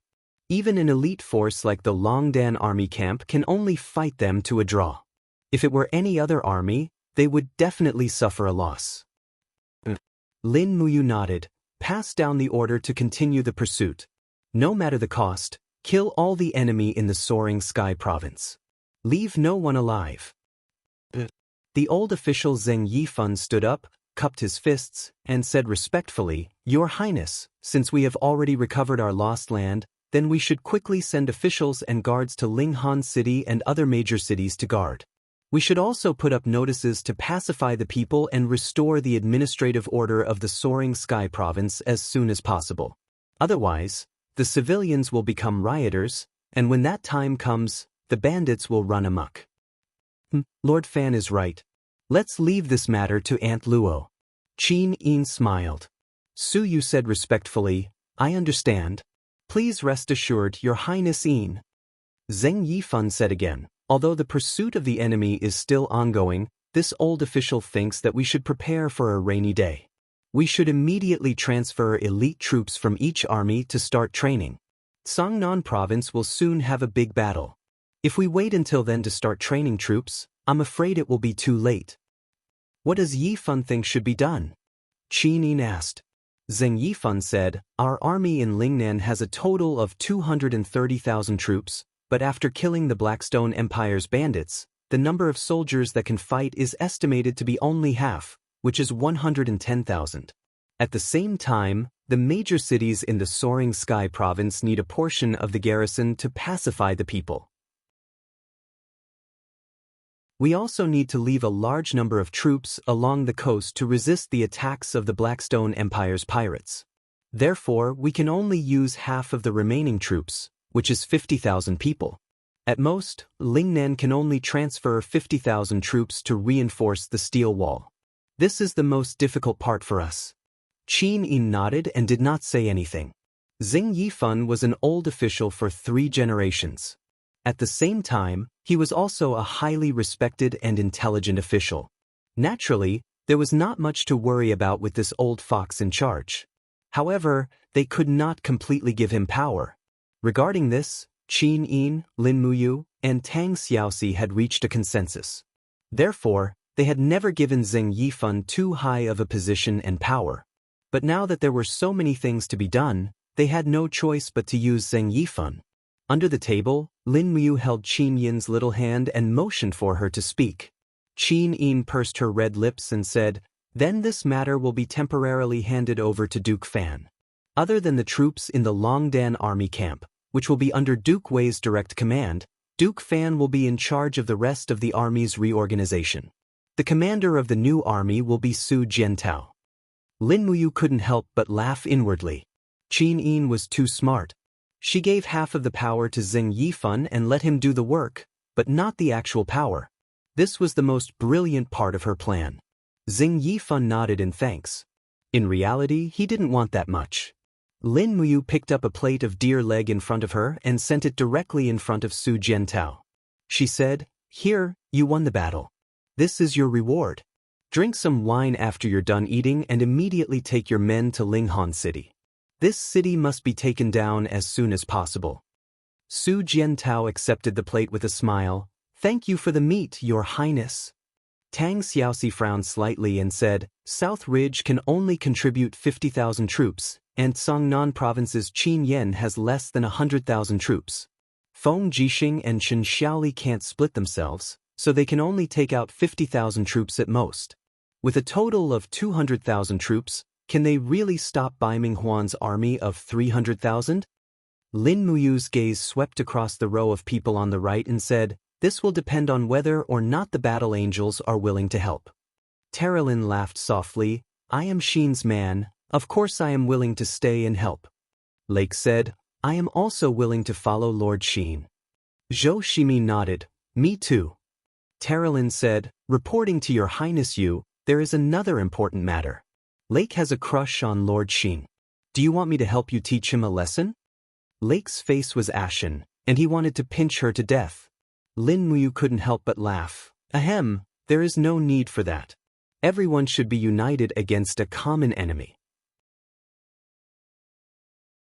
Even an elite force like the Longdan army camp can only fight them to a draw. If it were any other army, they would definitely suffer a loss." Lin Muyu nodded, "Pass down the order to continue the pursuit. No matter the cost, kill all the enemy in the Soaring Sky province. Leave no one alive." The old official Zheng Yifan stood up, cupped his fists, and said respectfully, "Your Highness, since we have already recovered our lost land, then we should quickly send officials and guards to Linghan City and other major cities to guard. We should also put up notices to pacify the people and restore the administrative order of the Soaring Sky province as soon as possible. Otherwise, the civilians will become rioters, and when that time comes, the bandits will run amok." "Lord Fan is right. Let's leave this matter to Aunt Luo." Qin Yin smiled. Su Yu said respectfully, "I understand. Please rest assured, Your Highness Yin." Zheng Yifan said again, "Although the pursuit of the enemy is still ongoing, this old official thinks that we should prepare for a rainy day. We should immediately transfer elite troops from each army to start training. Sangnan province will soon have a big battle. If we wait until then to start training troops, I'm afraid it will be too late." "What does Yifan think should be done?" Qin Yin asked. Zheng Yifan said, "Our army in Lingnan has a total of 230,000 troops, but after killing the Blackstone Empire's bandits, the number of soldiers that can fight is estimated to be only half, which is 110,000. At the same time, the major cities in the Soaring Sky province need a portion of the garrison to pacify the people. We also need to leave a large number of troops along the coast to resist the attacks of the Blackstone Empire's pirates. Therefore, we can only use half of the remaining troops, which is 50,000 people. At most, Lingnan can only transfer 50,000 troops to reinforce the steel wall. This is the most difficult part for us." Qin Yin nodded and did not say anything. Zheng Yifan was an old official for 3 generations. At the same time, he was also a highly respected and intelligent official. Naturally, there was not much to worry about with this old fox in charge. However, they could not completely give him power. Regarding this, Qin Yin, Lin Muyu, and Tang Xiaoxi had reached a consensus. Therefore, they had never given Zheng Yifan too high of a position and power. But now that there were so many things to be done, they had no choice but to use Zheng Yifan. Under the table, Lin Muyu held Qin Yin's little hand and motioned for her to speak. Qin Yin pursed her red lips and said, "Then this matter will be temporarily handed over to Duke Fan. Other than the troops in the Longdan army camp, which will be under Duke Wei's direct command, Duke Fan will be in charge of the rest of the army's reorganization. The commander of the new army will be Su Jiantao." Lin Muyu couldn't help but laugh inwardly. Qin Yin was too smart. She gave half of the power to Xing Yifan and let him do the work, but not the actual power. This was the most brilliant part of her plan. Xing Yifan nodded in thanks. In reality, he didn't want that much. Lin Muyu picked up a plate of deer leg in front of her and sent it directly in front of Su Jiantao. She said, "Here, you won the battle. This is your reward. Drink some wine after you're done eating and immediately take your men to Linghan City. This city must be taken down as soon as possible." Su Jiantao accepted the plate with a smile. "Thank you for the meat, Your Highness." Tang Xiaoxi frowned slightly and said, "South Ridge can only contribute 50,000 troops, and Songnan Province's Qin Yen has less than 100,000 troops. Feng Jixing and Chen Xiaoli can't split themselves, so they can only take out 50,000 troops at most. With a total of 200,000 troops, can they really stop Bai Minghuan's army of 300,000? Lin Muyu's gaze swept across the row of people on the right and said, "This will depend on whether or not the battle angels are willing to help." Terralin laughed softly, "I am Xin's man, of course I am willing to stay and help." Lake said, "I am also willing to follow Lord Xin." Zhou Shimi nodded, "Me too." Terralin said, "Reporting to Your Highness there is another important matter. Lake has a crush on Lord Xin. Do you want me to help you teach him a lesson?" Lake's face was ashen, and he wanted to pinch her to death. Lin Muyu couldn't help but laugh. "Ahem, there is no need for that. Everyone should be united against a common enemy."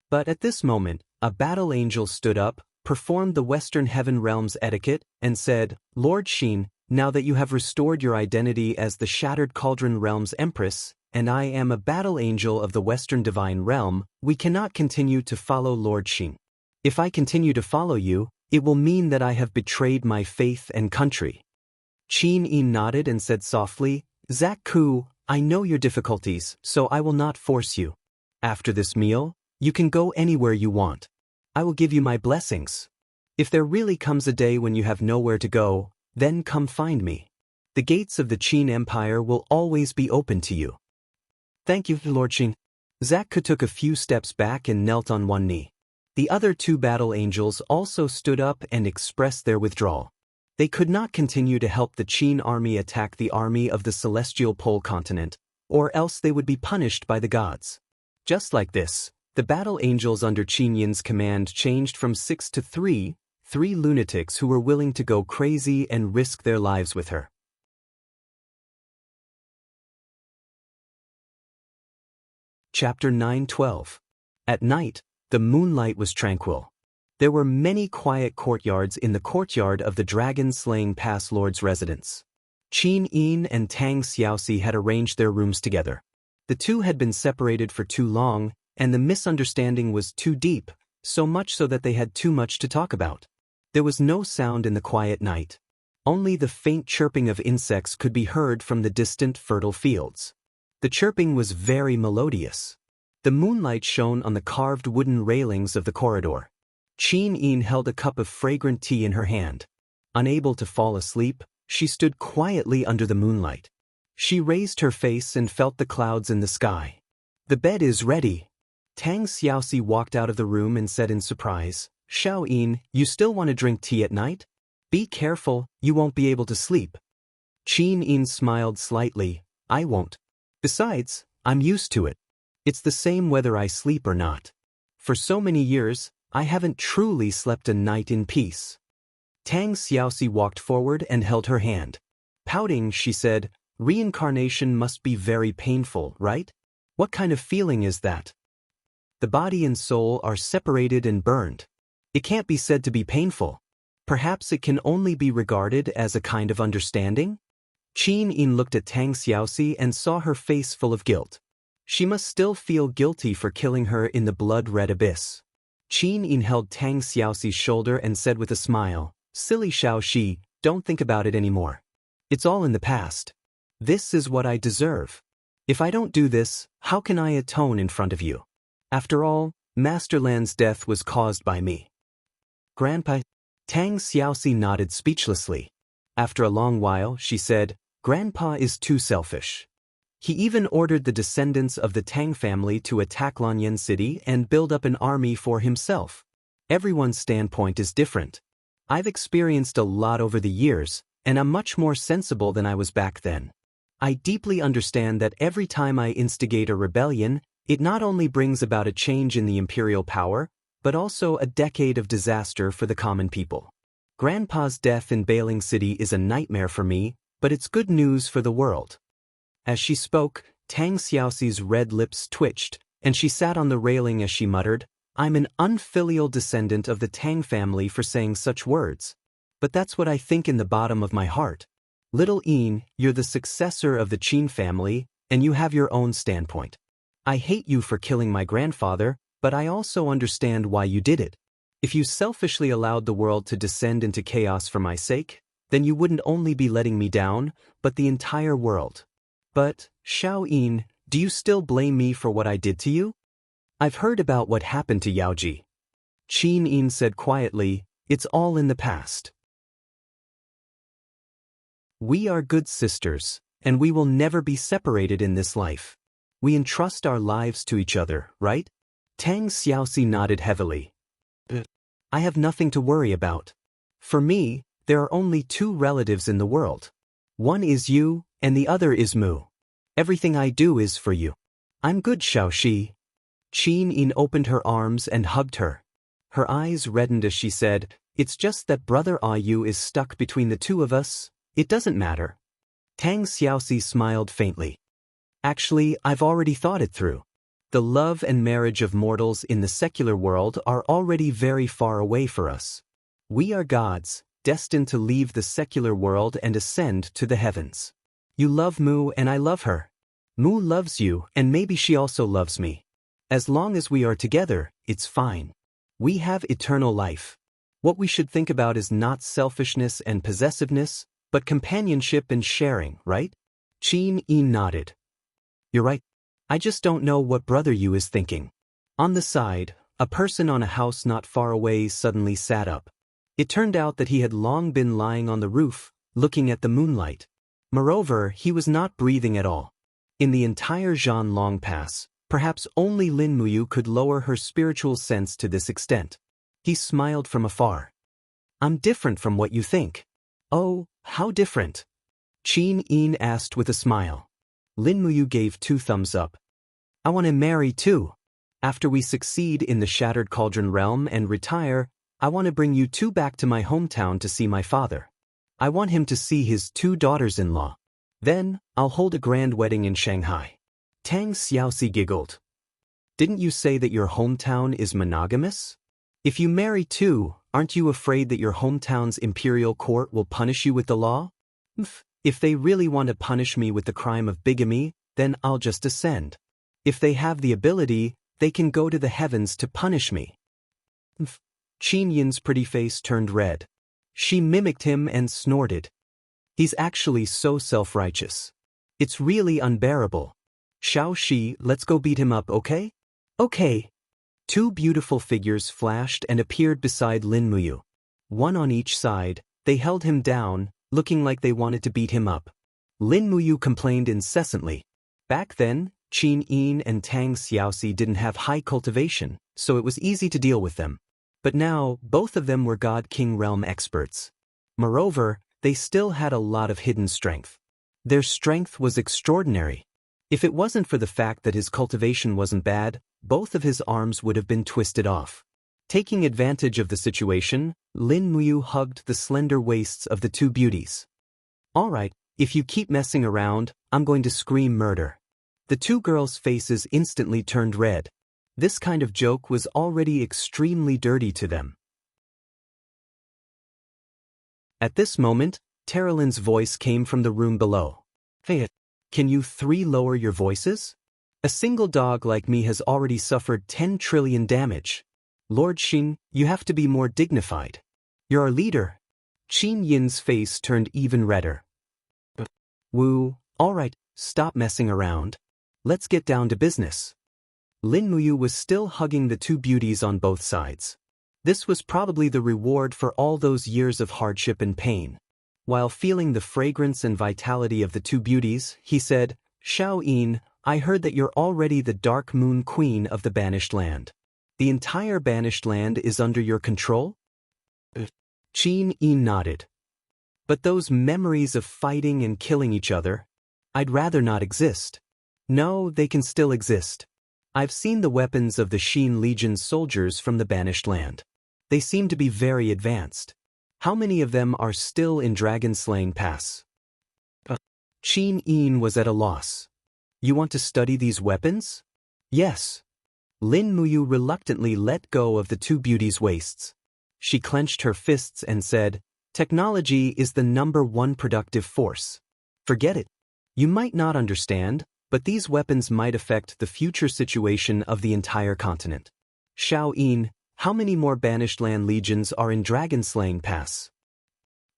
But at this moment, a battle angel stood up, performed the Western Heaven Realm's etiquette, and said, "Lord Xin, now that you have restored your identity as the Shattered Cauldron Realm's Empress, and I am a battle angel of the Western Divine Realm, we cannot continue to follow Lord Xin. If I continue to follow you, it will mean that I have betrayed my faith and country." Qin Yin nodded and said softly, "Zak Ku, I know your difficulties, so I will not force you. After this meal, you can go anywhere you want. I will give you my blessings. If there really comes a day when you have nowhere to go, then come find me. The gates of the Qin Empire will always be open to you." "Thank you, Lord Xin." Zak Ku took a few steps back and knelt on one knee. The other two battle angels also stood up and expressed their withdrawal. They could not continue to help the Qin army attack the army of the Celestial Pole continent, or else they would be punished by the gods. Just like this, the battle angels under Qin Yin's command changed from 6 to 3 lunatics who were willing to go crazy and risk their lives with her. Chapter 9:12. At night, the moonlight was tranquil. There were many quiet courtyards in the courtyard of the dragon-slaying past lord's residence. Qin Yin and Tang Xiaoxi had arranged their rooms together. The two had been separated for too long, and the misunderstanding was too deep, so much so that they had too much to talk about. There was no sound in the quiet night. Only the faint chirping of insects could be heard from the distant fertile fields. The chirping was very melodious. The moonlight shone on the carved wooden railings of the corridor. Qin Yin held a cup of fragrant tea in her hand. Unable to fall asleep, she stood quietly under the moonlight. She raised her face and felt the clouds in the sky. "The bed is ready." Tang Xiaoxi walked out of the room and said in surprise, "Xiao Yin, you still want to drink tea at night? Be careful, you won't be able to sleep." Qin Yin smiled slightly, "I won't. Besides, I'm used to it. It's the same whether I sleep or not. For so many years, I haven't truly slept a night in peace." Tang Xiaoxi walked forward and held her hand. Pouting, she said, "Reincarnation must be very painful, right? What kind of feeling is that? The body and soul are separated and burned. It can't be said to be painful. Perhaps it can only be regarded as a kind of understanding?" Qin Yin looked at Tang Xiaoxi and saw her face full of guilt. She must still feel guilty for killing her in the blood-red abyss. Qin Yin held Tang Xiaoxi's shoulder and said with a smile, "Silly Xiaoxi, don't think about it anymore. It's all in the past. This is what I deserve. If I don't do this, how can I atone in front of you? After all, Master Lan's death was caused by me." "Grandpa?" Tang Xiaoxi nodded speechlessly. After a long while, she said, "Grandpa is too selfish. He even ordered the descendants of the Tang family to attack Lanyan City and build up an army for himself. Everyone's standpoint is different. I've experienced a lot over the years, and I'm much more sensible than I was back then. I deeply understand that every time I instigate a rebellion, it not only brings about a change in the imperial power, but also a decade of disaster for the common people. Grandpa's death in Bailing City is a nightmare for me, but it's good news for the world." As she spoke, Tang Xiaoxi's red lips twitched, and she sat on the railing as she muttered, "I'm an unfilial descendant of the Tang family for saying such words. But that's what I think in the bottom of my heart. Little Yin, you're the successor of the Qin family, and you have your own standpoint. I hate you for killing my grandfather, but I also understand why you did it. If you selfishly allowed the world to descend into chaos for my sake, then you wouldn't only be letting me down, but the entire world. But, Xiao Yin, do you still blame me for what I did to you? I've heard about what happened to Yaoji." Qin Yin said quietly, "It's all in the past. We are good sisters, and we will never be separated in this life. We entrust our lives to each other, right?" Tang Xiaoxi nodded heavily. "I have nothing to worry about. For me, there are only two relatives in the world. One is you, and the other is Mu. Everything I do is for you. I'm good, Xiaoxi." Qin Yin opened her arms and hugged her. Her eyes reddened as she said, "It's just that Brother Ayu is stuck between the two of us. It doesn't matter." Tang Xiaoxi smiled faintly. "Actually, I've already thought it through. The love and marriage of mortals in the secular world are already very far away for us. We are gods, destined to leave the secular world and ascend to the heavens. You love Mu and I love her. Mu loves you and maybe she also loves me. As long as we are together, it's fine. We have eternal life. What we should think about is not selfishness and possessiveness, but companionship and sharing, right?" Qin Yin nodded. "You're right. I just don't know what Brother Yu is thinking." On the side, a person on a house not far away suddenly sat up. It turned out that he had long been lying on the roof, looking at the moonlight. Moreover, he was not breathing at all. In the entire Zhanlong Pass, perhaps only Lin Muyu could lower her spiritual sense to this extent. He smiled from afar. "I'm different from what you think." "Oh, how different?" Qin Yin asked with a smile. Lin Muyu gave 2 thumbs up. "I want to marry too. After we succeed in the Shattered Cauldron realm and retire, I want to bring you 2 back to my hometown to see my father. I want him to see his 2 daughters-in-law. Then, I'll hold a grand wedding in Shanghai." Tang Xiaoxi giggled. "Didn't you say that your hometown is monogamous? If you marry 2, aren't you afraid that your hometown's imperial court will punish you with the law?" If they really want to punish me with the crime of bigamy, then I'll just ascend. If they have the ability, they can go to the heavens to punish me." Qin Yin's pretty face turned red. She mimicked him and snorted. "He's actually so self-righteous. It's really unbearable. Xiaoxi, let's go beat him up, okay?" "Okay." 2 beautiful figures flashed and appeared beside Lin Muyu. One on each side, they held him down, looking like they wanted to beat him up. Lin Muyu complained incessantly. Back then, Qin Yin and Tang Xiaoxi didn't have high cultivation, so it was easy to deal with them. But now, both of them were God King realm experts. Moreover, they still had a lot of hidden strength. Their strength was extraordinary. If it wasn't for the fact that his cultivation wasn't bad, both of his arms would have been twisted off. Taking advantage of the situation, Lin Muyu hugged the slender waists of the 2 beauties. "All right, if you keep messing around, I'm going to scream murder." The 2 girls' faces instantly turned red. This kind of joke was already extremely dirty to them. At this moment, Terelin's voice came from the room below. "Hey, can you 3 lower your voices? A single dog like me has already suffered 10 trillion damage." Lord Xin, you have to be more dignified. You're our leader. Qin Yin's face turned even redder. Wu, all right, stop messing around. Let's get down to business. Lin Muyu was still hugging the two beauties on both sides. This was probably the reward for all those years of hardship and pain. While feeling the fragrance and vitality of the two beauties, he said, Xiao Yin, I heard that you're already the Dark Moon Queen of the Banished Land. The entire Banished Land is under your control? Qin Yin nodded. But those memories of fighting and killing each other, I'd rather not exist. No, they can still exist. I've seen the weapons of the Xin Legion's soldiers from the Banished Land. They seem to be very advanced. How many of them are still in Dragon-Slaying Pass? Qin Yin was at a loss. You want to study these weapons? Yes. Lin Muyu reluctantly let go of the two beauties' waists. She clenched her fists and said, Technology is the #1 productive force. Forget it. You might not understand, but these weapons might affect the future situation of the entire continent. Xiao Yin, how many more Banished Land legions are in Dragon-Slaying Pass?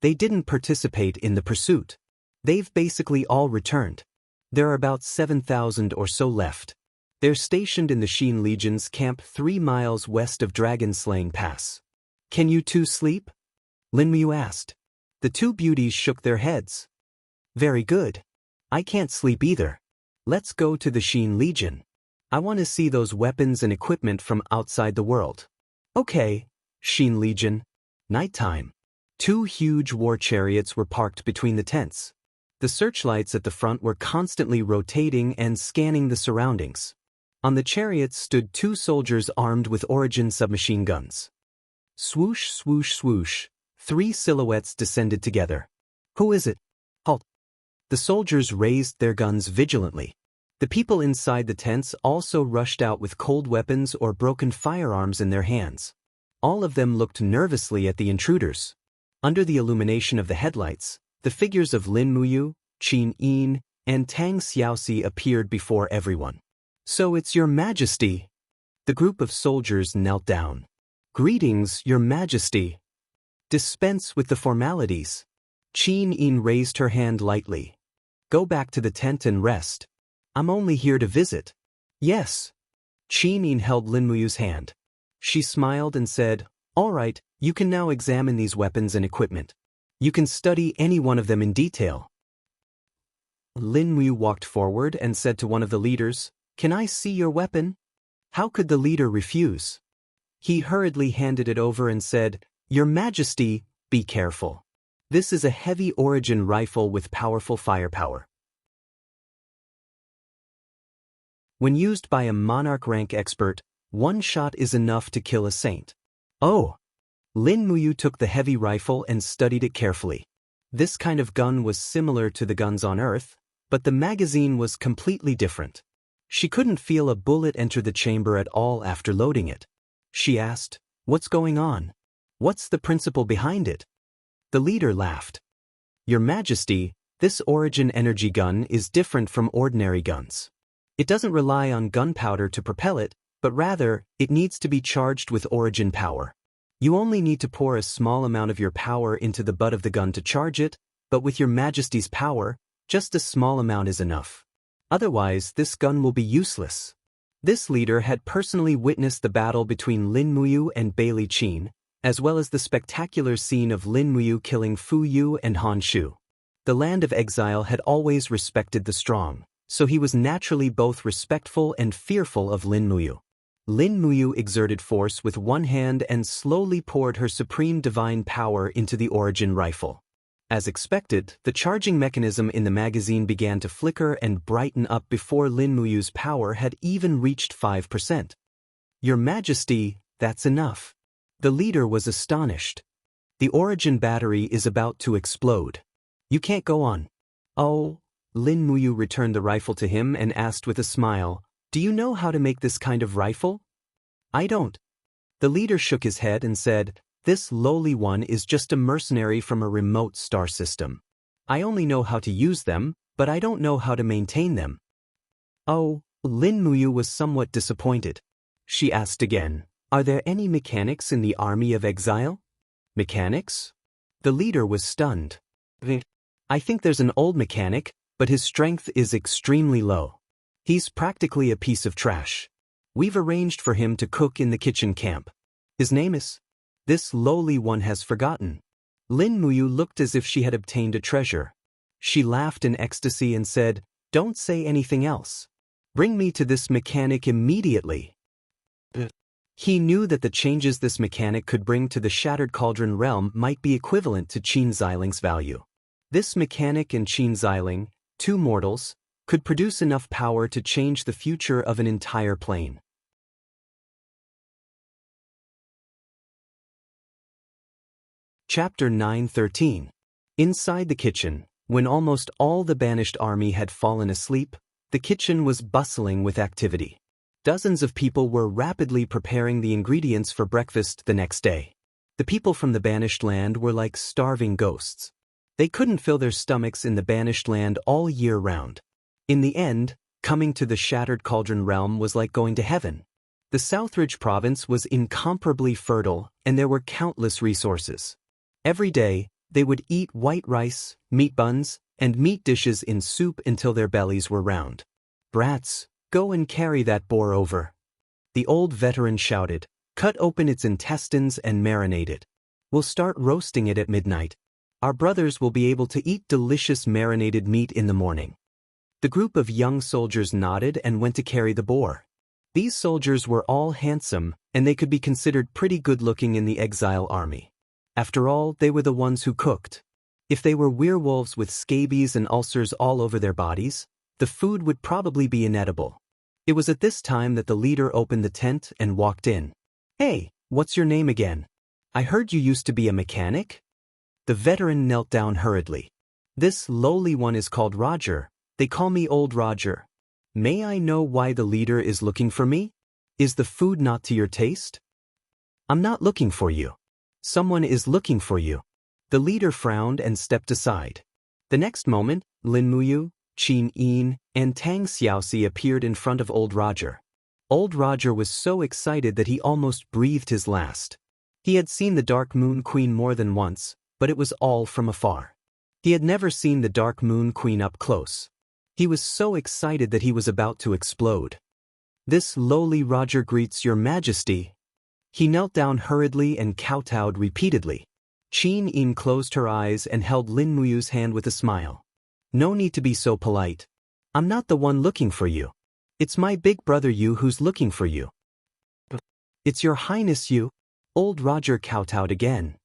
They didn't participate in the pursuit. They've basically all returned. There are about 7,000 or so left. They're stationed in the Xin Legion's camp 3 miles west of Dragon-Slaying Pass. Can you two sleep? Lin Muyu asked. The two beauties shook their heads. Very good. I can't sleep either. Let's go to the Xin Legion. I want to see those weapons and equipment from outside the world. Okay, Xin Legion. Nighttime. 2 huge war chariots were parked between the tents. The searchlights at the front were constantly rotating and scanning the surroundings. On the chariots stood 2 soldiers armed with Origin submachine guns. Swoosh, swoosh, swoosh. 3 silhouettes descended together. Who is it? Halt. The soldiers raised their guns vigilantly. The people inside the tents also rushed out with cold weapons or broken firearms in their hands. All of them looked nervously at the intruders. Under the illumination of the headlights, the figures of Lin Muyu, Qin Yin, and Tang Xiaoxi appeared before everyone. So it's your majesty. The group of soldiers knelt down. Greetings, your majesty. Dispense with the formalities. Qin Yin raised her hand lightly. Go back to the tent and rest. I'm only here to visit. Yes. Qin Yin held Lin Muyu's hand. She smiled and said, All right, you can now examine these weapons and equipment. You can study any one of them in detail. Lin Muyu walked forward and said to one of the leaders, Can I see your weapon? How could the leader refuse? He hurriedly handed it over and said, Your Majesty, be careful. This is a heavy Origin rifle with powerful firepower. When used by a monarch rank expert, 1 shot is enough to kill a saint. Oh! Lin Muyu took the heavy rifle and studied it carefully. This kind of gun was similar to the guns on Earth, but the magazine was completely different. She couldn't feel a bullet enter the chamber at all after loading it. She asked, What's going on? What's the principle behind it? The leader laughed. Your Majesty, this Origin energy gun is different from ordinary guns. It doesn't rely on gunpowder to propel it, but rather, it needs to be charged with Origin power. You only need to pour a small amount of your power into the butt of the gun to charge it, but with your Majesty's power, just a small amount is enough. Otherwise, this gun will be useless. This leader had personally witnessed the battle between Lin Muyu and Bailey Qin, as well as the spectacular scene of Lin Muyu killing Fu Yu and Han Shu. The land of exile had always respected the strong, so he was naturally both respectful and fearful of Lin Muyu. Lin Muyu exerted force with one hand and slowly poured her supreme divine power into the Origin rifle. As expected, the charging mechanism in the magazine began to flicker and brighten up before Lin Muyu's power had even reached 5%. Your Majesty, that's enough. The leader was astonished. The Origin battery is about to explode. You can't go on. Oh, Lin Muyu returned the rifle to him and asked with a smile, Do you know how to make this kind of rifle? I don't. The leader shook his head and said, This lowly one is just a mercenary from a remote star system. I only know how to use them, but I don't know how to maintain them. Oh, Lin Muyu was somewhat disappointed. She asked again, Are there any mechanics in the army of exile? Mechanics? The leader was stunned. I think there's an old mechanic, but his strength is extremely low. He's practically a piece of trash. We've arranged for him to cook in the kitchen camp. His name is... This lowly one has forgotten. Lin Muyu looked as if she had obtained a treasure. She laughed in ecstasy and said, "Don't say anything else. Bring me to this mechanic immediately." He knew that the changes this mechanic could bring to the Shattered Cauldron realm might be equivalent to Qin Xiling's value. This mechanic and Qin Xiling, two mortals, could produce enough power to change the future of an entire plane. Chapter 9:13. Inside the kitchen, when almost all the banished army had fallen asleep, the kitchen was bustling with activity. Dozens of people were rapidly preparing the ingredients for breakfast the next day. The people from the banished land were like starving ghosts. They couldn't fill their stomachs in the banished land all year round. In the end, coming to the Shattered Cauldron realm was like going to heaven. The Southridge province was incomparably fertile, and there were countless resources. Every day, they would eat white rice, meat buns, and meat dishes in soup until their bellies were round. "Brats, go and carry that boar over." The old veteran shouted. "Cut open its intestines and marinate it. We'll start roasting it at midnight. Our brothers will be able to eat delicious marinated meat in the morning." The group of young soldiers nodded and went to carry the boar. These soldiers were all handsome, and they could be considered pretty good-looking in the exile army. After all, they were the ones who cooked. If they were werewolves with scabies and ulcers all over their bodies, the food would probably be inedible. It was at this time that the leader opened the tent and walked in. "Hey, what's your name again? I heard you used to be a mechanic?" The veteran knelt down hurriedly. "This lowly one is called Roger. They call me Old Roger. May I know why the leader is looking for me? Is the food not to your taste?" "I'm not looking for you. Someone is looking for you." The leader frowned and stepped aside. The next moment, Lin Muyu, Qin Yin, and Tang Xiaoxi appeared in front of Old Roger. Old Roger was so excited that he almost breathed his last. He had seen the Dark Moon Queen more than once, but it was all from afar. He had never seen the Dark Moon Queen up close. He was so excited that he was about to explode. "This lowly Roger greets your majesty." He knelt down hurriedly and kowtowed repeatedly. Qin Yin closed her eyes and held Lin Muyu's hand with a smile. "No need to be so polite. I'm not the one looking for you. It's my big brother Yu who's looking for you." "It's your highness Yu." Old Roger kowtowed again.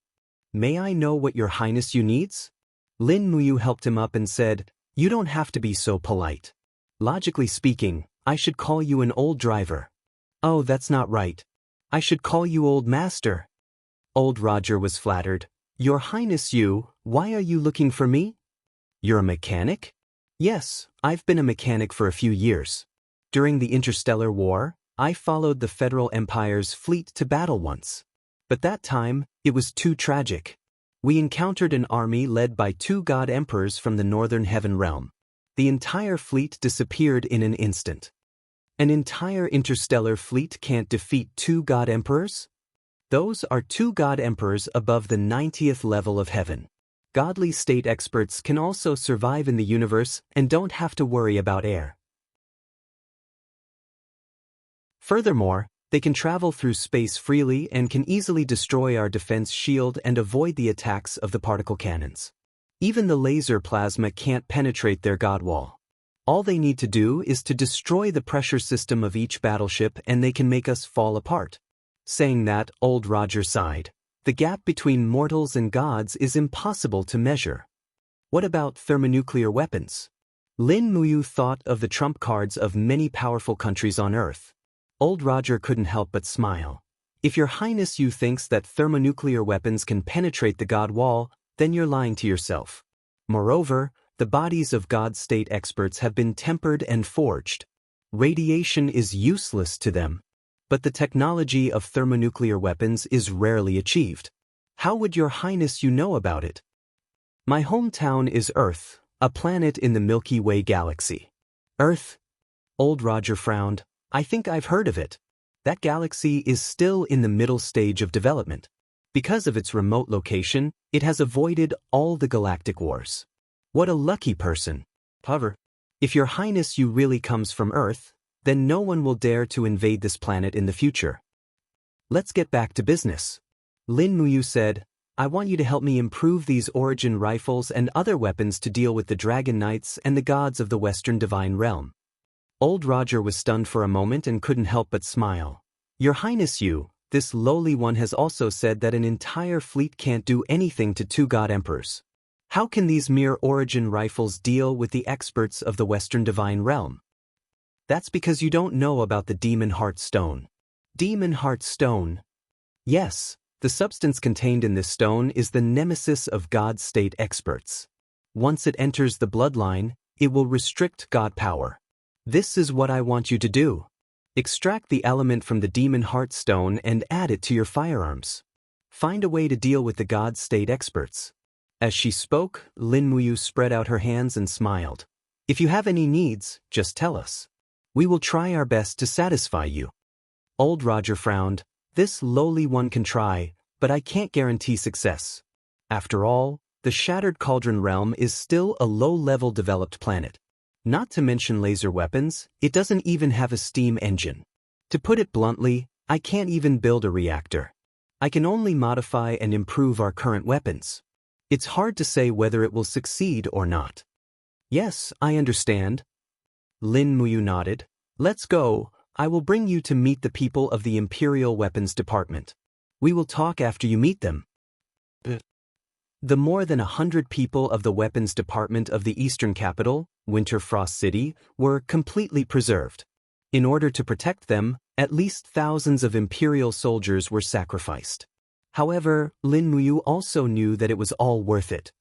"May I know what your highness Yu needs?" Lin Muyu helped him up and said, "You don't have to be so polite. Logically speaking, I should call you an old driver." "Oh, that's not right. I should call you old master." Old Roger was flattered. "Your highness Yu, why are you looking for me?" "You're a mechanic?" "Yes, I've been a mechanic for a few years. During the Interstellar War, I followed the Federal Empire's fleet to battle once. But that time, it was too tragic. We encountered an army led by two god emperors from the Northern Heaven realm. The entire fleet disappeared in an instant." "An entire interstellar fleet can't defeat two god emperors?" "Those are two god emperors above the 90th level of heaven. Godly state experts can also survive in the universe and don't have to worry about air. Furthermore, they can travel through space freely and can easily destroy our defense shield and avoid the attacks of the particle cannons. Even the laser plasma can't penetrate their god wall. All they need to do is to destroy the pressure system of each battleship and they can make us fall apart." Saying that, Old Roger sighed. "The gap between mortals and gods is impossible to measure." "What about thermonuclear weapons?" Lin Muyu thought of the trump cards of many powerful countries on Earth. Old Roger couldn't help but smile. "If your highness Yu thinks that thermonuclear weapons can penetrate the god wall, then you're lying to yourself. Moreover, the bodies of god state experts have been tempered and forged. Radiation is useless to them. But the technology of thermonuclear weapons is rarely achieved. How would your highness Yu know about it?" "My hometown is Earth, a planet in the Milky Way galaxy." "Earth?" Old Roger frowned. "I think I've heard of it. That galaxy is still in the middle stage of development. Because of its remote location, it has avoided all the galactic wars. What a lucky person. However, if Your Highness you really comes from Earth, then no one will dare to invade this planet in the future. Let's get back to business. Lin Muyu said, I want you to help me improve these origin rifles and other weapons to deal with the Dragon Knights and the gods of the Western Divine Realm. Old Roger was stunned for a moment and couldn't help but smile. Your Highness you, this lowly one has also said that an entire fleet can't do anything to two god emperors. How can these mere origin rifles deal with the experts of the Western Divine Realm? That's because you don't know about the Demon Heart Stone. Demon Heart Stone? Yes, the substance contained in this stone is the nemesis of God state experts. Once it enters the bloodline, it will restrict God power. This is what I want you to do. Extract the element from the Demon Heart Stone and add it to your firearms. Find a way to deal with the God state experts. As she spoke, Lin Muyu spread out her hands and smiled. If you have any needs, just tell us. We will try our best to satisfy you. Old Roger frowned. This lowly one can try, but I can't guarantee success. After all, the Shattered Cauldron Realm is still a low-level developed planet. Not to mention laser weapons, it doesn't even have a steam engine. To put it bluntly, I can't even build a reactor. I can only modify and improve our current weapons. It's hard to say whether it will succeed or not. Yes, I understand. Lin Muyu nodded. Let's go. I will bring you to meet the people of the Imperial Weapons Department. We will talk after you meet them. The more than 100 people of the Weapons Department of the Eastern Capital, Winterfrost City, were completely preserved. In order to protect them, at least thousands of Imperial soldiers were sacrificed. However, Lin Muyu also knew that it was all worth it.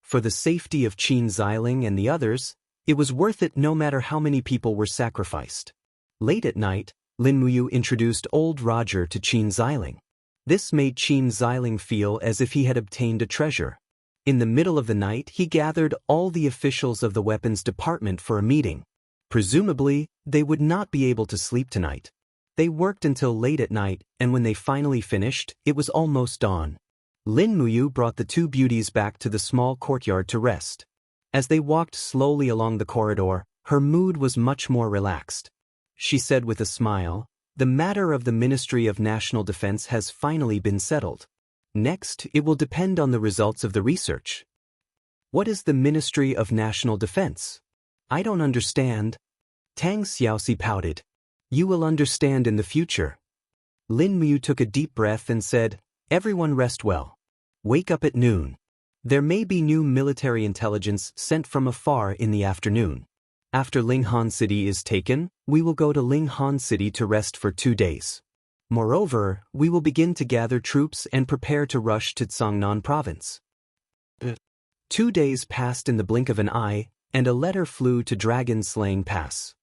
For the safety of Qin Xiling and the others, it was worth it no matter how many people were sacrificed. Late at night, Lin Muyu introduced Old Roger to Qin Xiling. This made Qin Xiling feel as if he had obtained a treasure. In the middle of the night, he gathered all the officials of the weapons department for a meeting. Presumably, they would not be able to sleep tonight. They worked until late at night, and when they finally finished, it was almost dawn. Lin Muyu brought the two beauties back to the small courtyard to rest. As they walked slowly along the corridor, her mood was much more relaxed. She said with a smile, the matter of the Ministry of National Defense has finally been settled. Next, it will depend on the results of the research. What is the Ministry of National Defense? I don't understand. Tang Xiaoxi pouted. You will understand in the future. Lin Muyu took a deep breath and said, everyone rest well. Wake up at noon. There may be new military intelligence sent from afar in the afternoon. After Linghan City is taken, we will go to Linghan City to rest for 2 days. Moreover, we will begin to gather troops and prepare to rush to Tsangnan province. 2 days passed in the blink of an eye, and a letter flew to Dragon Slaying Pass.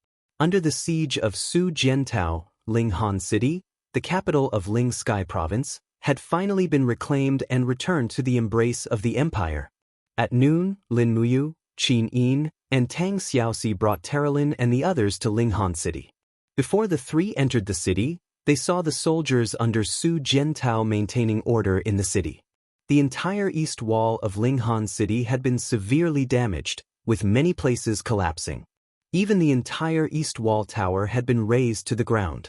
Under the siege of Su Jiantao, Linghan City, the capital of Ling Sky Province, had finally been reclaimed and returned to the embrace of the empire. At noon, Lin Muyu, Qin Yin, and Tang Xiaoxi brought Terralin and the others to Linghan City. Before the three entered the city, they saw the soldiers under Su Jiantao maintaining order in the city. The entire east wall of Linghan City had been severely damaged, with many places collapsing. Even the entire east wall tower had been razed to the ground.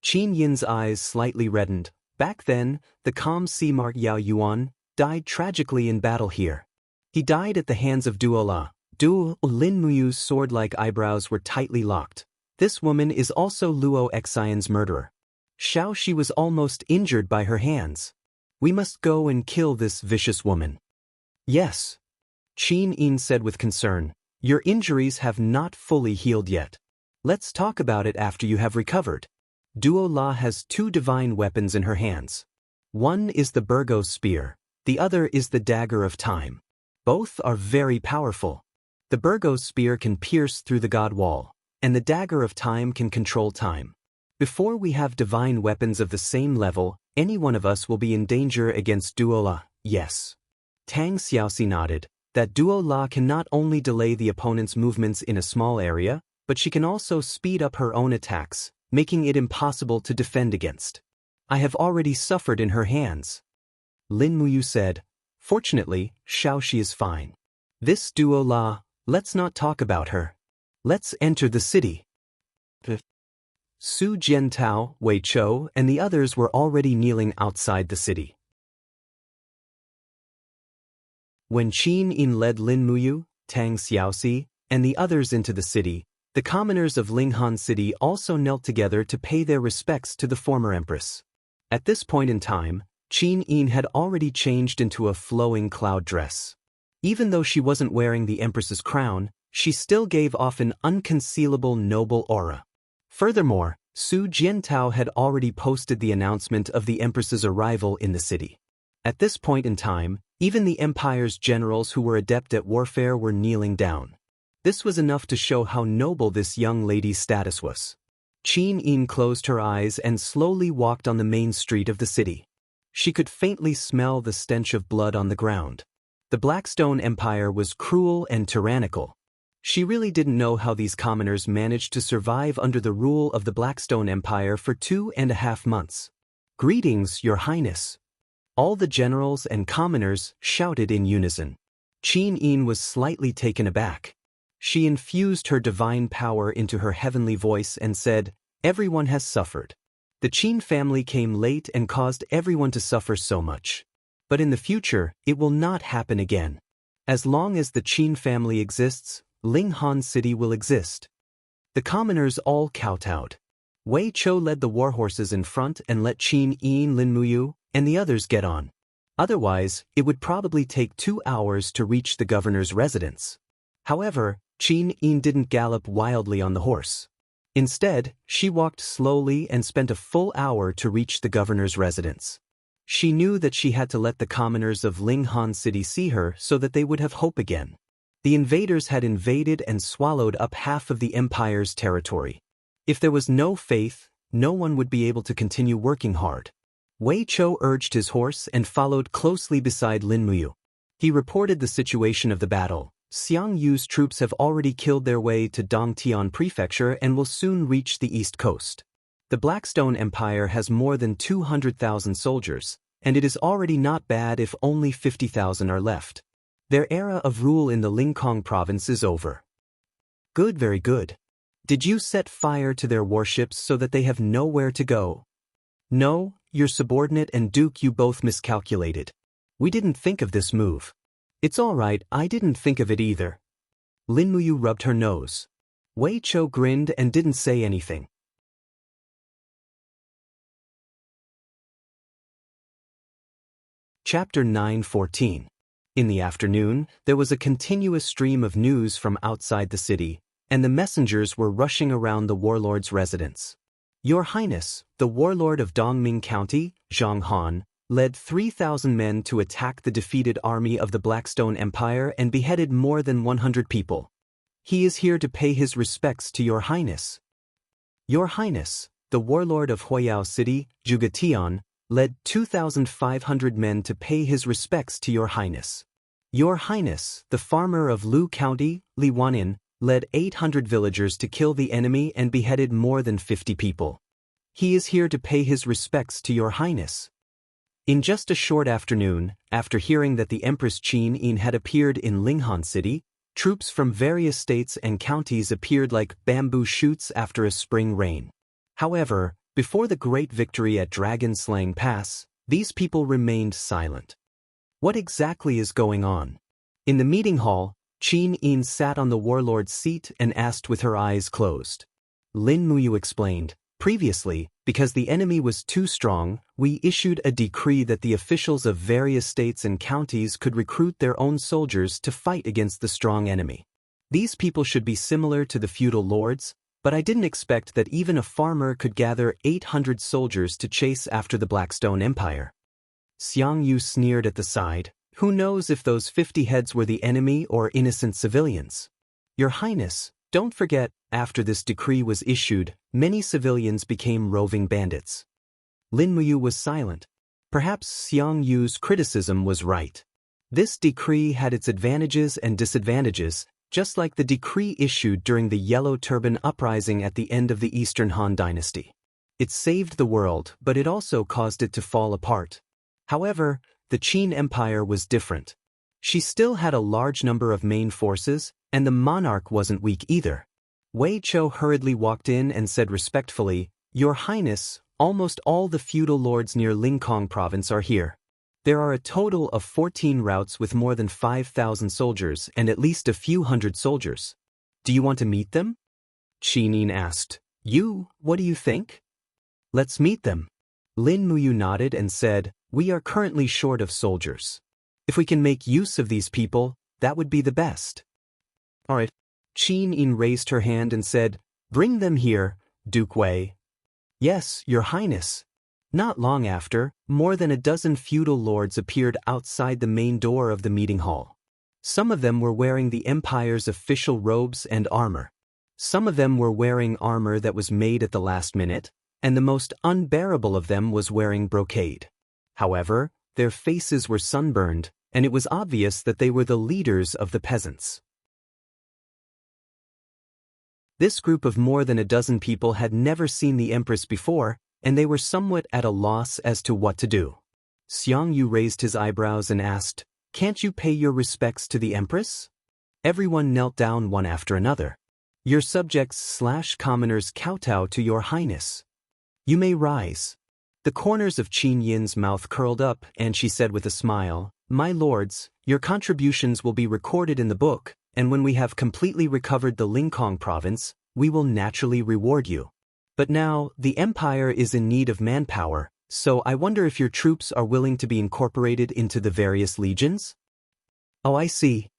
Qin Yin's eyes slightly reddened. Back then, the calm Seamark Yao Yuan died tragically in battle here. He died at the hands of Duola. Lin Muyu's sword-like eyebrows were tightly locked. This woman is also Luo Xian's murderer. Xiaoxi was almost injured by her hands. We must go and kill this vicious woman. Yes. Qin Yin said with concern. Your injuries have not fully healed yet. Let's talk about it after you have recovered. Duo La has 2 divine weapons in her hands. One is the Burgos spear, the other is the dagger of time. Both are very powerful. The Burgos spear can pierce through the god wall, and the dagger of time can control time. Before we have divine weapons of the same level, any one of us will be in danger against Duo La. Yes. Tang Xiaoxi nodded. That Duo La can not only delay the opponent's movements in a small area, but she can also speed up her own attacks, making it impossible to defend against. I have already suffered in her hands. Lin Muyu said. Fortunately, Xiaoxi is fine. This duo let's not talk about her. Let's enter the city. Su Jiantao, Wei Chou, and the others were already kneeling outside the city. When Qin Yin led Lin Muyu, Tang Xiaoxi, and the others into the city, the commoners of Linghan City also knelt together to pay their respects to the former empress. At this point in time, Qin Yin had already changed into a flowing cloud dress. Even though she wasn't wearing the empress's crown, she still gave off an unconcealable noble aura. Furthermore, Su Jiantao had already posted the announcement of the empress's arrival in the city. At this point in time, even the empire's generals who were adept at warfare were kneeling down. This was enough to show how noble this young lady's status was. Qin Yin closed her eyes and slowly walked on the main street of the city. She could faintly smell the stench of blood on the ground. The Blackstone Empire was cruel and tyrannical. She really didn't know how these commoners managed to survive under the rule of the Blackstone Empire for 2.5 months. Greetings, Your Highness. All the generals and commoners shouted in unison. Qin Yin was slightly taken aback. She infused her divine power into her heavenly voice and said, "Everyone has suffered. The Qin family came late and caused everyone to suffer so much. But in the future, it will not happen again. As long as the Qin family exists, Linghan City will exist." The commoners all kowtowed. Wei Chou led the warhorses in front and let Qin Yin, Lin Muyu, and the others get on. Otherwise, it would probably take 2 hours to reach the governor's residence. However, Qin Yin didn't gallop wildly on the horse. Instead, she walked slowly and spent a full hour to reach the governor's residence. She knew that she had to let the commoners of Linghan City see her so that they would have hope again. The invaders had invaded and swallowed up half of the empire's territory. If there was no faith, no one would be able to continue working hard. Wei Chou urged his horse and followed closely beside Lin Muyu. He reported the situation of the battle. Xiang Yu's troops have already killed their way to Dongtian Prefecture and will soon reach the east coast. The Blackstone Empire has more than 200,000 soldiers, and it is already not bad if only 50,000 are left. Their era of rule in the Lingkong province is over. Good, very good. Did you set fire to their warships so that they have nowhere to go? No, your subordinate and Duke, you both miscalculated. We didn't think of this move. It's all right, I didn't think of it either. Lin Muyu rubbed her nose. Wei Chou grinned and didn't say anything. Chapter 9:14. In the afternoon, there was a continuous stream of news from outside the city, and the messengers were rushing around the warlord's residence. Your Highness, the warlord of Dongming County, Zhang Han, led 3,000 men to attack the defeated army of the Blackstone Empire and beheaded more than 100 people. He is here to pay his respects to Your Highness. Your Highness, the warlord of Huayao City, Zhuge Tian, led 2,500 men to pay his respects to Your Highness. Your Highness, the farmer of Lu County, Li Wanin, led 800 villagers to kill the enemy and beheaded more than 50 people. He is here to pay his respects to Your Highness. In just a short afternoon, after hearing that the Empress Qin Yin had appeared in Linghan City, troops from various states and counties appeared like bamboo shoots after a spring rain. However, before the great victory at Dragon Slaying Pass, these people remained silent. What exactly is going on? In the meeting hall, Qin Yin sat on the warlord's seat and asked with her eyes closed. Lin Muyu explained, previously, because the enemy was too strong, we issued a decree that the officials of various states and counties could recruit their own soldiers to fight against the strong enemy. These people should be similar to the feudal lords, but I didn't expect that even a farmer could gather 800 soldiers to chase after the Blackstone Empire. Xiang Yu sneered at the side. Who knows if those 50 heads were the enemy or innocent civilians? Your Highness, don't forget, after this decree was issued, many civilians became roving bandits. Lin Muyu was silent. Perhaps Xiang Yu's criticism was right. This decree had its advantages and disadvantages, just like the decree issued during the Yellow Turban Uprising at the end of the Eastern Han Dynasty. It saved the world, but it also caused it to fall apart. However, the Qin Empire was different. She still had a large number of main forces, and the monarch wasn't weak either. Wei Chou hurriedly walked in and said respectfully, "Your Highness, almost all the feudal lords near Lingkong province are here. There are a total of 14 routes with more than 5,000 soldiers and at least a few hundred soldiers. Do you want to meet them?" Qin Yin asked. What do you think?" "Let's meet them." Lin Muyu nodded and said, "We are currently short of soldiers. If we can make use of these people, that would be the best." "All right." Qin Yin raised her hand and said, "Bring them here, Duke Wei." "Yes, Your Highness." Not long after, more than a dozen feudal lords appeared outside the main door of the meeting hall. Some of them were wearing the empire's official robes and armor. Some of them were wearing armor that was made at the last minute, and the most unbearable of them was wearing brocade. However, their faces were sunburned, and it was obvious that they were the leaders of the peasants. This group of more than a dozen people had never seen the Empress before, and they were somewhat at a loss as to what to do. Xiang Yu raised his eyebrows and asked, "Can't you pay your respects to the Empress?" Everyone knelt down one after another. "Your subjects/commoners kowtow to Your Highness. You may rise." The corners of Qin Yin's mouth curled up, and she said with a smile, "My lords, your contributions will be recorded in the book, and when we have completely recovered the Lingkong province, we will naturally reward you. But now, the Empire is in need of manpower, so I wonder if your troops are willing to be incorporated into the various legions?" "Oh, I see."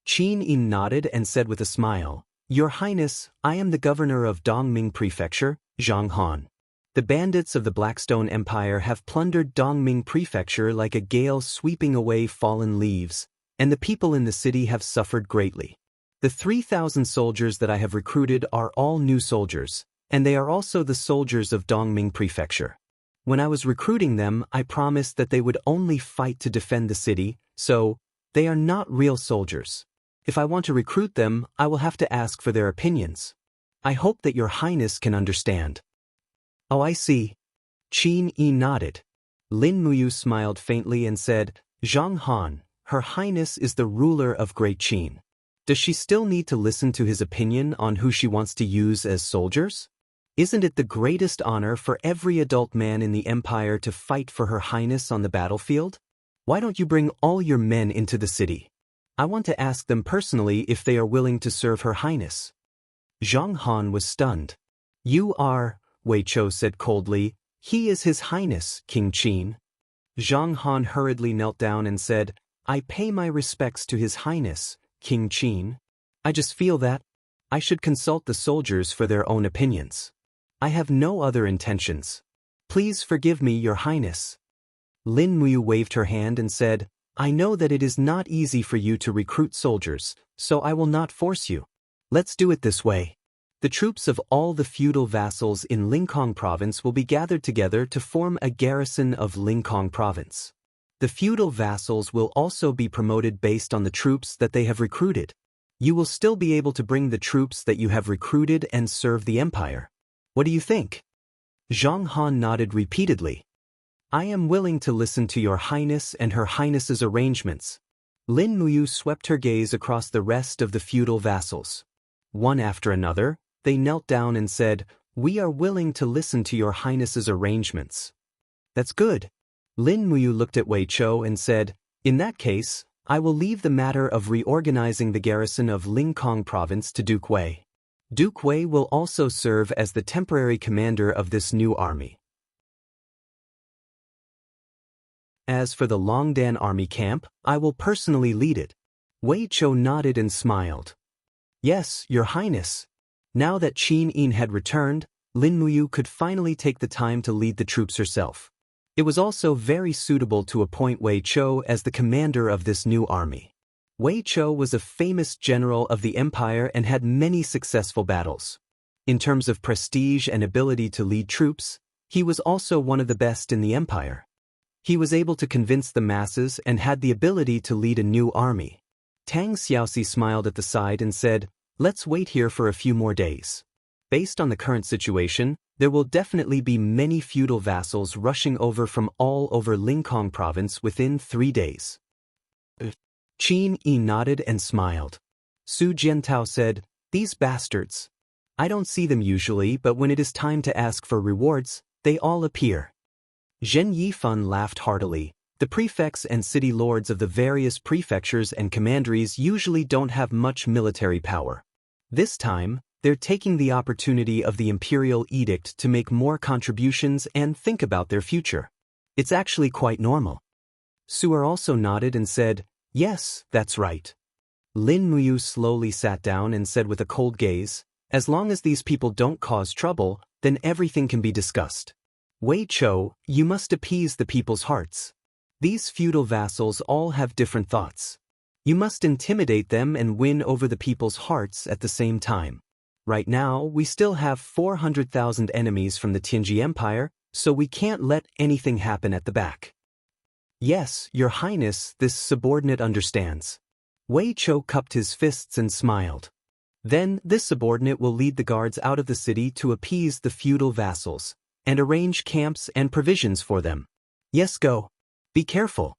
Qin Yin nodded and said with a smile, "Your Highness, I am the governor of Dongming Prefecture, Zhanghan. The bandits of the Blackstone Empire have plundered Dongming Prefecture like a gale sweeping away fallen leaves, and the people in the city have suffered greatly. The 3,000 soldiers that I have recruited are all new soldiers, and they are also the soldiers of Dongming Prefecture. When I was recruiting them, I promised that they would only fight to defend the city, so they are not real soldiers. If I want to recruit them, I will have to ask for their opinions. I hope that Your Highness can understand." "Oh, I see." Qin Yin nodded. Lin Muyu smiled faintly and said, "Zhang Han, Her Highness is the ruler of Great Qin. Does she still need to listen to his opinion on who she wants to use as soldiers? Isn't it the greatest honor for every adult man in the Empire to fight for Her Highness on the battlefield? Why don't you bring all your men into the city? I want to ask them personally if they are willing to serve Her Highness." Zhang Han was stunned. "You are," Wei Chou said coldly, "He is His Highness, King Qin." Zhang Han hurriedly knelt down and said, "I pay my respects to His Highness, King Qin. I just feel that I should consult the soldiers for their own opinions. I have no other intentions. Please forgive me, Your Highness." Lin Muyu waved her hand and said, "I know that it is not easy for you to recruit soldiers, so I will not force you. Let's do it this way. The troops of all the feudal vassals in Lingkong province will be gathered together to form a garrison of Lingkong province. The feudal vassals will also be promoted based on the troops that they have recruited. You will still be able to bring the troops that you have recruited and serve the Empire. What do you think?" Zhang Han nodded repeatedly. "I am willing to listen to Your Highness and Her Highness's arrangements." Lin Muyu swept her gaze across the rest of the feudal vassals. One after another, they knelt down and said, "We are willing to listen to Your Highness's arrangements." "That's good." Lin Muyu looked at Wei Chou and said, "In that case, I will leave the matter of reorganizing the garrison of Lingkong province to Duke Wei. Duke Wei will also serve as the temporary commander of this new army. As for the Longdan army camp, I will personally lead it." Wei Chou nodded and smiled. "Yes, Your Highness." Now that Qin Yin had returned, Lin Muyu could finally take the time to lead the troops herself. It was also very suitable to appoint Wei Chou as the commander of this new army. Wei Chou was a famous general of the empire and had many successful battles. In terms of prestige and ability to lead troops, he was also one of the best in the empire. He was able to convince the masses and had the ability to lead a new army. Tang Xiaoxi smiled at the side and said, "Let's wait here for a few more days. Based on the current situation, there will definitely be many feudal vassals rushing over from all over Lincoln province within 3 days." Qin Yi nodded and smiled. Su Jiantao said, "These bastards. I don't see them usually, but when it is time to ask for rewards, they all appear." Zhen Yifan laughed heartily. The prefects and city lords of the various prefectures and commanderies usually don't have much military power. This time, they're taking the opportunity of the imperial edict to make more contributions and think about their future. It's actually quite normal. Su'er also nodded and said, "Yes, that's right." Lin Muyu slowly sat down and said with a cold gaze, "As long as these people don't cause trouble, then everything can be discussed. Wei Chou, you must appease the people's hearts. These feudal vassals all have different thoughts. You must intimidate them and win over the people's hearts at the same time. Right now, we still have 400,000 enemies from the Tianji Empire, so we can't let anything happen at the back." "Yes, Your Highness," this subordinate understands. Wei Chou cupped his fists and smiled. "Then, this subordinate will lead the guards out of the city to appease the feudal vassals, and arrange camps and provisions for them. Yes, go. Be careful."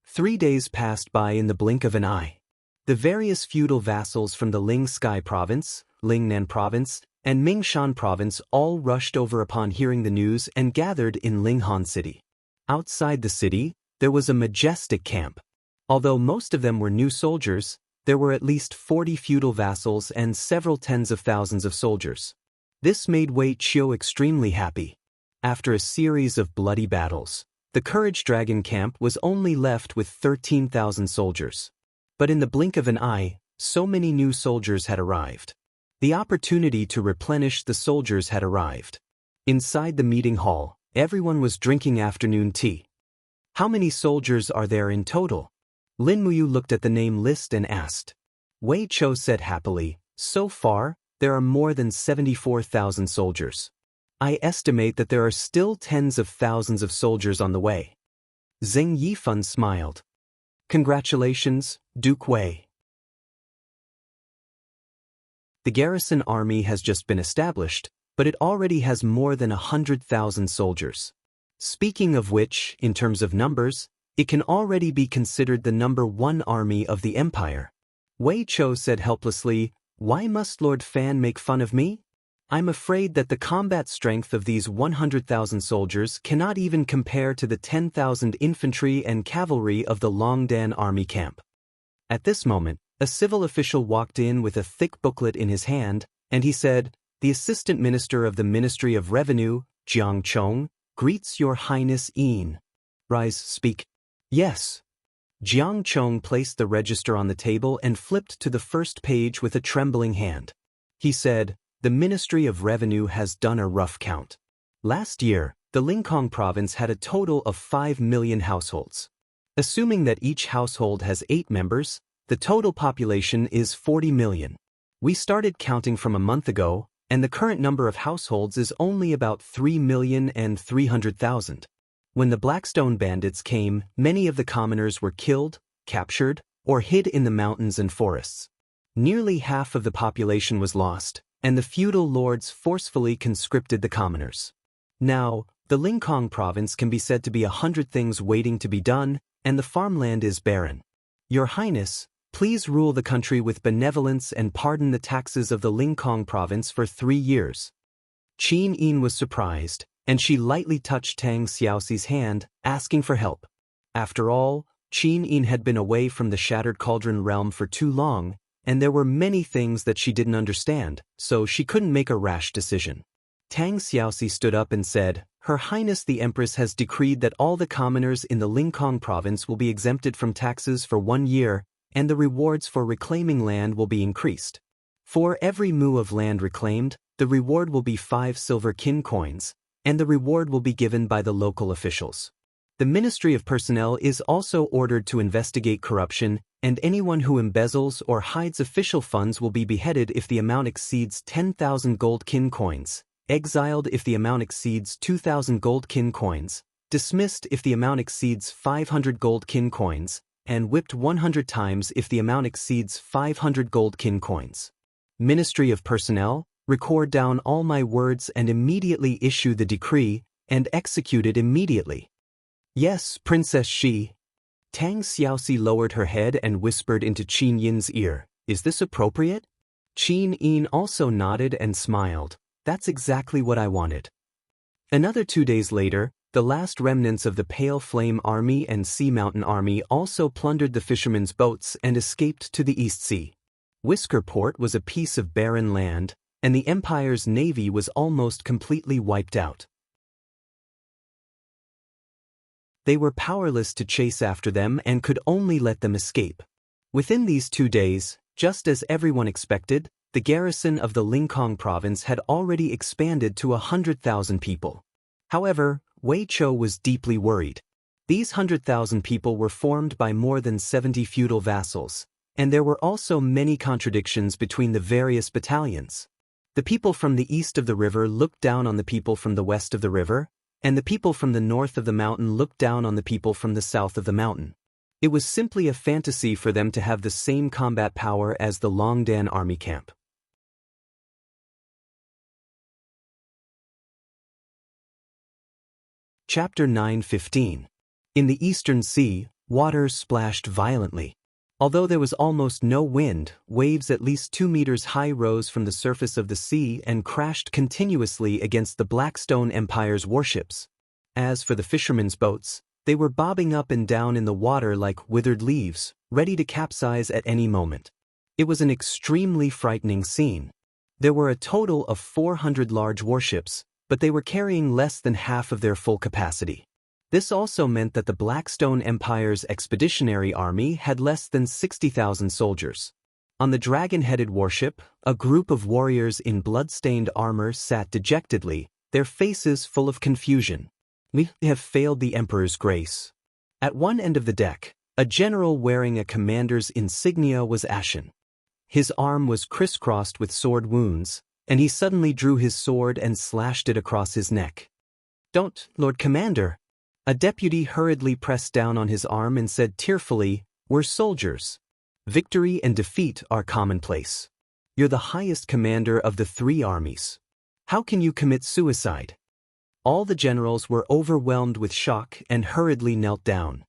3 days passed by in the blink of an eye. The various feudal vassals from the Ling Sky Province, Lingnan Province, and Mingshan Province all rushed over upon hearing the news and gathered in Linghan City. Outside the city, there was a majestic camp. Although most of them were new soldiers, there were at least 40 feudal vassals and several tens of thousands of soldiers. This made Wei Qiu extremely happy. After a series of bloody battles, the Courage Dragon camp was only left with 13,000 soldiers. But in the blink of an eye, so many new soldiers had arrived. The opportunity to replenish the soldiers had arrived. Inside the meeting hall, everyone was drinking afternoon tea. "How many soldiers are there in total?" Lin Muyu looked at the name list and asked. Wei Chou said happily, "So far, there are more than 74,000 soldiers. I estimate that there are still tens of thousands of soldiers on the way." Zheng Yifan smiled. "Congratulations, Duke Wei. The garrison army has just been established, but it already has more than 100,000 soldiers. Speaking of which, in terms of numbers, it can already be considered the #1 army of the empire." Wei Chou said helplessly, "Why must Lord Fan make fun of me? I'm afraid that the combat strength of these 100,000 soldiers cannot even compare to the 10,000 infantry and cavalry of the Longdan army camp." At this moment, a civil official walked in with a thick booklet in his hand, and he said, "The Assistant Minister of the Ministry of Revenue, Jiang Chong, greets Your Highness Yin." "Rise, speak." "Yes." Jiang Chong placed the register on the table and flipped to the first page with a trembling hand. He said, "The Ministry of Revenue has done a rough count. Last year, the Lincoln province had a total of 5 million households. Assuming that each household has 8 members, the total population is 40 million. We started counting from a month ago, and the current number of households is only about 3,300,000. When the Blackstone bandits came, many of the commoners were killed, captured, or hid in the mountains and forests. Nearly half of the population was lost, and the feudal lords forcefully conscripted the commoners. Now, the Lincoln province can be said to be 100 things waiting to be done, and the farmland is barren. Your Highness, please rule the country with benevolence and pardon the taxes of the Lincoln province for 3 years." Qin Yin was surprised, and she lightly touched Tang Xiaoxi's hand, asking for help. After all, Qin Yin had been away from the Shattered Cauldron realm for too long, and there were many things that she didn't understand, so she couldn't make a rash decision. Tang Xiaoxi stood up and said, "Her Highness the Empress has decreed that all the commoners in the Lincoln province will be exempted from taxes for 1 year, and the rewards for reclaiming land will be increased. For every mu of land reclaimed, the reward will be 5 silver kin coins, and the reward will be given by the local officials. The Ministry of Personnel is also ordered to investigate corruption, and anyone who embezzles or hides official funds will be beheaded if the amount exceeds 10,000 gold kin coins, exiled if the amount exceeds 2,000 gold kin coins, dismissed if the amount exceeds 500 gold kin coins, and whipped 100 times if the amount exceeds 500 gold kin coins. Ministry of Personnel, record down all my words and immediately issue the decree, and execute it immediately. Yes, Princess Shi. Tang Xiaoxi lowered her head and whispered into Qin Yin's ear, is this appropriate? Qin Yin also nodded and smiled. That's exactly what I wanted. Another 2 days later, the last remnants of the Pale Flame Army and Sea Mountain Army also plundered the fishermen's boats and escaped to the East Sea. Whisker Port was a piece of barren land, and the Empire's navy was almost completely wiped out. They were powerless to chase after them and could only let them escape. Within these 2 days, just as everyone expected, the garrison of the Lincoln province had already expanded to 100,000 people. However, Wei Chou was deeply worried. These 100,000 people were formed by more than 70 feudal vassals, and there were also many contradictions between the various battalions. The people from the east of the river looked down on the people from the west of the river, and the people from the north of the mountain looked down on the people from the south of the mountain. It was simply a fantasy for them to have the same combat power as the Longdan army camp. Chapter 9:15. In the Eastern Sea, waters splashed violently. Although there was almost no wind, waves at least 2 meters high rose from the surface of the sea and crashed continuously against the Blackstone Empire's warships. As for the fishermen's boats, they were bobbing up and down in the water like withered leaves, ready to capsize at any moment. It was an extremely frightening scene. There were a total of 400 large warships, but they were carrying less than half of their full capacity. This also meant that the Blackstone Empire's expeditionary army had less than 60,000 soldiers. On the dragon-headed warship, a group of warriors in blood-stained armor sat dejectedly, their faces full of confusion. We have failed the Emperor's grace. At one end of the deck, a general wearing a commander's insignia was ashen. His arm was crisscrossed with sword wounds, and he suddenly drew his sword and slashed it across his neck. Don't, Lord Commander. A deputy hurriedly pressed down on his arm and said tearfully, we're soldiers. Victory and defeat are commonplace. You're the highest commander of the 3 armies. How can you commit suicide? All the generals were overwhelmed with shock and hurriedly knelt down.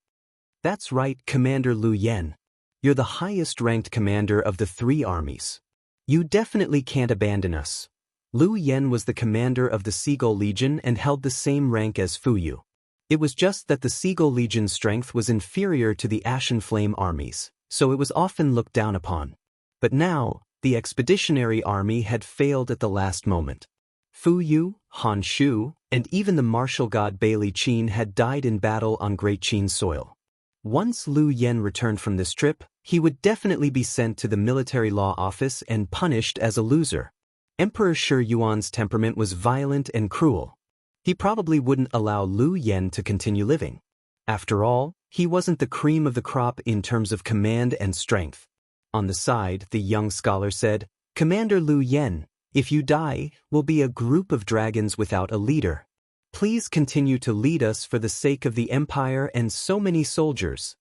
That's right, Commander Lu Yen. You're the highest-ranked commander of the 3 armies. You definitely can't abandon us. Lu Yen was the commander of the Seagull Legion and held the same rank as Fu Yu. It was just that the Seagull Legion's strength was inferior to the Ashen Flame armies, so it was often looked down upon. But now, the expeditionary army had failed at the last moment. Fu Yu, Han Shu, and even the martial god Bailey Qin had died in battle on Great Qin's soil. Once Lu Yen returned from this trip, he would definitely be sent to the military law office and punished as a loser. Emperor Shi Yuan's temperament was violent and cruel. He probably wouldn't allow Lu Yen to continue living. After all, he wasn't the cream of the crop in terms of command and strength. On the side, the young scholar said, Commander Lu Yen, if you die, we'll be a group of dragons without a leader. Please continue to lead us for the sake of the Empire and so many soldiers.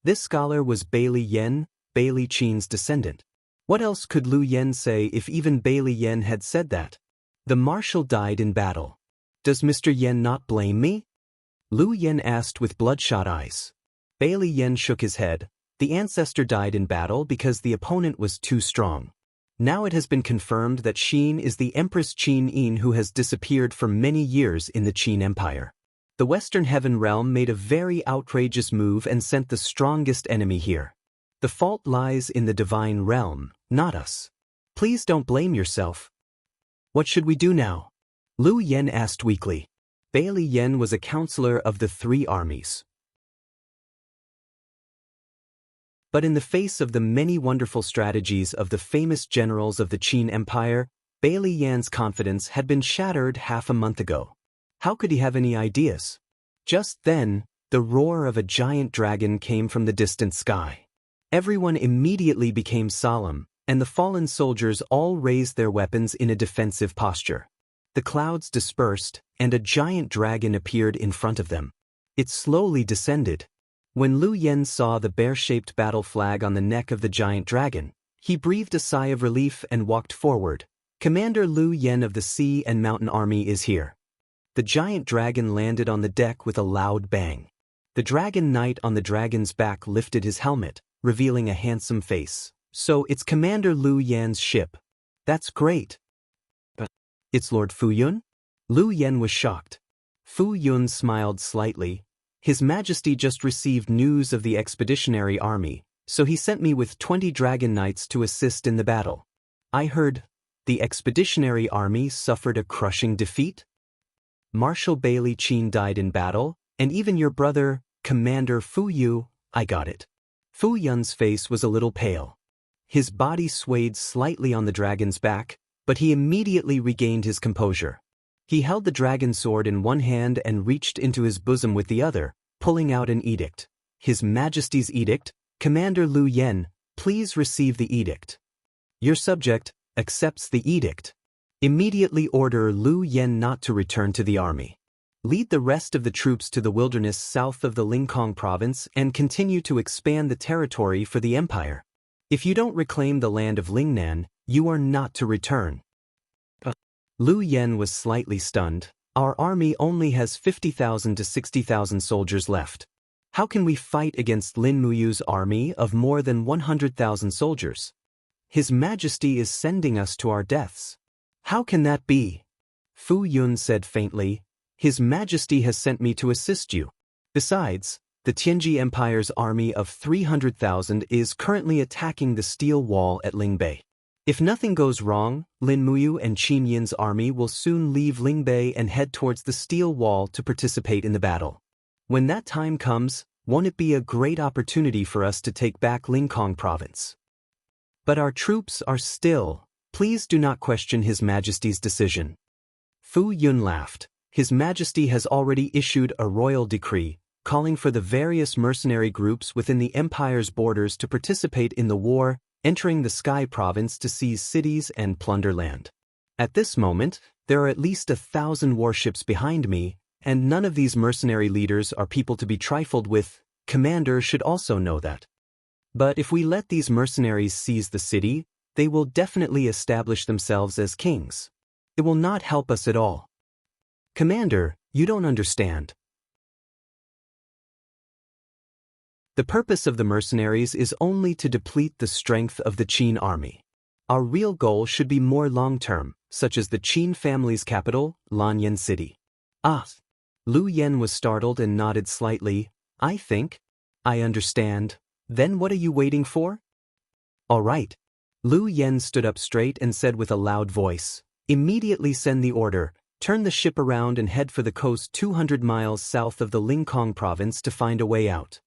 This scholar was Bailey Yen, Bailey Qin's descendant. What else could Lu Yen say if even Bailey Yen had said that? The marshal died in battle. Does Mr. Yen not blame me? Lu Yen asked with bloodshot eyes. Bailey Yen shook his head. The ancestor died in battle because the opponent was too strong. Now it has been confirmed that Xin is the Empress Qin Yin who has disappeared for many years in the Qin Empire. The Western Heaven Realm made a very outrageous move and sent the strongest enemy here. The fault lies in the Divine Realm, not us. Please don't blame yourself. What should we do now? Lu Yen asked weakly. Bailey Yen was a counselor of the 3 armies. But in the face of the many wonderful strategies of the famous generals of the Qin Empire, Bailey Yan's confidence had been shattered half a month ago. How could he have any ideas? Just then, the roar of a giant dragon came from the distant sky. Everyone immediately became solemn, and the fallen soldiers all raised their weapons in a defensive posture. The clouds dispersed, and a giant dragon appeared in front of them. It slowly descended. When Lu Yen saw the bear-shaped battle flag on the neck of the giant dragon, he breathed a sigh of relief and walked forward. Commander Lu Yen of the Sea and Mountain Army is here. The giant dragon landed on the deck with a loud bang. The dragon knight on the dragon's back lifted his helmet, revealing a handsome face. So it's Commander Lu Yan's ship. That's great. But it's Lord Fu Yun? Lu Yen was shocked. Fu Yun smiled slightly. His Majesty just received news of the expeditionary army, so he sent me with 20 dragon knights to assist in the battle. I heard the expeditionary army suffered a crushing defeat? Marshal Bailey Qin died in battle, and even your brother, Commander Fu Yu, I got it. Fu Yun's face was a little pale. His body swayed slightly on the dragon's back, but he immediately regained his composure. He held the dragon sword in one hand and reached into his bosom with the other, pulling out an edict. His Majesty's edict, Commander Lu Yen, please receive the edict. Your subject accepts the edict. Immediately order Lu Yen not to return to the army. Lead the rest of the troops to the wilderness south of the Lincoln province and continue to expand the territory for the empire. If you don't reclaim the land of Lingnan, you are not to return. Lu Yen was slightly stunned. Our army only has 50,000 to 60,000 soldiers left. How can we fight against Lin Muyu's army of more than 100,000 soldiers? His Majesty is sending us to our deaths. How can that be? Fu Yun said faintly. His Majesty has sent me to assist you. Besides, the Tianji Empire's army of 300,000 is currently attacking the steel wall at Lingbei. If nothing goes wrong, Lin Muyu and Qin Yin's army will soon leave Lingbei and head towards the steel wall to participate in the battle. When that time comes, won't it be a great opportunity for us to take back Lincoln province? But our troops are still. Please do not question His Majesty's decision. Fu Yun laughed. His Majesty has already issued a royal decree, calling for the various mercenary groups within the Empire's borders to participate in the war, entering the Sky Province to seize cities and plunder land. At this moment, there are at least 1,000 warships behind me, and none of these mercenary leaders are people to be trifled with. Commander should also know that. But if we let these mercenaries seize the city, they will definitely establish themselves as kings. It will not help us at all. Commander, you don't understand. The purpose of the mercenaries is only to deplete the strength of the Qin army. Our real goal should be more long-term, such as the Qin family's capital, Lanyan City. Ah! Lu Yen was startled and nodded slightly. I understand. Then what are you waiting for? All right. Lu Yen stood up straight and said with a loud voice, immediately send the order, turn the ship around and head for the coast 200 miles south of the Lincoln province to find a way out.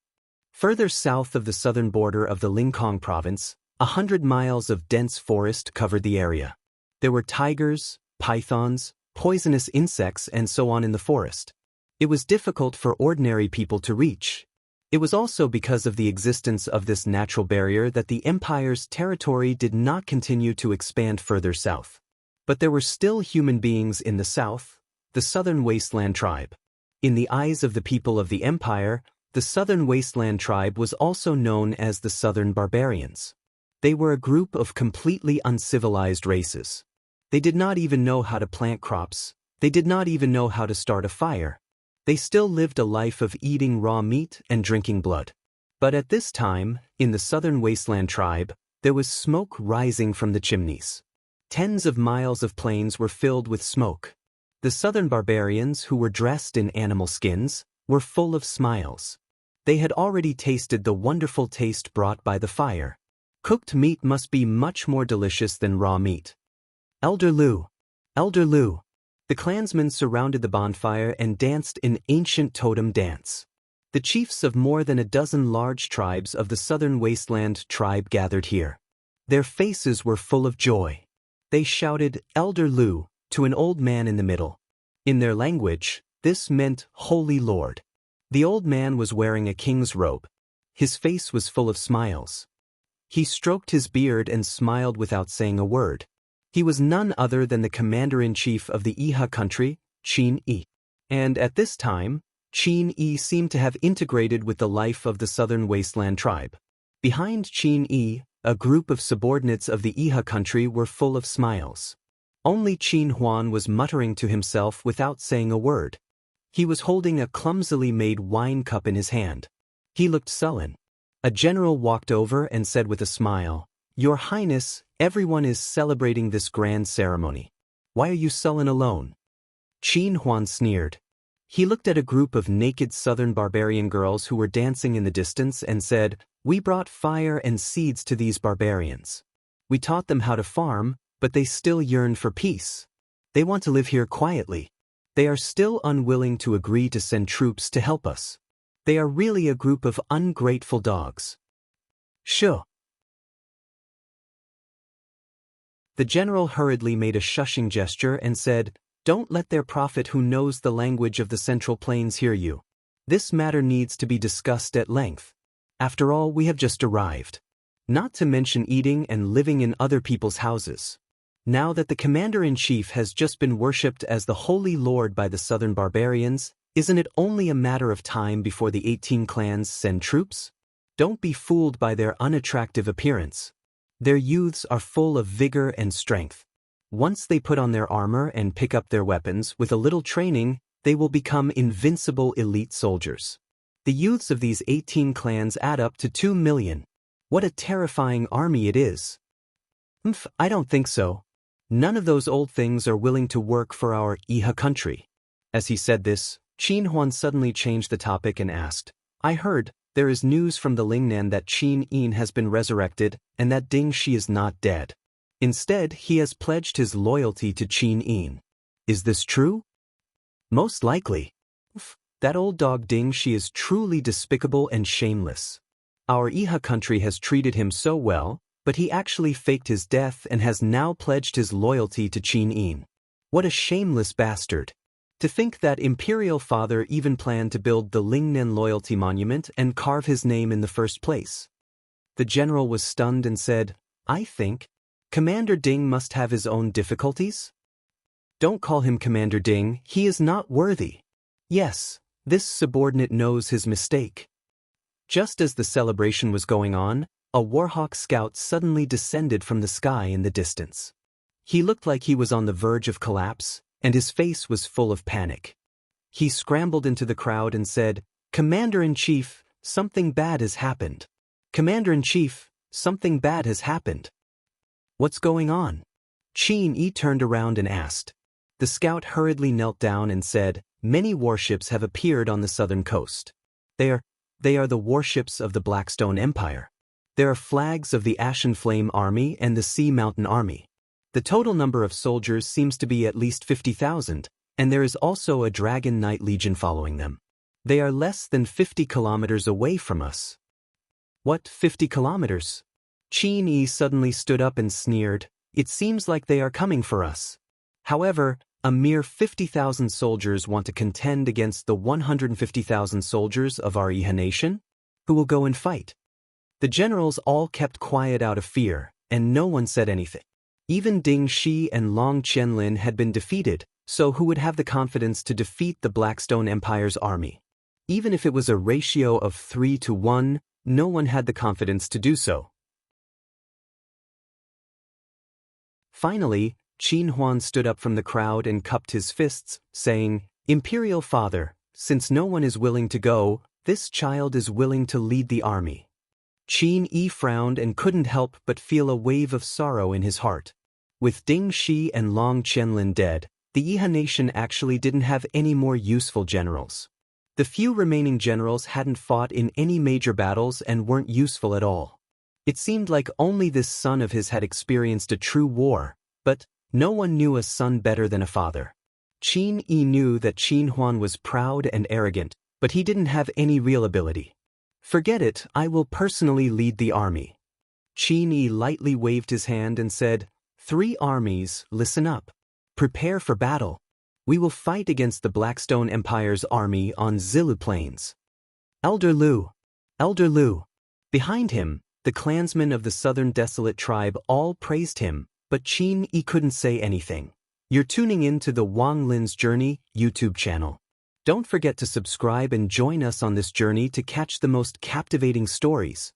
Further south of the southern border of the Lincoln province, 100 miles of dense forest covered the area. There were tigers, pythons, poisonous insects and so on in the forest. It was difficult for ordinary people to reach. It was also because of the existence of this natural barrier that the Empire's territory did not continue to expand further south. But there were still human beings in the south, the Southern Wasteland tribe. In the eyes of the people of the Empire, the Southern Wasteland tribe was also known as the Southern Barbarians. They were a group of completely uncivilized races. They did not even know how to plant crops. They did not even know how to start a fire. They still lived a life of eating raw meat and drinking blood. But at this time, in the Southern Wasteland tribe, there was smoke rising from the chimneys. Tens of miles of plains were filled with smoke. The Southern Barbarians, who were dressed in animal skins, were full of smiles. They had already tasted the wonderful taste brought by the fire. Cooked meat must be much more delicious than raw meat. Elder Lu! Elder Lu! The clansmen surrounded the bonfire and danced an ancient totem dance. The chiefs of more than a dozen large tribes of the Southern Wasteland tribe gathered here. Their faces were full of joy. They shouted, Elder Lu, to an old man in the middle. In their language, this meant Holy Lord. The old man was wearing a king's robe. His face was full of smiles. He stroked his beard and smiled without saying a word. He was none other than the commander-in-chief of the Iha country, Qin Yi. And at this time, Qin Yi seemed to have integrated with the life of the southern wasteland tribe. Behind Qin Yi, a group of subordinates of the Iha country were full of smiles. Only Qin Huan was muttering to himself without saying a word. He was holding a clumsily made wine cup in his hand. He looked sullen. A general walked over and said with a smile, "Your Highness, everyone is celebrating this grand ceremony. Why are you sullen alone?" Qin Huan sneered. He looked at a group of naked southern barbarian girls who were dancing in the distance and said, "We brought fire and seeds to these barbarians. We taught them how to farm, but they still yearn for peace. They want to live here quietly. They are still unwilling to agree to send troops to help us. They are really a group of ungrateful dogs." Shuh. The general hurriedly made a shushing gesture and said, "Don't let their prophet who knows the language of the Central Plains hear you. This matter needs to be discussed at length. After all, we have just arrived. Not to mention eating and living in other people's houses. Now that the commander-in-chief has just been worshipped as the holy lord by the southern barbarians, isn't it only a matter of time before the 18 clans send troops? Don't be fooled by their unattractive appearance. Their youths are full of vigor and strength. Once they put on their armor and pick up their weapons, with a little training, they will become invincible elite soldiers. The youths of these 18 clans add up to 2 million. What a terrifying army it is." I don't think so. None of those old things are willing to work for our Iha country." As he said this, Qin Huan suddenly changed the topic and asked, "I heard, there is news from the Lingnan that Qin Yin has been resurrected and that Ding Shi is not dead. Instead, he has pledged his loyalty to Qin Yin. Is this true?" "Most likely. That old dog Ding Shi is truly despicable and shameless. Our Iha country has treated him so well, but he actually faked his death and has now pledged his loyalty to Qin Yin. What a shameless bastard. To think that Imperial Father even planned to build the Lingnan Loyalty Monument and carve his name in the first place." The general was stunned and said, "I think Commander Ding must have his own difficulties? Don't call him Commander Ding, he is not worthy. Yes, this subordinate knows his mistake." Just as the celebration was going on, a Warhawk scout suddenly descended from the sky in the distance. He looked like he was on the verge of collapse, and his face was full of panic. He scrambled into the crowd and said, "Commander-in-Chief, something bad has happened. Commander-in-Chief, something bad has happened." "What's going on?" Qin Yi turned around and asked. The scout hurriedly knelt down and said, "Many warships have appeared on the southern coast. They are the warships of the Blackstone Empire. There are flags of the Ashen Flame Army and the Sea Mountain Army. The total number of soldiers seems to be at least 50,000, and there is also a Dragon Knight Legion following them. They are less than 50 kilometers away from us." "What, 50 kilometers?" Qin Yi suddenly stood up and sneered, "It seems like they are coming for us. However, a mere 50,000 soldiers want to contend against the 150,000 soldiers of our Iha nation? Who will go and fight?" The generals all kept quiet out of fear, and no one said anything. Even Ding Shi and Long Lin had been defeated, so who would have the confidence to defeat the Blackstone Empire's army? Even if it was a ratio of 3 to 1, no one had the confidence to do so. Finally, Qin Huan stood up from the crowd and cupped his fists, saying, "Imperial Father, since no one is willing to go, this child is willing to lead the army." Qin Yi frowned and couldn't help but feel a wave of sorrow in his heart. With Ding Shi and Long Lin dead, the Iha nation actually didn't have any more useful generals. The few remaining generals hadn't fought in any major battles and weren't useful at all. It seemed like only this son of his had experienced a true war, but no one knew a son better than a father. Qin Yi knew that Qin Huan was proud and arrogant, but he didn't have any real ability. "Forget it, I will personally lead the army." Qin Yi lightly waved his hand and said, "3 armies, listen up. Prepare for battle. We will fight against the Blackstone Empire's army on Zilu Plains." Elder Lu. Elder Lu. Behind him, the clansmen of the southern desolate tribe all praised him, but Qin Yi couldn't say anything. You're tuning in to the Wang Lin's Journey YouTube channel. Don't forget to subscribe and join us on this journey to catch the most captivating stories.